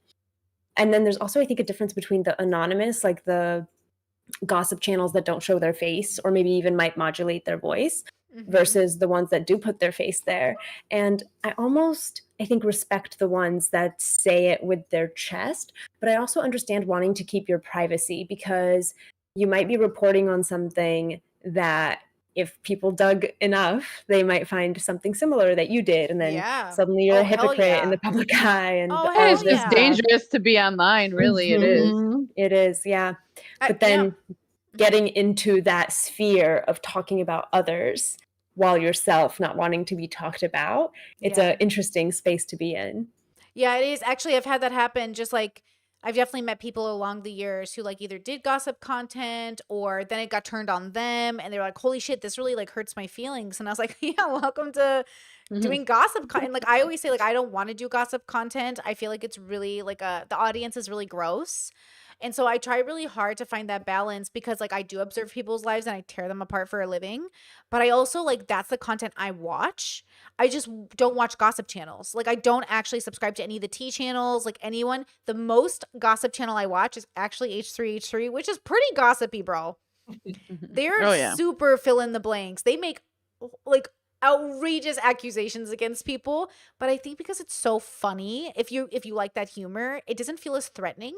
And then there's also, I think, a difference between the anonymous, like the gossip channels that don't show their face or maybe even might modulate their voice, versus the ones that do put their face there. And I think, respect the ones that say it with their chest, but I also understand wanting to keep your privacy, because you might be reporting on something that if people dug enough, they might find something similar that you did. And then Yeah. suddenly you're Oh, a hell hypocrite in yeah. the public eye and Oh, all It's hell of this just yeah. stuff. dangerous to be online, really. It is. It is, yeah. But Yeah. then getting into that sphere of talking about others while yourself not wanting to be talked about, it's Yeah. an interesting space to be in. Yeah, it is. Actually, I've had that happen. Just like I've definitely met people along the years who like either did gossip content or then it got turned on them and they were like, holy shit, this really like hurts my feelings. And I was like, yeah, welcome to doing gossip content. Like I always say, like, I don't want to do gossip content. I feel like it's really like the audience is really gross. And so I try really hard to find that balance because like I do observe people's lives and I tear them apart for a living. But I also like that's the content I watch. I just don't watch gossip channels. Like I don't actually subscribe to any of the T channels, like anyone. The most gossip channel I watch is actually H3H3, which is pretty gossipy, bro. They're Oh yeah. super fill in the blanks. They make like outrageous accusations against people, but I think because it's so funny, if you like that humor, it doesn't feel as threatening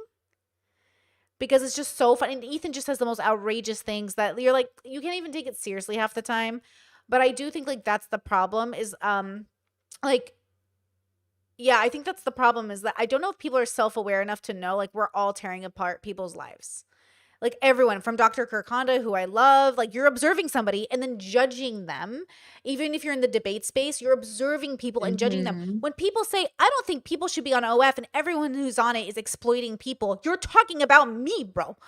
because it's just so fun. And Ethan just says the most outrageous things that you're like, you can't even take it seriously half the time. But I do think like that's the problem is like yeah, I think that's the problem is that I don't know if people are self-aware enough to know like we're all tearing apart people's lives. Like everyone from Dr. Kirkonda, who I love, like you're observing somebody and then judging them. Even if you're in the debate space, you're observing people and judging them. Mhm. When people say, I don't think people should be on OF and everyone who's on it is exploiting people, you're talking about me, bro.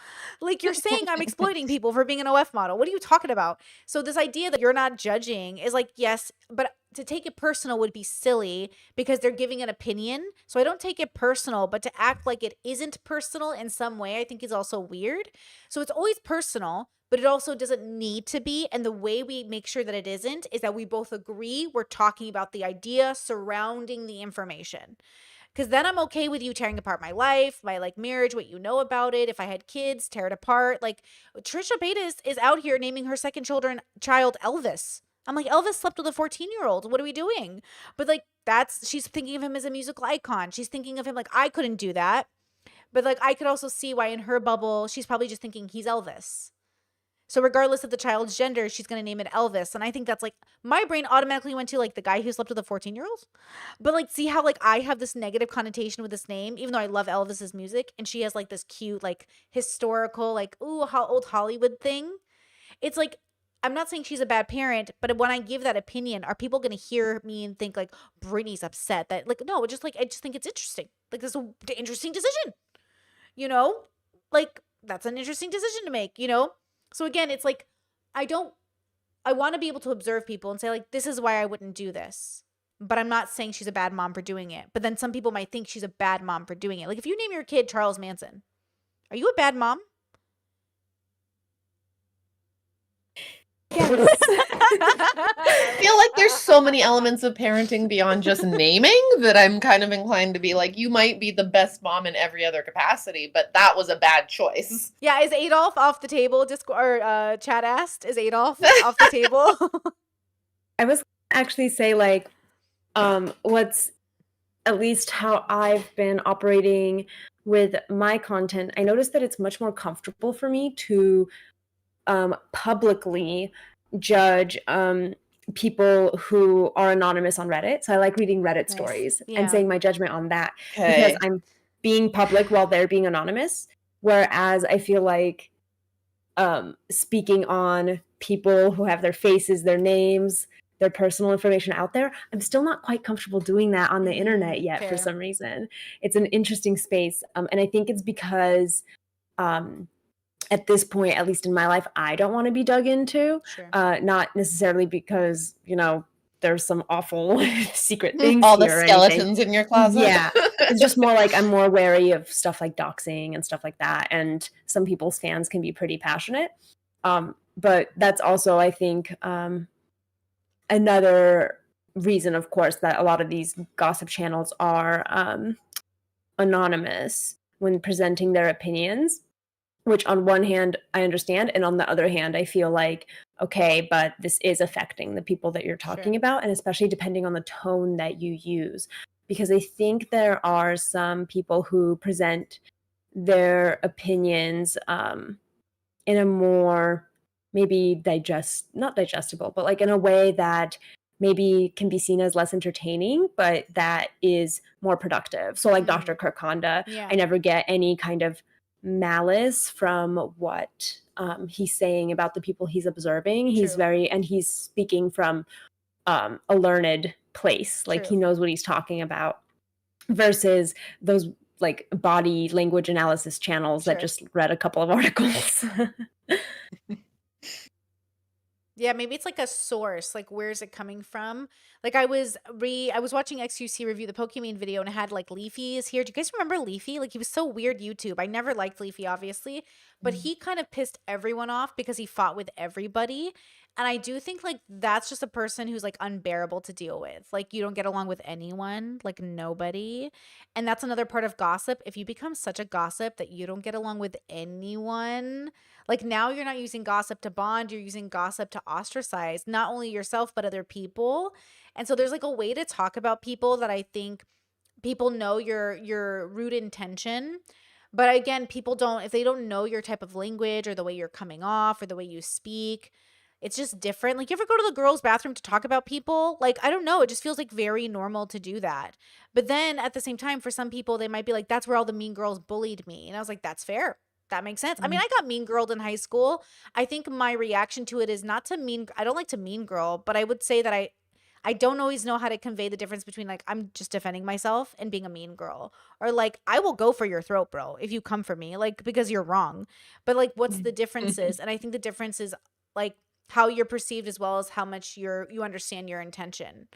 Like you're saying I'm exploiting people for being an OF model. What are you talking about? So this idea that you're not judging is like, yes, but to take it personal would be silly because they're giving an opinion. So I don't take it personal, but to act like it isn't personal in some way, I think is also weird. So it's always personal, but it also doesn't need to be. And the way we make sure that it isn't is that we both agree we're talking about the idea surrounding the information. Because then I'm okay with you tearing apart my life, my like marriage, what you know about it. If I had kids, tear it apart. Like Trisha Paytas is out here naming her second child Elvis. I'm like, Elvis slept with a 14-year-old. What are we doing? But like she's thinking of him as a musical icon. She's thinking of him like I couldn't do that. But like I could also see why in her bubble, she's probably just thinking he's Elvis. So regardless of the child's gender, she's going to name it Elvis. And I think that's like my brain automatically went to like the guy who slept with a 14-year-old. But like see how like I have this negative connotation with this name, even though I love Elvis's music, and she has like this cute like historical like ooh how old Hollywood thing. It's like I'm not saying she's a bad parent, but when I give that opinion, are people going to hear me and think like Britney's upset? That like no, just like I just think it's interesting. Like this is an interesting decision. You know? Like that's an interesting decision to make, you know? So again, it's like I want to be able to observe people and say like this is why I wouldn't do this. But I'm not saying she's a bad mom for doing it. But then some people might think she's a bad mom for doing it. Like if you name your kid Charles Manson, are you a bad mom? Yes. I feel like there's so many elements of parenting beyond just naming that I'm kind of inclined to be like, you might be the best mom in every other capacity, but that was a bad choice. Yeah, is Adolf off the table? Chad asked, is Adolf off the table? I was actually say like, what's at least how I've been operating with my content. I noticed that it's much more comfortable for me to publicly judge people who are anonymous on Reddit. So I like reading Reddit Nice. stories Yeah. and saying my judgment on that Okay. because I'm being public while they're being anonymous. Whereas I feel like speaking on people who have their faces, their names, their personal information out there, I'm still not quite comfortable doing that on the internet yet fair. for some reason. It's an interesting space. And I think it's because at this point, at least in my life, I don't want to be dug into. Sure. Not necessarily because, there's some awful secret things. All the here or skeletons anything. in your closet. Yeah. It's just more like I'm more wary of stuff like doxing and stuff like that. And some people's fans can be pretty passionate. But that's also, I think, another reason, of course, that a lot of these gossip channels are anonymous when presenting their opinions, which on one hand I understand, and on the other hand I feel like, okay, but this is affecting the people that you're talking Sure. about, and especially depending on the tone that you use, because I think there are some people who present their opinions in a more maybe not digestible, but like in a way that maybe can be seen as less entertaining, but that is more productive. So like Dr. Kirkonda, Yeah. I never get any kind of malice from what he's saying about the people he's observing. He's True. he's speaking from a learned place. Like True. he knows what he's talking about versus those like body language analysis channels Sure. that just read a couple of articles. Yeah, maybe it's like a source. Like, where's it coming from? Like, I was watching XQC review the Pokemon video, and it had like Leafy is here. Do you guys remember Leafy? Like, he was so weird YouTube. I never liked Leafy, obviously, but he kind of pissed everyone off because he fought with everybody. And I do think like that's just a person who's like unbearable to deal with. Like, you don't get along with anyone, like nobody. And that's another part of gossip. If you become such a gossip that you don't get along with anyone, like now you're not using gossip to bond, you're using gossip to ostracize not only yourself but other people. And so there's like a way to talk about people that I think people know your root intention. But again, people don't, if they don't know your type of language or the way you're coming off or the way you speak, it's just different. Like, you ever go to the girls' bathroom to talk about people? Like, I don't know. It just feels like very normal to do that. But then at the same time, for some people, they might be like, that's where all the mean girls bullied me. And I was like, that's fair. That makes sense. I mean, I got mean girled in high school. I think my reaction to it is not to I don't like to mean girl, but I would say that I don't always know how to convey the difference between like I'm just defending myself and being a mean girl, or like I will go for your throat, bro, if you come for me, like because you're wrong. But like what's the differences? And I think the difference is like how you're perceived as well as how much you understand your intention,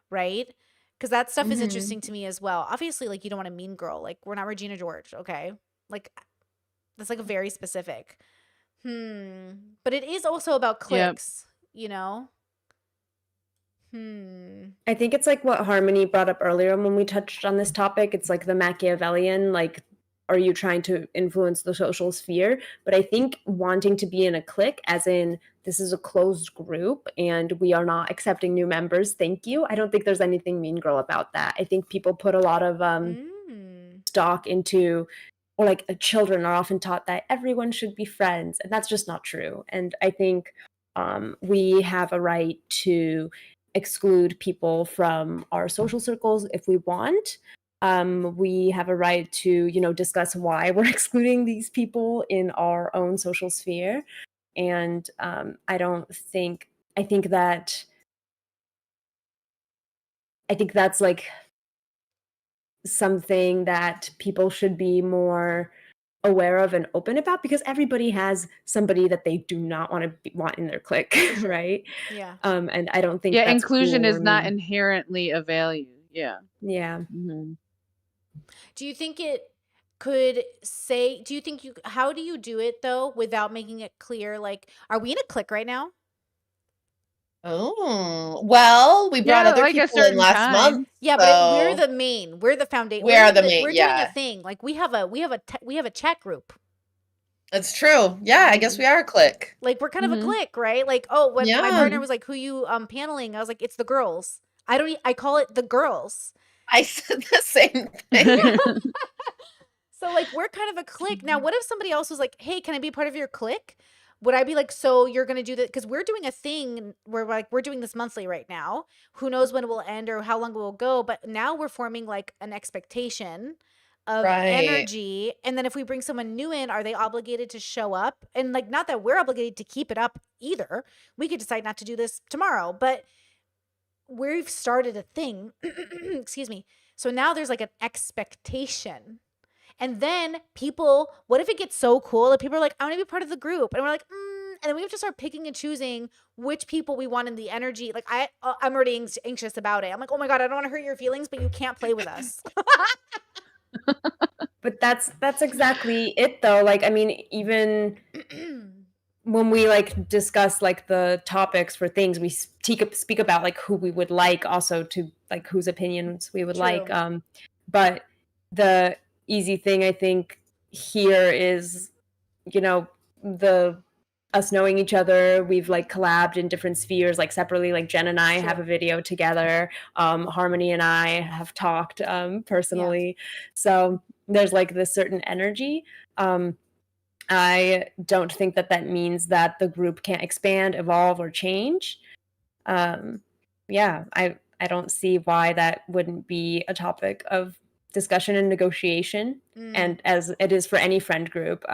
right? Because that stuff is Mhm. interesting to me as well. Obviously, like you don't want a mean girl. Like we're not Regina George, okay? Like that's like a very specific. But it is also about Yep. clicks, you know? I think it's like what Harmony brought up earlier when we touched on this topic. It's like the Machiavellian, like, are you trying to influence the social sphere? But I think wanting to be in a clique, as in this is a closed group and we are not accepting new members, thank you. I don't think there's anything mean girl about that. I think people put a lot of stock into, or like children are often taught that everyone should be friends, and that's just not true. And I think we have a right to exclude people from our social circles if we want. We have a right to, discuss why we're excluding these people in our own social sphere. And I think that's like something that people should be more aware of and open about, because everybody has somebody that they do not want in their clique, right? Yeah. And I don't think Yeah, that's inclusion cool is not mean. inherently a value. Yeah. Yeah. Mhm. Do you think it could say, how do you do it though without making it clear? Like, are we in a clique right now? Oh, well, we brought Yeah, other like a people in certain last month. time. Yeah, but we're the main, we're the foundation. We are the main, we're doing a yeah. thing. Like we have a chat group. That's true. Yeah, I guess we are a clique. Like we're kind of a Mhm. clique, right? Like, oh, when my Yeah. partner was like, "Who you paneling?" I was like, "It's the girls." I call it the girls. I said the same thing. So like we're kind of a clique. Now, what if somebody else was like, "Hey, can I be part of your clique?" Would I be like, "So you're going to do that?" Because we're doing a thing where like we're doing this monthly right now. Who knows when it will end or how long it will go, but now we're forming like an expectation of Right. energy. And then if we bring someone new in, are they obligated to show up? And like not that we're obligated to keep it up either. We could decide not to do this tomorrow, but we've started a thing. Excuse me. So now there's like an expectation. And then what if it gets so cool that people are like, I want to be part of the group. And we're like, and then we have to start picking and choosing which people we want in the energy. Like I'm already anxious about it. I'm like, oh my God, I don't want to hurt your feelings, but you can't play with us. But that's exactly it though. Like, I mean, even when we like discuss like the topics for things, we speak about like who we would like, also to like whose opinions we would like. But the easy thing I think here is, us knowing each other. We've like collabed in different spheres, like separately. Like Jen and I have a video together. Harmony and I have talked personally. So there's like this certain energy. I don't think that means that the group can't expand, evolve, or change. Yeah, I don't see why that wouldn't be a topic of discussion and negotiation. And as it is for any friend group,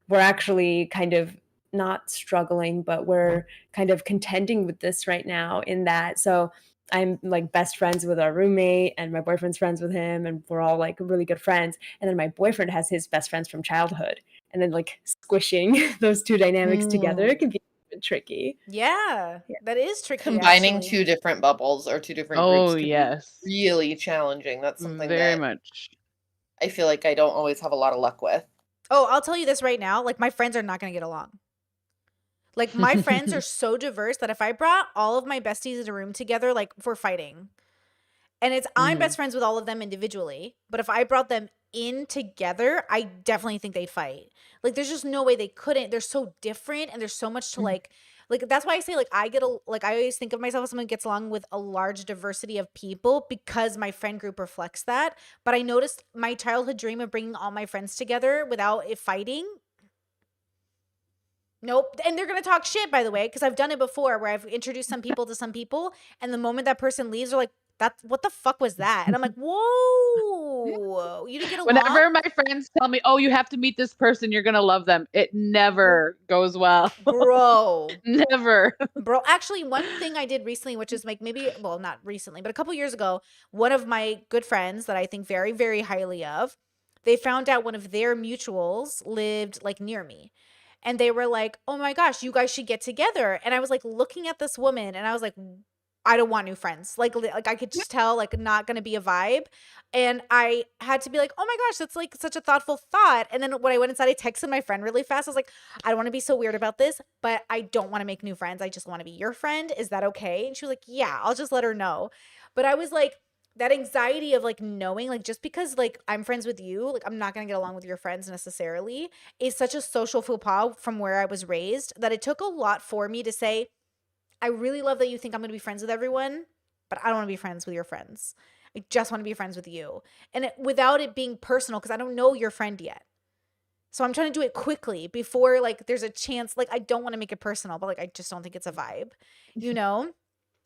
we're actually kind of not struggling, but we're kind of contending with this right now in that. So I'm like best friends with our roommate, and my boyfriend's friends with him, and we're all like really good friends. And then my boyfriend has his best friends from childhood, and then like squishing those two dynamics together can be tricky. Yeah, that is tricky. Combining actually. two different bubbles or two different Oh, groups can yes. be really challenging. That's something Very that much. I feel like I don't always have a lot of luck with. Oh, I'll tell you this right now. Like my friends are not going to get along. Like my friends are so diverse that if I brought all of my besties in a room together, like we're fighting. And I'm best friends with all of them individually. But if I brought them in together, I definitely think they'd fight. Like there's just no way they couldn't. They're so different and there's so much to like that's why I say like I always think of myself as someone who gets along with a large diversity of people because my friend group reflects that. But I noticed my childhood dream of bringing all my friends together without it fighting. Nope. And they're going to talk shit, by the way, because I've done it before where I've introduced some people to some people. And the moment that person leaves, they're like, what the fuck was that? And I'm like, whoa. No, you didn't get along, Whenever my friends tell me, "Oh, you have to meet this person, you're gonna love them," it never goes well. bro. Never. Bro, actually, one thing I did recently, which is like maybe, well, not recently, but a couple years ago, one of my good friends that I think very, very highly of, they found out one of their mutuals lived like near me. And they were like, oh my gosh, you guys should get together. And I was like looking at this woman and I was like, I don't want new friends. Like I could just tell, like, not gonna be a vibe. And I had to be like, oh my gosh, that's like such a thoughtful thought. And then when I went inside, I texted my friend really fast. I was like, I don't want to be so weird about this, but I don't want to make new friends. I just want to be your friend. Is that okay? And she was like, yeah, I'll just let her know. But I was like, that anxiety of like knowing, like, just because like I'm friends with you, like I'm not gonna get along with your friends necessarily, is such a social faux pas from where I was raised that it took a lot for me to say, I really love that you think I'm going to be friends with everyone, but I don't want to be friends with your friends. I just want to be friends with you. And without it being personal, because I don't know your friend yet. So I'm trying to do it quickly before like there's a chance, like I don't want to make it personal, but like I just don't think it's a vibe, you know?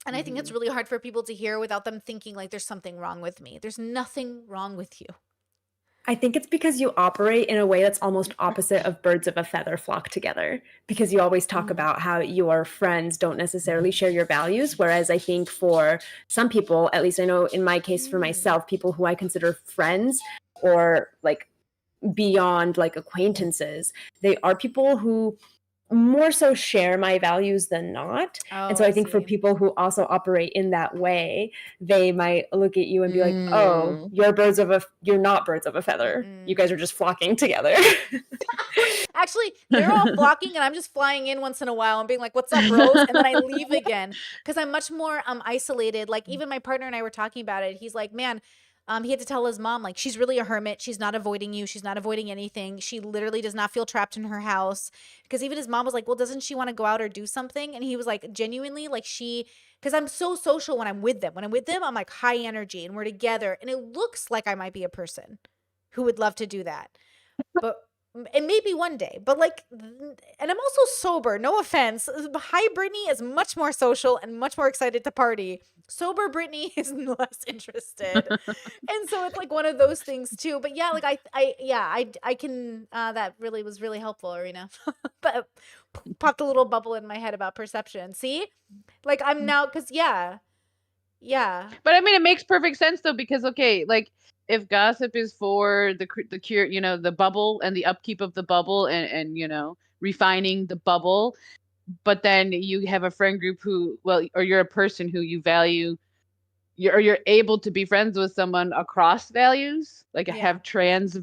And I think it's really hard for people to hear without them thinking like there's something wrong with me. There's nothing wrong with you. I think it's because you operate in a way that's almost opposite of birds of a feather flock together, because you always talk about how your friends don't necessarily share your values. Whereas I think for some people, at least I know in my case for myself, people who I consider friends or like beyond like acquaintances, they are people who more so share my values than not. Oh, And so I I think for see. people who also operate in that way, they might look at you and be like, "Oh, you're not birds of a feather. You guys are just flocking together." Actually, they're all flocking and I'm just flying in once in a while and being like, what's up, bros? And then I leave again because I'm much more isolated. Like even my partner and I were talking about it. He's like, man, he had to tell his mom, like, she's really a hermit. She's not avoiding you. She's not avoiding anything. She literally does not feel trapped in her house. Because even his mom was like, well, doesn't she want to go out or do something? And he was like, genuinely, like because I'm so social when I'm with them. When I'm with them, I'm like high energy and we're together. And it looks like I might be a person who would love to do that. But and maybe one day, but like, and I'm also sober, no offense. High Brittany is much more social and much more excited to party. Sober Brittany is less interested. And so it's like one of those things too. But yeah, like I can, that really was really helpful, Arena. But popped a little bubble in my head about perception. See, like I'm now, cause yeah. But I mean, it makes perfect sense though, because okay, like if gossip is for the cure, you know, the bubble and the upkeep of the bubble and you know, refining the bubble, but then you have a friend group who, well, or you're a person who you value, you're able to be friends with someone across values, like have trans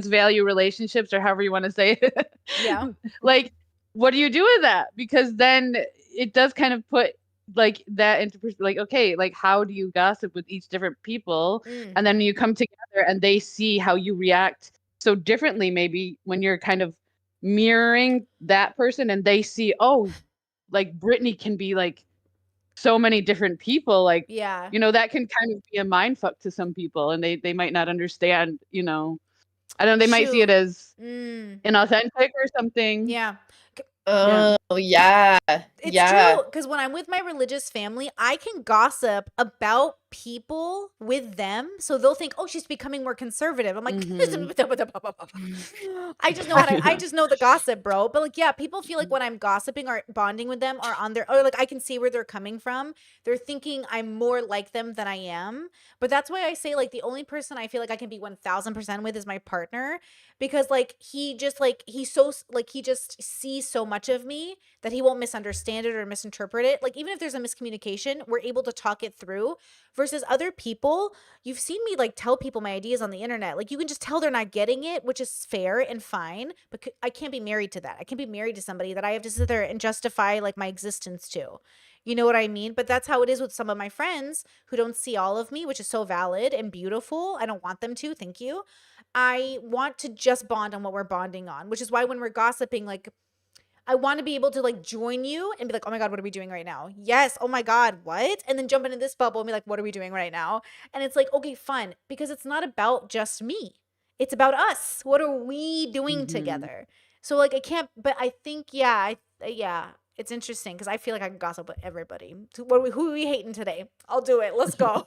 value relationships or however you want to say it. Yeah. Like, what do you do with that? Because then it does kind of put like that into like, okay, like how do you gossip with each different people? And then you come together and they see how you react so differently, maybe when you're kind of mirroring that person and they see, oh, like Brittany can be like so many different people, like, Yeah. you know, that can kind of be a mind fuck to some people and they might not understand, you know, I don't know, they might see it as inauthentic or something. Yeah. Oh, yeah. It's Yeah. true, because when I'm with my religious family, I can gossip about people with them, so they'll think, "Oh, she's becoming more conservative." I'm like, I just know I just know the gossip, bro. But like, yeah, people feel like when I'm gossiping or bonding with them or on their, or like I can see where they're coming from. They're thinking I'm more like them than I am. But that's why I say like the only person I feel like I can be 1000% with is my partner, because like he just like he's so like he just sees so much of me that he won't misunderstand it or misinterpret it. Like even if there's a miscommunication, we're able to talk it through. Versus other people, you've seen me like tell people my ideas on the internet. Like you can just tell they're not getting it, which is fair and fine. But I can't be married to that. I can't be married to somebody that I have to sit there and justify like my existence to. You know what I mean? But that's how it is with some of my friends who don't see all of me, which is so valid and beautiful. I don't want them to. Thank you. I want to just bond on what we're bonding on, which is why when we're gossiping, like I want to be able to like join you and be like, oh my God, what are we doing right now? Yes. Oh my God, what? And then jump into this bubble and be like, what are we doing right now? And it's like, okay, fun. Because it's not about just me. It's about us. What are we doing together? So like I can't, but I think, yeah, it's interesting because I feel like I can gossip with everybody. Who are we hating today? I'll do it. Let's go.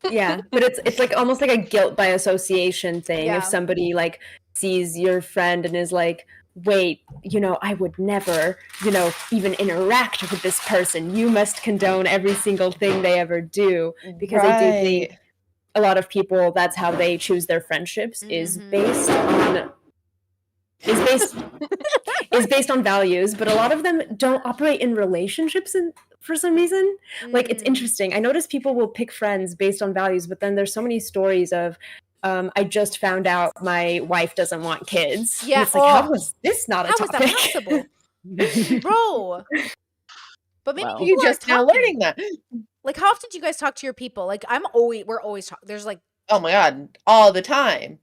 Yeah, but it's like almost like a guilt by association thing. Yeah. If somebody like sees your friend and is like, wait, I would never, even interact with this person. You must condone every single thing they ever do. Because I do think a lot of people, that's how they choose their friendships, is based on values, but a lot of them don't operate in relationships for some reason. Like, it's interesting. I notice people will pick friends based on values, but then there's so many stories of I just found out my wife doesn't want kids. Yeah. And it's like, how was this not a How is topic? that possible? Bro. But maybe Wow. people You are just now talking. learning that. Like, how often do you guys talk to your people? Like, we're always talking. There's like, Oh my God, all the time.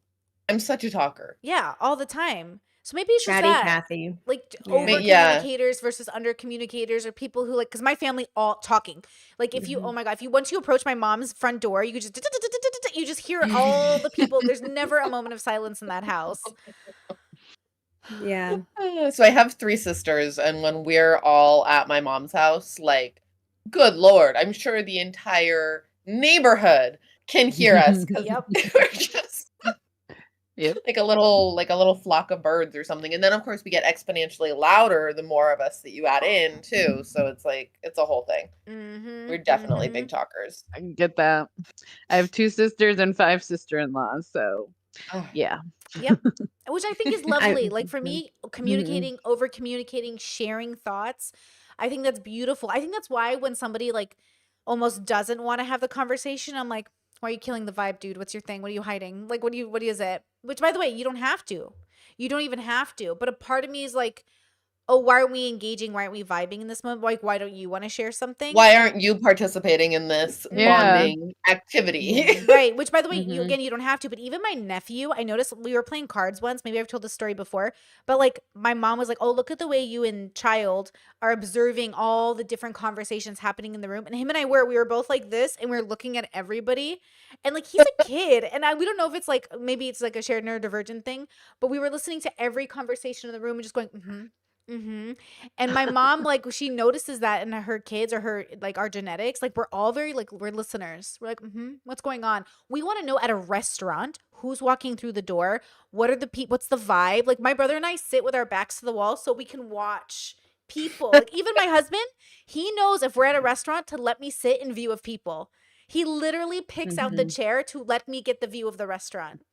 I'm such a talker. yeah, all the time. So maybe it's just Chatty that. Cathy. Like, Yeah. over Yeah. communicators versus under communicators, or people who like, because my family all talking. Like, if you, oh my God, if you once you approach my mom's front door, you could just you just hear all the people. There's never a moment of silence in that house. Yeah. So I have 3 sisters, and when we're all at my mom's house, like, good Lord, I'm sure the entire neighborhood can hear us. 'Cause Yep. we're just Yep. like a little flock of birds or something. And then of course we get exponentially louder the more of us that you add in too. So it's like it's a whole thing. We're definitely big talkers. I can get that. I have 2 sisters and 5 sister-in-laws, so Oh, yeah. Yep. Which I think is lovely. Like, for Mhm. me, communicating, over communicating, sharing thoughts, I think that's beautiful. I think that's why when somebody like almost doesn't want to have the conversation, I'm like, why are you killing the vibe, dude? What's your thing? What are you hiding? Like, what is it? Which, by the way, you don't have to. You don't even have to. But a part of me is like, oh, why aren't we engaging? Why aren't we vibing in this moment? Like, why don't you want to share something? why aren't you participating in this Yeah. bonding activity? Right. Which, by the way, you Mhm. you don't have to. But even my nephew, I noticed we were playing cards once. Maybe I've told this story before. But like, my mom was like, "Oh, look at the way you and child are observing all the different conversations happening in the room." And him and I we were both like this, and we are looking at everybody. And like, he's a kid, and we don't know if it's like, maybe it's like a shared neurodivergent thing. But we were listening to every conversation in the room and just going, and my mom, like, she notices that in her kids, or her, like, our genetics, like, we're all very, like, we're listeners. We're like, what's going on? We want to know at a restaurant who's walking through the door. What are the people? What's the vibe? Like, my brother and I sit with our backs to the wall so we can watch people. Like, even my husband, he knows if we're at a restaurant to let me sit in view of people. He literally picks out the chair to let me get the view of the restaurant.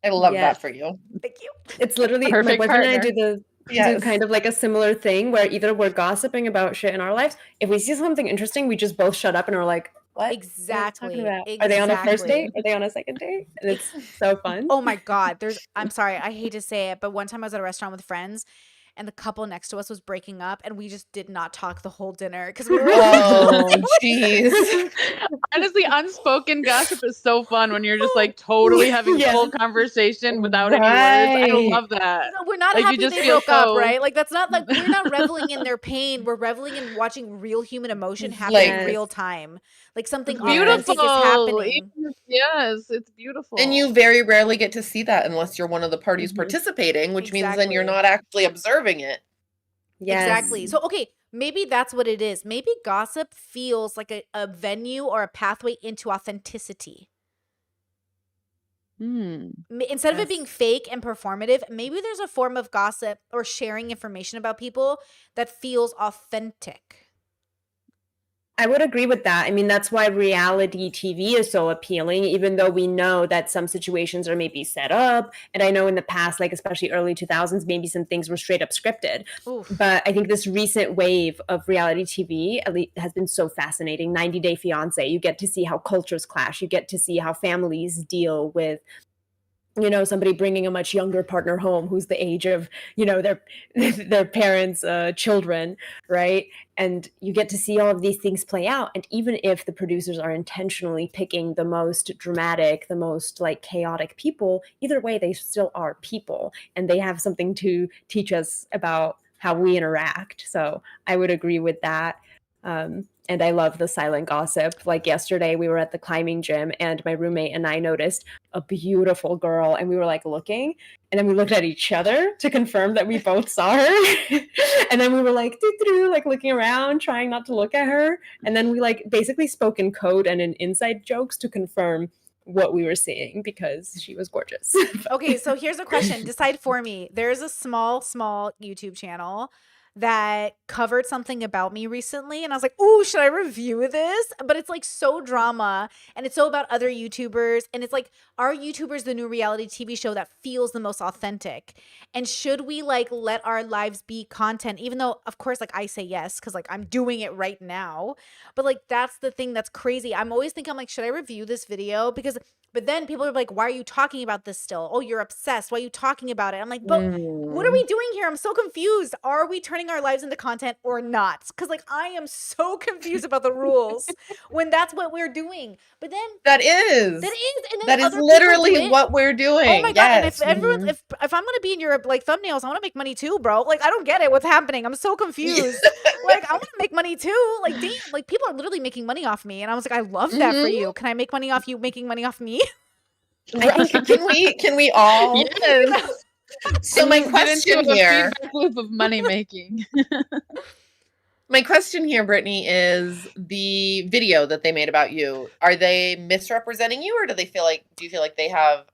I love Yes. that for you. Thank you. It's literally Perfect my boyfriend and I partner. do Yes. kind of like a similar thing where either we're gossiping about shit in our lives. If we see something interesting, we just both shut up and we're like, what? What are you Exactly. talking about? Are they on a first Exactly. date? Are they on a second date? And it's so fun. Oh my God. I'm sorry, I hate to say it, but one time I was at a restaurant with friends, and the couple next to us was breaking up, and we just did not talk the whole dinner because we were Oh, jeez. Honestly, unspoken gossip is so fun when you're just like totally having Yeah. full conversation without any words. I Right. love that. No, we're not Like, you happy just they feel broke up, so- right? Like, that's not like, we're not reveling in their pain. We're reveling in watching real human emotion happen Like- in real time. Like, something Yes. authentic is happening. Yes, it's beautiful. And you very rarely get to see that unless you're one of the parties Mhm. participating, which means then you're Exactly. not actually observing it. Yes. Exactly. So, okay, maybe that's what it is. Maybe gossip feels like a venue or a pathway into authenticity. Instead of it being Yes. fake and performative, maybe there's a form of gossip or sharing information about people that feels authentic. I would agree with that. I mean, that's why reality TV is so appealing, even though we know that some situations are maybe set up. And I know in the past, like especially early 2000s, maybe some things were straight up scripted. Oof. But I think this recent wave of reality TV at least has been so fascinating. 90 Day Fiance, you get to see how cultures clash. You get to see how families deal with somebody bringing a much younger partner home who's the age of their parents' children, right? And you get to see all of these things play out. And even if the producers are intentionally picking the most dramatic, the most like chaotic people, either way they still are people, and they have something to teach us about how we interact. So I would agree with that. And I love the silent gossip. Like yesterday, we were at the climbing gym, and my roommate and I noticed a beautiful girl, and we were like looking, and then we looked at each other to confirm that we both saw her. And then we were like, doo-doo-doo, like looking around, trying not to look at her. And then we like basically spoke in code and in inside jokes to confirm what we were seeing because she was gorgeous. Okay, so here's a question. Decide for me. There's a small YouTube channel that covered something about me recently, and I was like, "Ooh, should I review this?" But it's like so drama, and it's so about other YouTubers, and it's like, are YouTubers the new reality TV show that feels the most authentic? And should we like let our lives be content, even though, of course, like I say yes because like I'm doing it right now, but like that's the thing that's crazy. I'm always thinking, I'm like, should I review this video? Because but then people are like, why are you talking about this still? Oh, you're obsessed. Why are you talking about it? I'm like, but what are we doing here? I'm so confused. Are we turning our lives into content or not? Because like I am so confused about the rules when that's what we're doing. But then That is. and then That is other people do literally it. what we're doing. Oh my god! And Yes. if everyone, if I'm gonna be in your like thumbnails, I want to make money too, bro. Like I don't get it. What's happening? I'm so confused. Like I want to make money too. Like damn, like people are literally making money off me, and I was like, I love that for you. Can I make money off you making money off me? Right. Can we all? Yes. So my Get question into a here, feedback loop of money making. my question here, Brittany, is the video that they made about you. Are they misrepresenting you, or do you feel like they have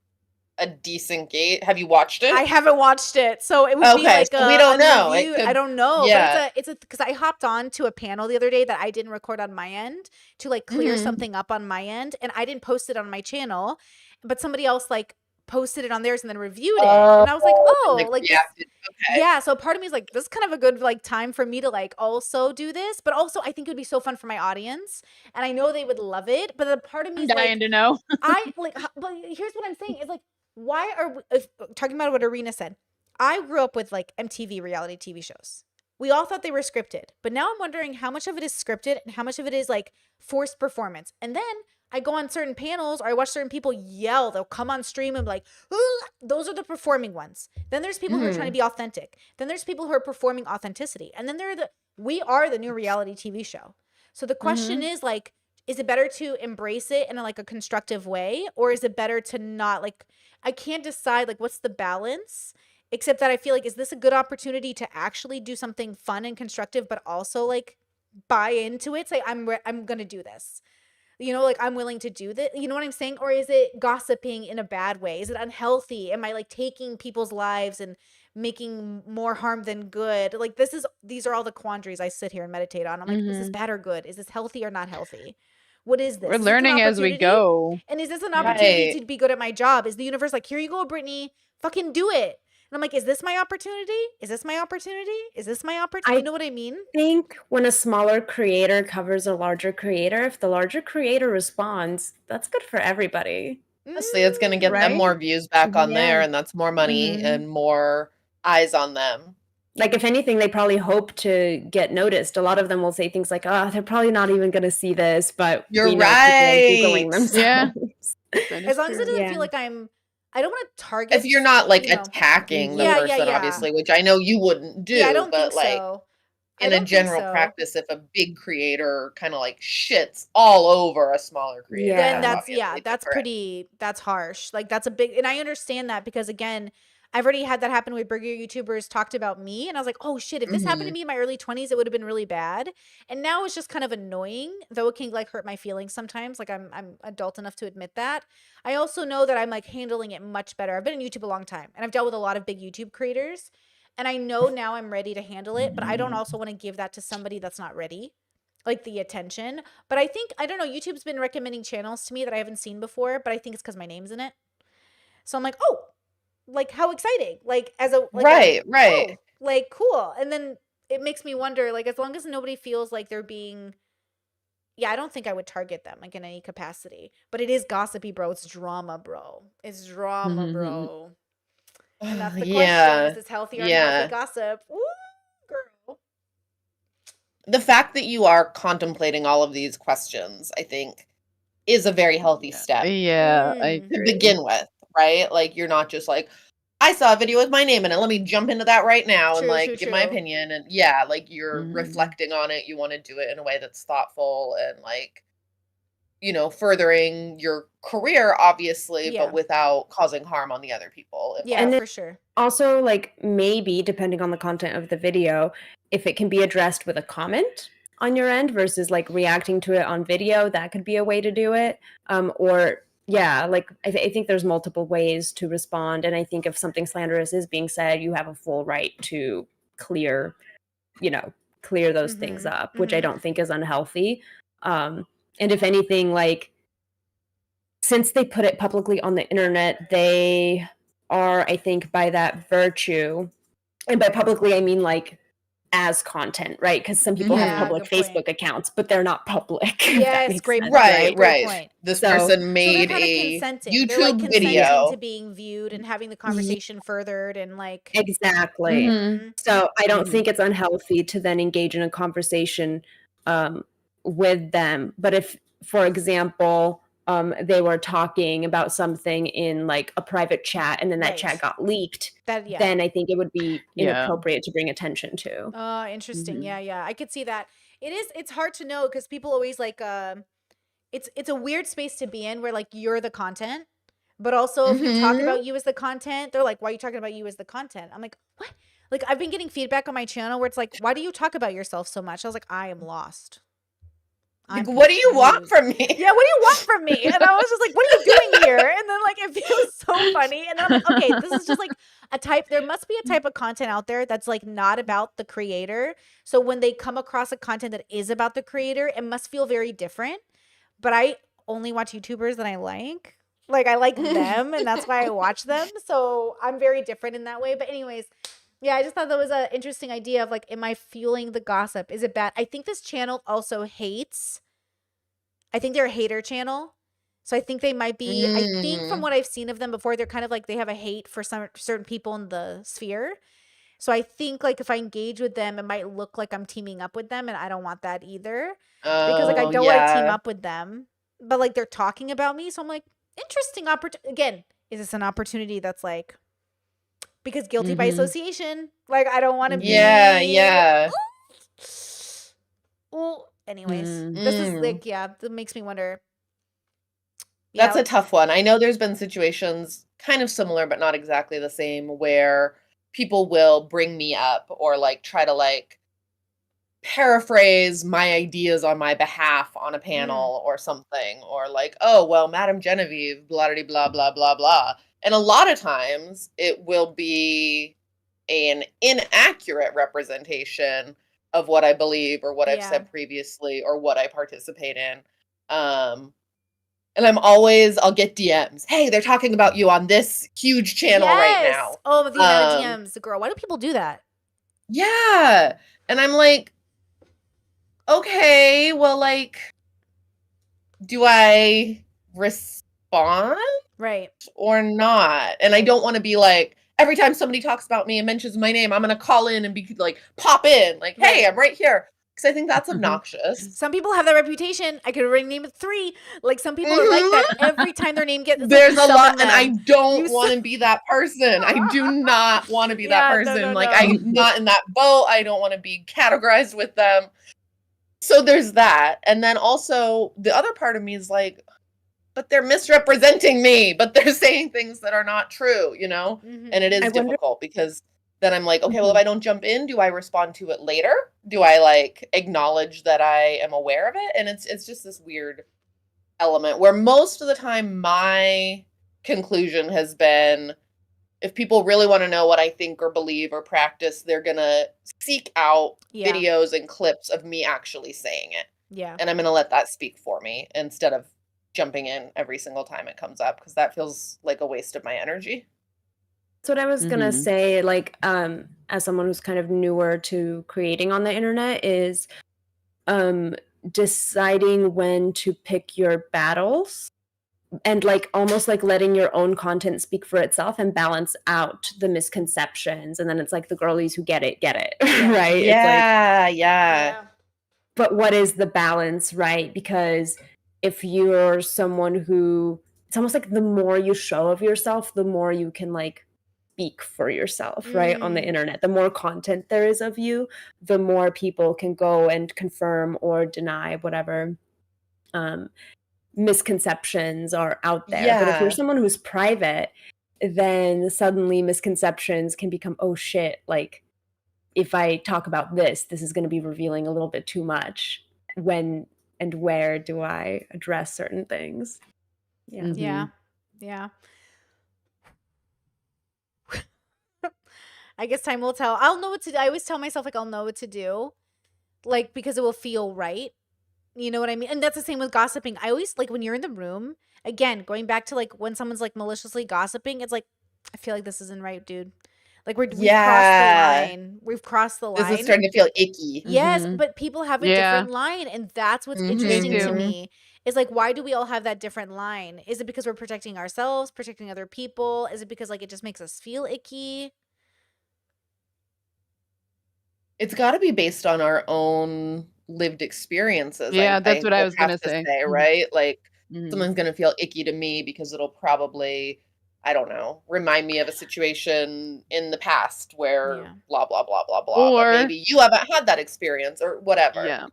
a decent gate? Have you watched it? I haven't watched it, so it would be Okay, like so we don't know. It review. could- I don't know, yeah. but it's a because I hopped on to a panel the other day that I didn't record on my end to like clear Mhm. something up on my end, and I didn't post it on my channel, but somebody else like posted it on theirs and then reviewed it, and I was like, oh, like this, reacted. Okay. yeah. So part of me is like, this is kind of a good like time for me to like also do this, but also I think it would be so fun for my audience, and I know they would love it. But the part of me I'm is like, dying to know. I like, but here's what I'm saying is like, why are we, talking about what Arena said? I grew up with like MTV reality TV shows. We all thought they were scripted, but now I'm wondering how much of it is scripted and how much of it is like forced performance. And then I go on certain panels or I watch certain people yell. They'll come on stream and be like, "Ooh," those are the performing ones. Then there's people who are trying to be authentic. Then there's people who are performing authenticity. And then we are the new reality TV show. So the question is like, is it better to embrace it in like a constructive way, or is it better to not? Like I can't decide like what's the balance, except that I feel like, is this a good opportunity to actually do something fun and constructive but also like buy into it, say I'm gonna do this, like I'm willing to do that, you know what I'm saying? Or is it gossiping in a bad way? Is it unhealthy? Am I like taking people's lives and making more harm than good? Like these are all the quandaries I sit here and meditate on. I'm like, is this bad or good? Is this healthy or not healthy? What is this? We're Is this an learning as we opportunity? go. And is this an opportunity Right. to be good at my job? Is the universe like, here you go, Brittany, fucking do it? And I'm like, is this my opportunity? Is this my opportunity? Is this my opportunity? You know what I mean? I think when a smaller creator covers a larger creator, if the larger creator responds, that's good for everybody. Honestly, it's going to get them Right? more views back on there, Yeah. and that's more money Mhm. and more eyes on them. Like, if anything, they probably hope to get noticed. A lot of them will say things like, oh, they're probably not even going to see this, but You're we know people are Googling right. themselves. Yeah. That As is long as it true. doesn't Yeah. feel like I don't want to target. If you're not like you know. attacking the Yeah, person, yeah. obviously, which I know you wouldn't do, Yeah, I don't but think like so. I in don't a think general so. practice, if a big creator kind of like shits all over a smaller creator, Yeah. Then that's obviously that's different. that's harsh. Like that's a big, and I understand that because again, I've already had that happen with bigger YouTubers talked about me, and I was like, oh shit, if this happened to me in my early 20s, it would have been really bad. And now it's just kind of annoying, though it can like hurt my feelings sometimes. Like I'm adult enough to admit that. I also know that I'm like handling it much better. I've been in YouTube a long time, and I've dealt with a lot of big YouTube creators, and I know now I'm ready to handle it. But I don't also want to give that to somebody that's not ready, like the attention. But I think, I don't know, YouTube's been recommending channels to me that I haven't seen before, but I think it's because my name's in it. So I'm like, oh, like how exciting. Like as a like Right. oh, like cool. And then it makes me wonder, like as long as nobody feels like they're being, yeah, I don't think I would target them like in any capacity. But it is gossipy, bro. It's drama, bro. It's drama, bro. And that's the question. Yeah. Is this healthy or Yeah. unhealthy gossip? Ooh, girl. The fact that you are contemplating all of these questions, I think, is a very healthy step Yeah, I Mm. to agree. begin with, right? Like you're not just like, I saw a video with my name in it. Let me jump into that right now and True, like true, give my true. opinion. And yeah, like you're Mhm. reflecting on it. You want to do it in a way that's thoughtful and like, furthering your career, obviously, Yeah. but without causing harm on the other people Yeah, And involved. for sure. Also, like maybe depending on the content of the video, if it can be addressed with a comment on your end versus like reacting to it on video, that could be a way to do it. Or yeah, like I think there's multiple ways to respond, and I think if something slanderous is being said, you have a full right to clear, clear those things Mhm, up, which I mhm. don't think is unhealthy. And if anything, like since they put it publicly on the internet, they are, I think, by that virtue, and by publicly, I mean like as content, right? Because some people have Yeah, Mhm. public good point. Facebook accounts, but they're not public, if that Yes, makes great sense, point, Right, right? great right. point. This So, person So they're made kinda a consenting. They're, like, YouTube consenting to video. being viewed and having the yeah, conversation furthered and, like exactly. Mhm. Mhm. So I don't Mhm. think it's unhealthy to then engage in a conversation um, with them. But if, for example, they were talking about something in like a private chat and then that chat Right. got leaked, That yeah. then I think it would be Yeah. inappropriate to bring attention to. Interesting. Mhm. Yeah, yeah. I could see that. It's hard to know because people always like it's a weird space to be in where like you're the content, but also if you talk Mhm. about you as the content, they're like, "Why are you talking about you as the content?" I'm like, "What?" Like I've been getting feedback on my channel where it's like, "Why do you talk about yourself so much?" I was like, "I am lost. Like, I'm what do you want confused." from me? Yeah, what do you want from me? And I was just like, what are you doing here? And then like it feels so funny. And then I'm like, okay, this is just like a type, there must be a type of content out there that's like not about the creator. So when they come across a content that is about the creator, it must feel very different. But I only watch YouTubers that I like. Like I like them and that's why I watch them. So I'm very different in that way. But anyways, yeah, I just thought that was an interesting idea of like, am I fueling the gossip? Is it bad? I think this channel also hates. I think they're a hater channel. So I think they might be, I think from Mhm. what I've seen of them before, they're kind of like they have a hate for some certain people in the sphere. So I think like if I engage with them, it might look like I'm teaming up with them and I don't want that either. Because like I Oh, don't want to team yeah. up with them, but like they're talking about me. So I'm like, interesting opportunity. Again, is this an opportunity that's like because guilty by Mhm. association? Like I don't want to Mhm. Yeah, be yeah. well, anyways, Mm. this is Mm. like yeah, that makes me wonder. That's Yeah, a tough one. I know there's been situations kind of similar, but not exactly the same, where people will bring me up or like try to like paraphrase my ideas on my behalf on a mm, panel or something, or like, oh, well, Madame Genevieve, blah, blah, blah, blah, blah, blah. And a lot of times it will be an inaccurate representation of what I believe or what I've yeah. said previously or what I participate in. Um, and I'll get DMs. Hey, they're talking about you on this huge channel right Yes. now. Oh, the amount of Um, DMs, girl. Why do people do that? yeah. And I'm like, okay, well, like, do I respond Right. or not? And I Right. don't want to be like, every time somebody talks about me and mentions my name, I'm going to call in and be like, pop in, like, hey, Right. I'm right here. Because I think that's Mhm. obnoxious. Some people have that reputation. I could already name it 3. Like some people are like that. Mhm. Every time their name gets, it's like There's you a summon lot, and I them. don't You want su- to be that person. I do not want to be that Yeah. No. person. No. Like, No. I'm not in that boat. I don't want to be categorized with them. So there's that. And then also, the other part of me is like, but they're misrepresenting me, but they're saying things that are not true, you know? And it Mm-hmm. I is wonder. difficult because then I'm like, okay, well, if Mhm. I don't jump in, do I respond to it later? Do I like acknowledge that I am aware of it? And it's just this weird element where most of the time my conclusion has been if people really want to know what I think or believe or practice, they're going to seek out Yeah. videos and clips of me actually saying it. Yeah. And I'm going to let that speak for me instead of jumping in every single time it comes up because that feels like a waste of my energy. That's what I was gonna Mhm. say. Like, as someone who's kind of newer to creating on the internet, is um, deciding when to pick your battles and like almost like letting your own content speak for itself and balance out the misconceptions. And then it's like the girlies who get it, Yeah. right? It's like, Yeah, yeah. Yeah. but what is the balance, right? Because if you're someone who, it's almost like the more you show of yourself, the more you can like speak for yourself, right? On the Mm. internet, the more content there is of you, the more people can go and confirm or deny whatever um, misconceptions are out there. But if you're Yeah. someone who's private, then suddenly misconceptions can become, oh shit, like if I talk about this, this is going to be revealing a little bit too much. When and where do I address certain things? Yeah. Yeah. Yeah. I guess time will tell. I'll know what to do. I always tell myself like I'll know what to do. Like because it will feel right. You know what I mean? And that's the same with gossiping. I always like when you're in the room, again, going back to like when someone's like maliciously gossiping, it's like I feel like this isn't right, dude. Like we've crossed the Yeah. line. We've crossed the This is line. starting to feel icky. Yes, Mhm. but people have a Yeah. different line, and that's what's Mhm. interesting to too. me. Is like, why do we all have that different line? Is it because we're protecting ourselves, protecting other people? Is it because like it just makes us feel icky? It's got to be based on our own lived experiences. Yeah, that's what I would was have gonna to say. say, right? Like Mhm. someone's going to feel icky to me because it'll probably, I don't know, remind me of a situation in the past where Yeah. blah blah blah blah blah. But Or maybe you haven't had that experience or whatever. yeah.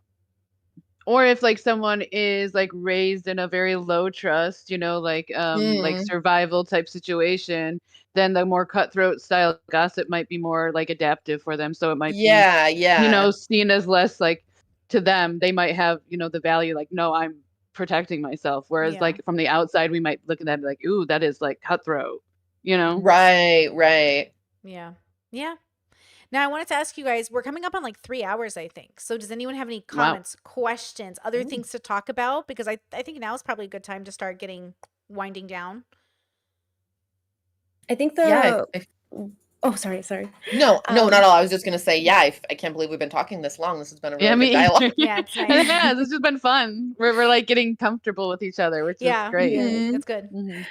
Or if like someone is like raised in a very low trust, like Mm. survival type situation, then the more cutthroat style gossip might be more like adaptive for them. So it might be, Yeah, yeah. seen as less like to them, they might have, the value like, no, I'm protecting myself. Whereas Yeah. like from the outside, we might look at that and be like, ooh, that is like cutthroat, Right, right. Yeah. Yeah. Now I wanted to ask you guys, we're coming up on like 3 hours, I think. So does anyone have any Wow. comments, questions, other Ooh. things to talk about? Because I think now is probably a good time to start winding down. I think Yeah. oh, sorry. No, not Um, at all. I was just going to say, yeah, I can't believe we've been talking this long. This has been a Yeah, really good me dialogue. either. Yeah, it's nice. It has. It's just been fun. We're like getting comfortable with each other, which is Yeah. great. Mhm. That's good. Mhm.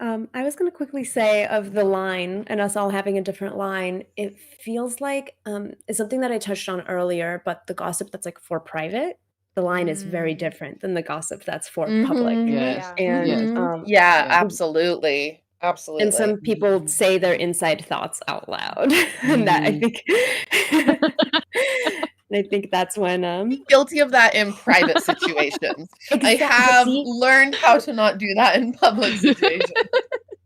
I was going to quickly say of the line and us all having a different line, it feels like it's something that I touched on earlier, but the gossip that's like for private, the line is very Mm. different than the gossip that's for public. Mhm. Yes. Yeah. And Yes. Yeah, Yeah. absolutely. and Absolutely. some people say their inside thoughts out loud. And that I Mhm. think and I think that's when Guilty of that in private situations. I exactly have see, learned how to not do that in public situations.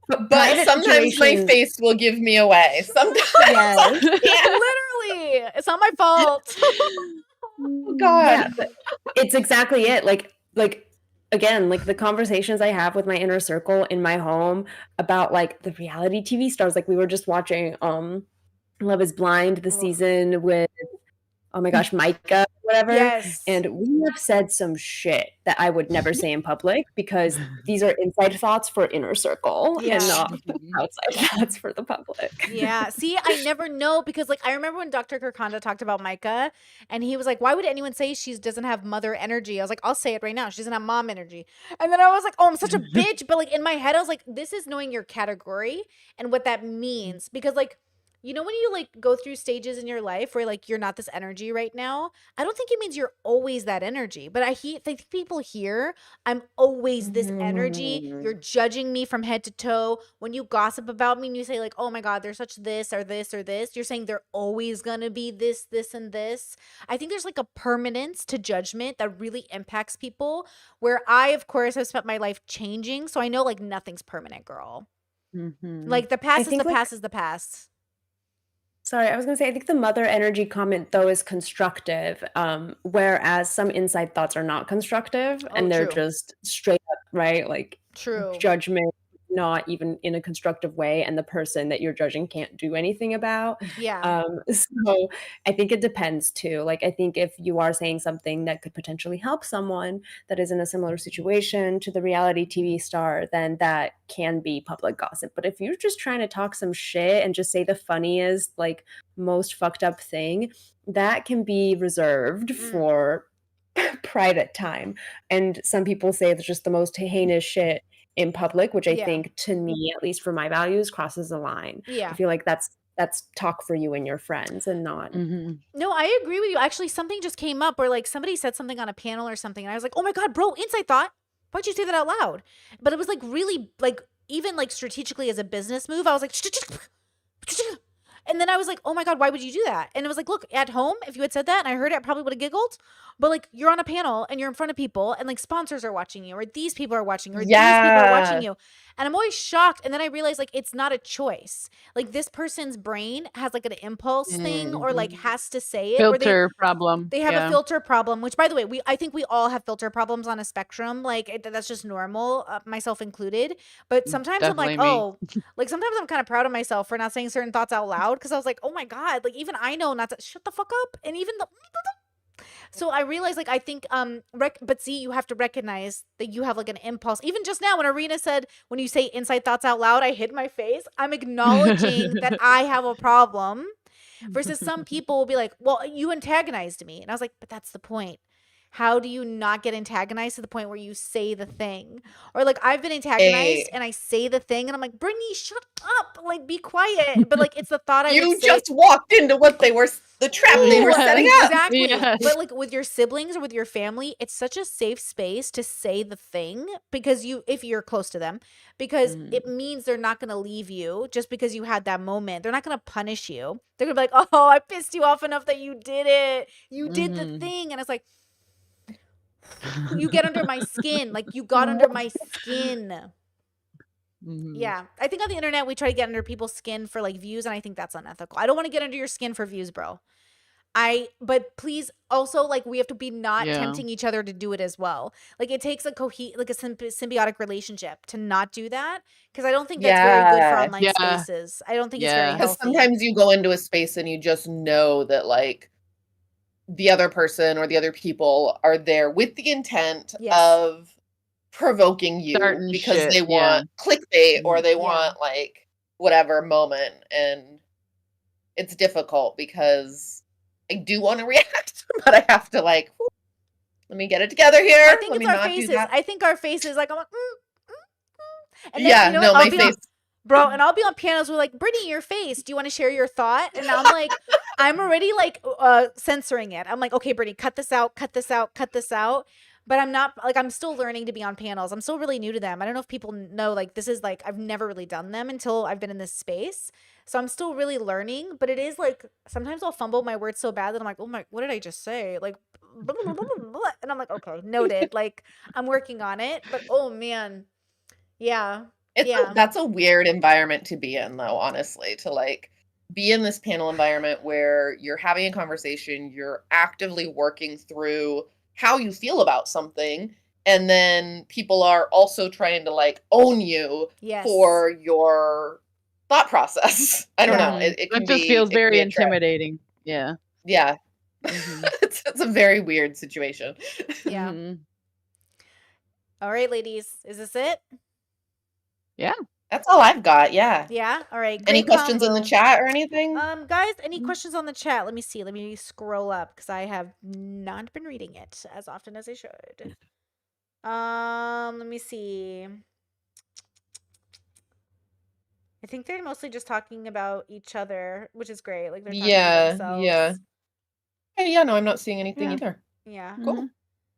but But private sometimes my situations, face will give me away. Sometimes yes. Literally, it's not my fault. Oh God. Yeah, but it's exactly it. Like again, like the conversations I have with my inner circle in my home about like the reality TV stars. Like we were just watching Love is Blind, the Ugh. season with oh my gosh, Micah, whatever. Yes. And we have said some shit that I would never say in public because these are inside thoughts for inner circle Yeah. and not Mhm. outside thoughts for the public. Yeah. See, I never know because like I remember when Dr. Kirkanda talked about Micah and he was like, why would anyone say she doesn't have mother energy? I was like, I'll say it right now. She doesn't have mom energy. And then I was like, oh, I'm such a bitch. But like in my head, I was like, this is knowing your category and what that means. Because like, you know, when you like go through stages in your life where like you're not this energy right now, I don't think it means you're always that energy. But I think people hear I'm always this energy. You're judging me from head to toe. When you gossip about me and you say like, oh my God, they're such this or this or this, you're saying they're always gonna be this, this, and this. I think there's like a permanence to judgment that really impacts people. Where I, of course, have spent my life changing. So I know like nothing's permanent, girl. Mhm. Like the past is think, the like- past is the past. Sorry, I was going to say, I think the mother energy comment, though, is constructive, whereas some inside thoughts are not constructive Oh, and they're true. just straight up, right? Like True. judgment, not even in a constructive way, and the person that you're judging can't do anything about. Yeah. So I think it depends too. Like, I think if you are saying something that could potentially help someone that is in a similar situation to the reality TV star, then that can be public gossip. But if you're just trying to talk some shit and just say the funniest, like most fucked up thing, that can be reserved Mm. for private time. And some people say it's just the most heinous shit in public, which I Yeah. think, to me, at least for my values, crosses the line. I Yeah. feel like that's talk for you and your friends and not Mhm. No, I agree with you. Actually, something just came up where like somebody said something on a panel or something, and I was like, "Oh my God, bro, inside thought. Why'd you say that out loud?" But it was like really like even like strategically as a business move, I was like, and then I was like, oh my God, why would you do that? And it was like, look, at home, if you had said that and I heard it, I probably would have giggled. But like, you're on a panel and you're in front of people and like sponsors are watching you, or these people are watching you, or these people are watching Yeah. you. And I'm always shocked. And then I realized like, it's not a choice. Like this person's brain has like an impulse thing, or like has to say it, or Filter problem. they have a Yeah. filter problem, which by the way, I think we all have filter problems on a spectrum. Like that's just normal, myself included. But sometimes I'm like, Definitely me. oh, like sometimes I'm kind of proud of myself for not saying certain thoughts out loud, because I was like, oh my God, like even I know not to shut the fuck up. And even the so I realized, like, I think, but see, you have to recognize that you have like an impulse. Even just now, when Arena said, when you say inside thoughts out loud, I hid my face. I'm acknowledging that I have a problem. Versus some people will be like, well, you antagonized me. And I was like, but that's the point. How do you not get antagonized to the point where you say the thing? Or like, I've been antagonized Hey, and I say the thing and I'm like, Brittany, shut up. Like, be quiet. But like, it's the thought I would you say. just walked into what they were, the trap they were Ooh, setting up. exactly. Yes. But like with your siblings or with your family, it's such a safe space to say the thing, because if you're close to them, because it means they're not going to leave you just because you had that moment. They're not going to punish you. They're going to be like, oh, I pissed you off enough that you did it. You did the thing. And it's like, you get under my skin. Like, you got under my skin. Yeah. I think on the internet, we try to get under people's skin for like views. And I think that's unethical. I don't want to get under your skin for views, bro. But please also, like, we have to be not Yeah. tempting each other to do it as well. Like, it takes a symbiotic relationship to not do that, because I don't think that's very good for Yeah. online Yeah. spaces. I don't think it's very Yeah. Because healthy. sometimes you go into a space and you just know that like the other person or the other people are there with the intent Yes. of provoking you Starting because shit, they yeah. want clickbait or they Yeah. want like whatever moment. And it's difficult because I do want to react, but I have to like, whew, let me get it together here. I think Let it's me our not do faces. that. I think our faces, like, I'm like, and then, Yeah, you know no, what? I'll my be on, face. bro, and I'll be on pianos with like, Brittany, your face. Do you want to share your thought? And I'm like, I'm already like censoring it. I'm like, okay, Brittany, cut this out, cut this out, cut this out. But I'm not, like, I'm still learning to be on panels. I'm still really new to them. I don't know if people know, like, this is like, I've never really done them until I've been in this space. So I'm still really learning, but it is like, sometimes I'll fumble my words so bad that I'm like, oh my, what did I just say? Like, blah, blah, blah, blah, blah. And I'm like, okay, noted. Like, I'm working on it. But oh man, yeah. Yeah. That's a weird environment to be in, though, honestly, to like be in this panel environment where you're having a conversation, you're actively working through how you feel about something, and then people are also trying to like own you Yes. for your thought process. I don't know. Yeah. It can It just be, feels it can very be a trip. intimidating. Yeah. Yeah. Mhm. It's a very weird situation. Yeah. Mhm. All right, ladies. Is this it? Yeah. That's all I've got. Yeah. Yeah. All right. Any Great questions in the convo. chat or anything? Guys, any questions on the chat? Let me see. Let me scroll up because I have not been reading it as often as I should. Let me see. I think they're mostly just talking about each other, which is great. Like, they're talking Yeah, about themselves. yeah. Hey, yeah, no, I'm not seeing anything Yeah. either. Yeah. Cool.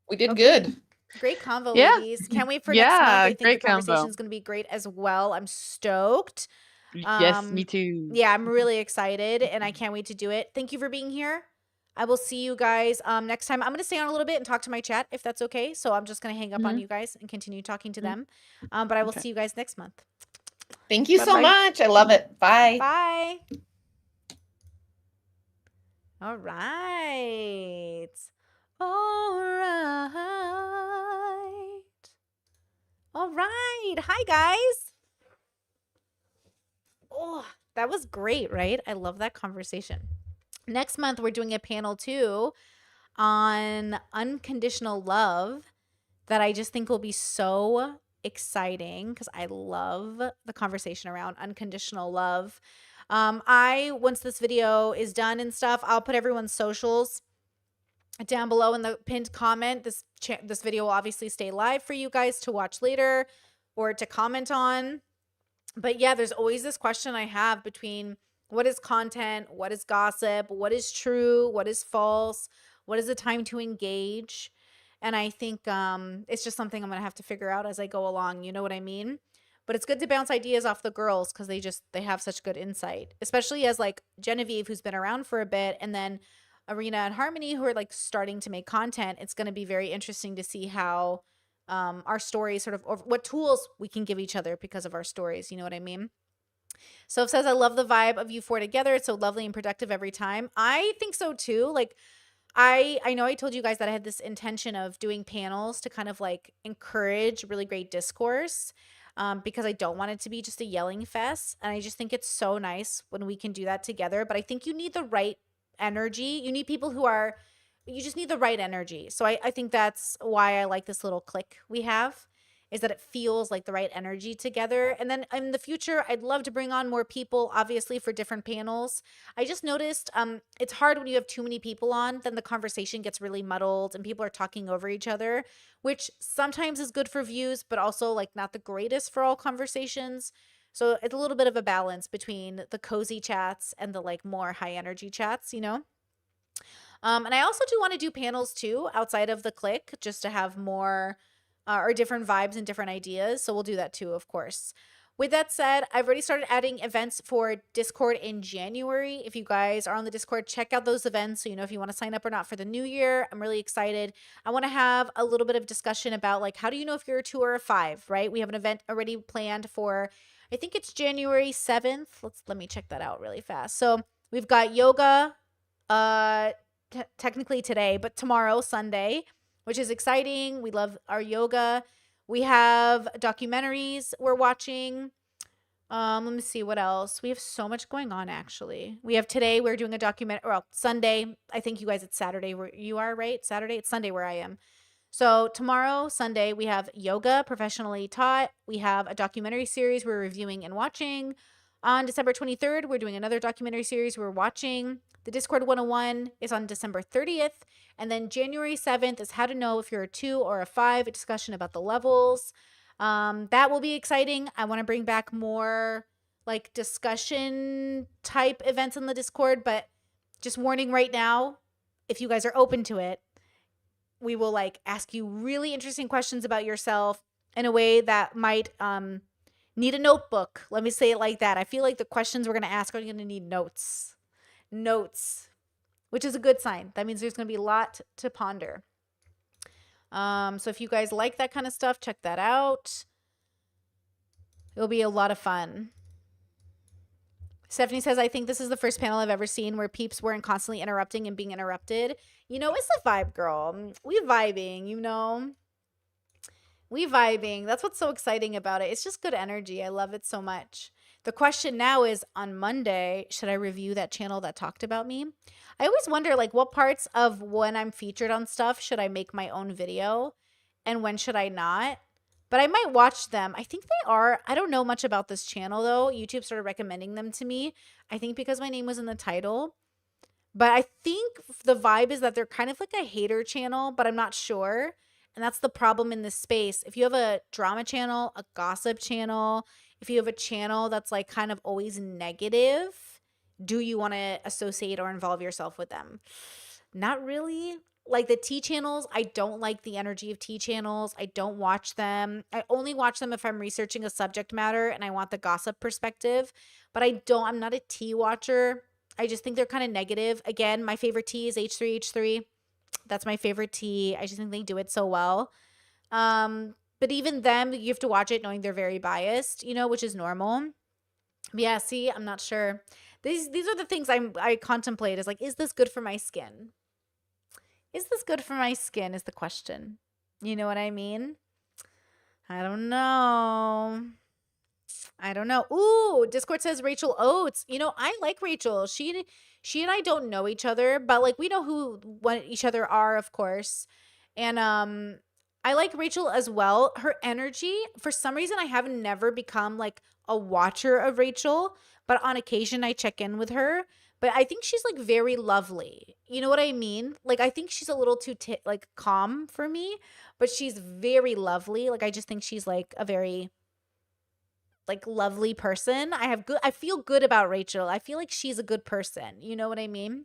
We did Okay. good. Great convo, Yeah. ladies. Can't wait for next month. Yeah, I think the great conversation combo. is going to be great as well. I'm stoked. Yes, me too. Yeah, I'm really excited and I can't wait to do it. Thank you for being here. I will see you guys next time. I'm going to stay on a little bit and talk to my chat if that's okay. So I'm just going to hang up on you guys and continue talking to them. But I will Okay. see you guys next month. Thank you so Bye-bye. much. I love it. Bye. Bye. All right. All right. All right. Hi, guys. Oh, that was great, right? I love that conversation. Next month, we're doing a panel too on unconditional love that I just think will be so exciting because I love the conversation around unconditional love. Once this video is done and stuff, I'll put everyone's socials down below in the pinned comment. This video will obviously stay live for you guys to watch later or to comment on. But yeah, there's always this question I have between what is content, what is gossip, what is true, what is false, what is the time to engage. And I think it's just something I'm going to have to figure out as I go along. You know what I mean? But it's good to bounce ideas off the girls because they have such good insight, especially as like Genevieve, who's been around for a bit, and then Arena and Harmony, who are like starting to make content. It's going to be very interesting to see how our stories sort of, or what tools we can give each other because of our stories. You know what I mean? So it says, I love the vibe of you four together. It's so lovely and productive every time. I think so too. Like, I know I told you guys that I had this intention of doing panels to kind of like encourage really great discourse, because I don't want it to be just a yelling fest. And I just think it's so nice when we can do that together. But I think you need the right energy. You need people you just need the right energy. So I think that's why I like this little clique we have, is that it feels like the right energy together. And then in the future, I'd love to bring on more people, obviously, for different panels. I just noticed it's hard when you have too many people on, then the conversation gets really muddled and people are talking over each other, which sometimes is good for views, but also like not the greatest for all conversations. So it's a little bit of a balance between the cozy chats and the like more high energy chats, you know? And I also do want to do panels too outside of the click, just to have more or different vibes and different ideas. So we'll do that too, of course. With that said, I've already started adding events for Discord in January. If you guys are on the Discord, check out those events so you know if you want to sign up or not for the new year. I'm really excited. I want to have a little bit of discussion about like, how do you know if you're a 2 or a 5, right? We have an event already planned for, I think it's January 7th. Let me check that out really fast. So we've got yoga, technically today, but tomorrow, Sunday, which is exciting. We love our yoga. We have documentaries we're watching. Let me see what else. We have so much going on, actually. We have today, we're doing a documentary. Well, Sunday. I think you guys, it's Saturday where you are, right? Saturday? It's Sunday where I am. So tomorrow, Sunday, we have yoga professionally taught. We have a documentary series we're reviewing and watching. On December 23rd, we're doing another documentary series we're watching. The Discord 101 is on December 30th. And then January 7th is how to know if you're a 2 or a 5, a discussion about the levels. That will be exciting. I want to bring back more like discussion type events on the Discord, but just warning right now, if you guys are open to it, we will like ask you really interesting questions about yourself in a way that might need a notebook. Let me say it like that. I feel like the questions we're going to ask are going to need notes, which is a good sign. That means there's going to be a lot to ponder. So if you guys like that kind of stuff, check that out. It'll be a lot of fun. Stephanie says, I think this is the first panel I've ever seen where peeps weren't constantly interrupting and being interrupted. You know, it's a vibe, girl. We vibing, you know. We vibing. That's what's so exciting about it. It's just good energy. I love it so much. The question now is, on Monday, should I review that channel that talked about me? I always wonder, like, what parts of when I'm featured on stuff should I make my own video and when should I not? But I might watch them. I think they are. I don't know much about this channel, though. YouTube started recommending them to me. I think because my name was in the title. But I think the vibe is that they're kind of like a hater channel, but I'm not sure. And that's the problem in this space. If you have a drama channel, a gossip channel, if you have a channel that's like kind of always negative, do you want to associate or involve yourself with them? Not really. Like the tea channels, I don't like the energy of tea channels. I don't watch them. I only watch them if I'm researching a subject matter and I want the gossip perspective. But I'm not a tea watcher. I just think they're kind of negative. Again, my favorite tea is H3H3. That's my favorite tea. I just think they do it so well. But even them, you have to watch it knowing they're very biased, you know, which is normal. But yeah, see, I'm not sure. These are the things I contemplate is like, is this good for my skin? Is this good for my skin is the question. You know what I mean? I don't know. Ooh, Discord says Rachel Oates. You know, I like Rachel. She and I don't know each other, but like we know what each other are, of course. And I like Rachel as well. Her energy, for some reason, I have never become like a watcher of Rachel, but on occasion I check in with her. But I think she's like very lovely. You know what I mean? Like I think she's a little too like calm for me, but she's very lovely. Like I just think she's like a very like lovely person. I feel good about Rachel. I feel like she's a good person. You know what I mean?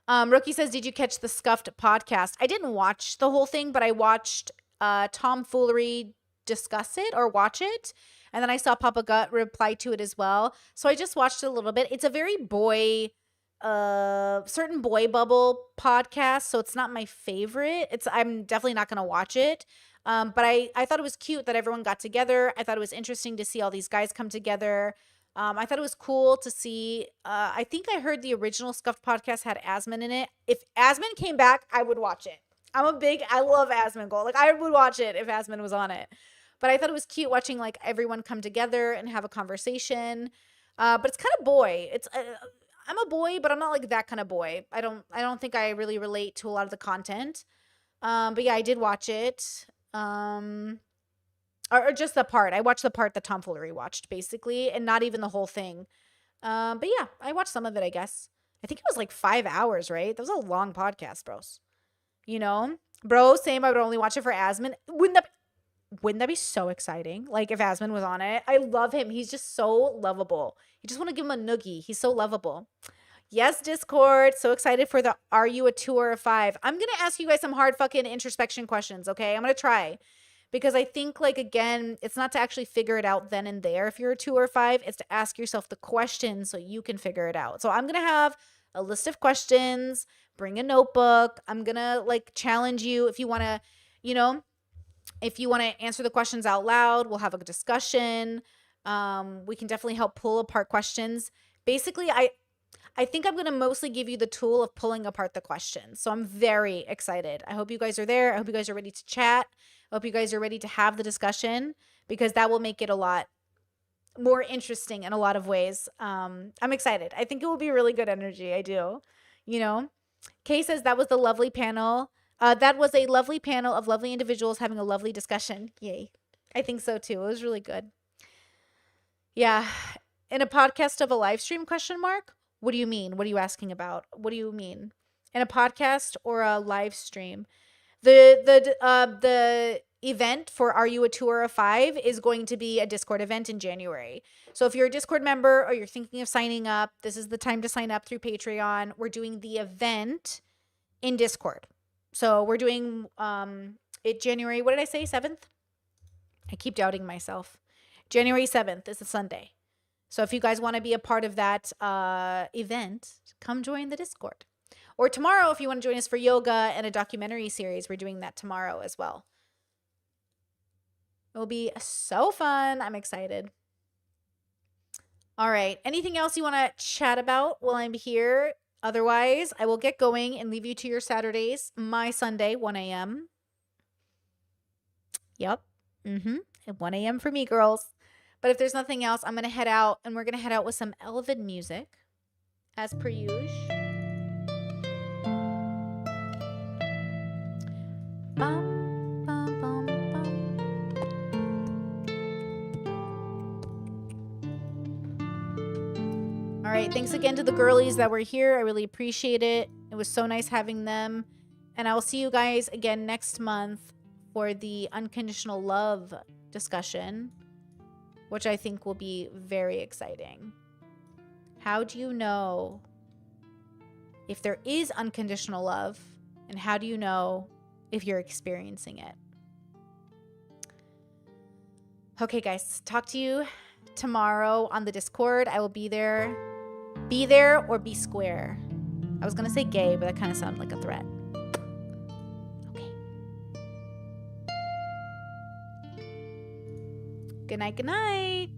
Rookie says, did you catch the Scuffed podcast? I didn't watch the whole thing, but I watched Tomfoolery discuss it or watch it. And then I saw Papa Gut reply to it as well. So I just watched it a little bit. It's a very certain boy bubble podcast, so it's not my favorite. I'm definitely not gonna watch it. But I thought it was cute that everyone got together. I thought it was interesting to see all these guys come together. I thought it was cool to see. I think I heard the original Scuffed podcast had Asmund in it. If Asmund came back, I would watch it. I love Asmongold. Like, I would watch it if Asmund was on it. But I thought it was cute watching like everyone come together and have a conversation. But it's kind of boy. I'm a boy, but I'm not like that kind of boy. I don't think I really relate to a lot of the content. But yeah, I did watch it. Or just the part. I watched the part that Tomfoolery watched, basically, and not even the whole thing. But yeah, I watched some of it, I guess. I think it was like 5 hours, right? That was a long podcast, bros. You know? Bro, same, I would only watch it for Asmund. Wouldn't that be so exciting? Like, if Asmund was on it. I love him. He's just so lovable. You just want to give him a noogie. He's so lovable. Yes, Discord. So excited for the Are You a 2 or a 5? I'm going to ask you guys some hard fucking introspection questions, okay? I'm going to try. Because I think, like, again, it's not to actually figure it out then and there if you're a 2 or a 5. It's to ask yourself the question so you can figure it out. So I'm going to have a list of questions. Bring a notebook. I'm going to, like, challenge you if you want to, you know, if you want to answer the questions out loud. We'll have a discussion. We can definitely help pull apart questions. Basically, I think I'm going to mostly give you the tool of pulling apart the questions. So I'm very excited. I hope you guys are there. I hope you guys are ready to chat. I hope you guys are ready to have the discussion, because that will make it a lot more interesting in a lot of ways. I'm excited. I think it will be really good energy. I do. You know, Kay says that was the lovely panel. That was a lovely panel of lovely individuals having a lovely discussion. Yay. I think so too. It was really good. Yeah. In a podcast of a live stream, question mark? What do you mean? What are you asking about? What do you mean? In a podcast or a live stream? The event for Are You a 2 or a 5 is going to be a Discord event in January. So if you're a Discord member or you're thinking of signing up, this is the time to sign up through Patreon. We're doing the event in Discord. So we're doing it January, what did I say, 7th? I keep doubting myself. January 7th is a Sunday. So if you guys want to be a part of that event, come join the Discord. Or tomorrow, if you want to join us for yoga and a documentary series, we're doing that tomorrow as well. It will be so fun. I'm excited. All right. Anything else you want to chat about while I'm here? Otherwise, I will get going and leave you to your Saturdays. My Sunday, 1 a.m. Yep. At 1 a.m. for me, girls. But if there's nothing else, I'm going to head out, and we're going to head out with some Elven music, as per usual. Bum, bum, bum, bum. All right. Thanks again to the girlies that were here. I really appreciate it. It was so nice having them. And I will see you guys again next month for the unconditional love discussion, which I think will be very exciting. How do you know if there is unconditional love? And how do you know if you're experiencing it? Okay, guys, talk to you tomorrow on the Discord. I will be there. Be there or be square. I was going to say gay, but that kind of sounded like a threat. Okay. Good night, good night.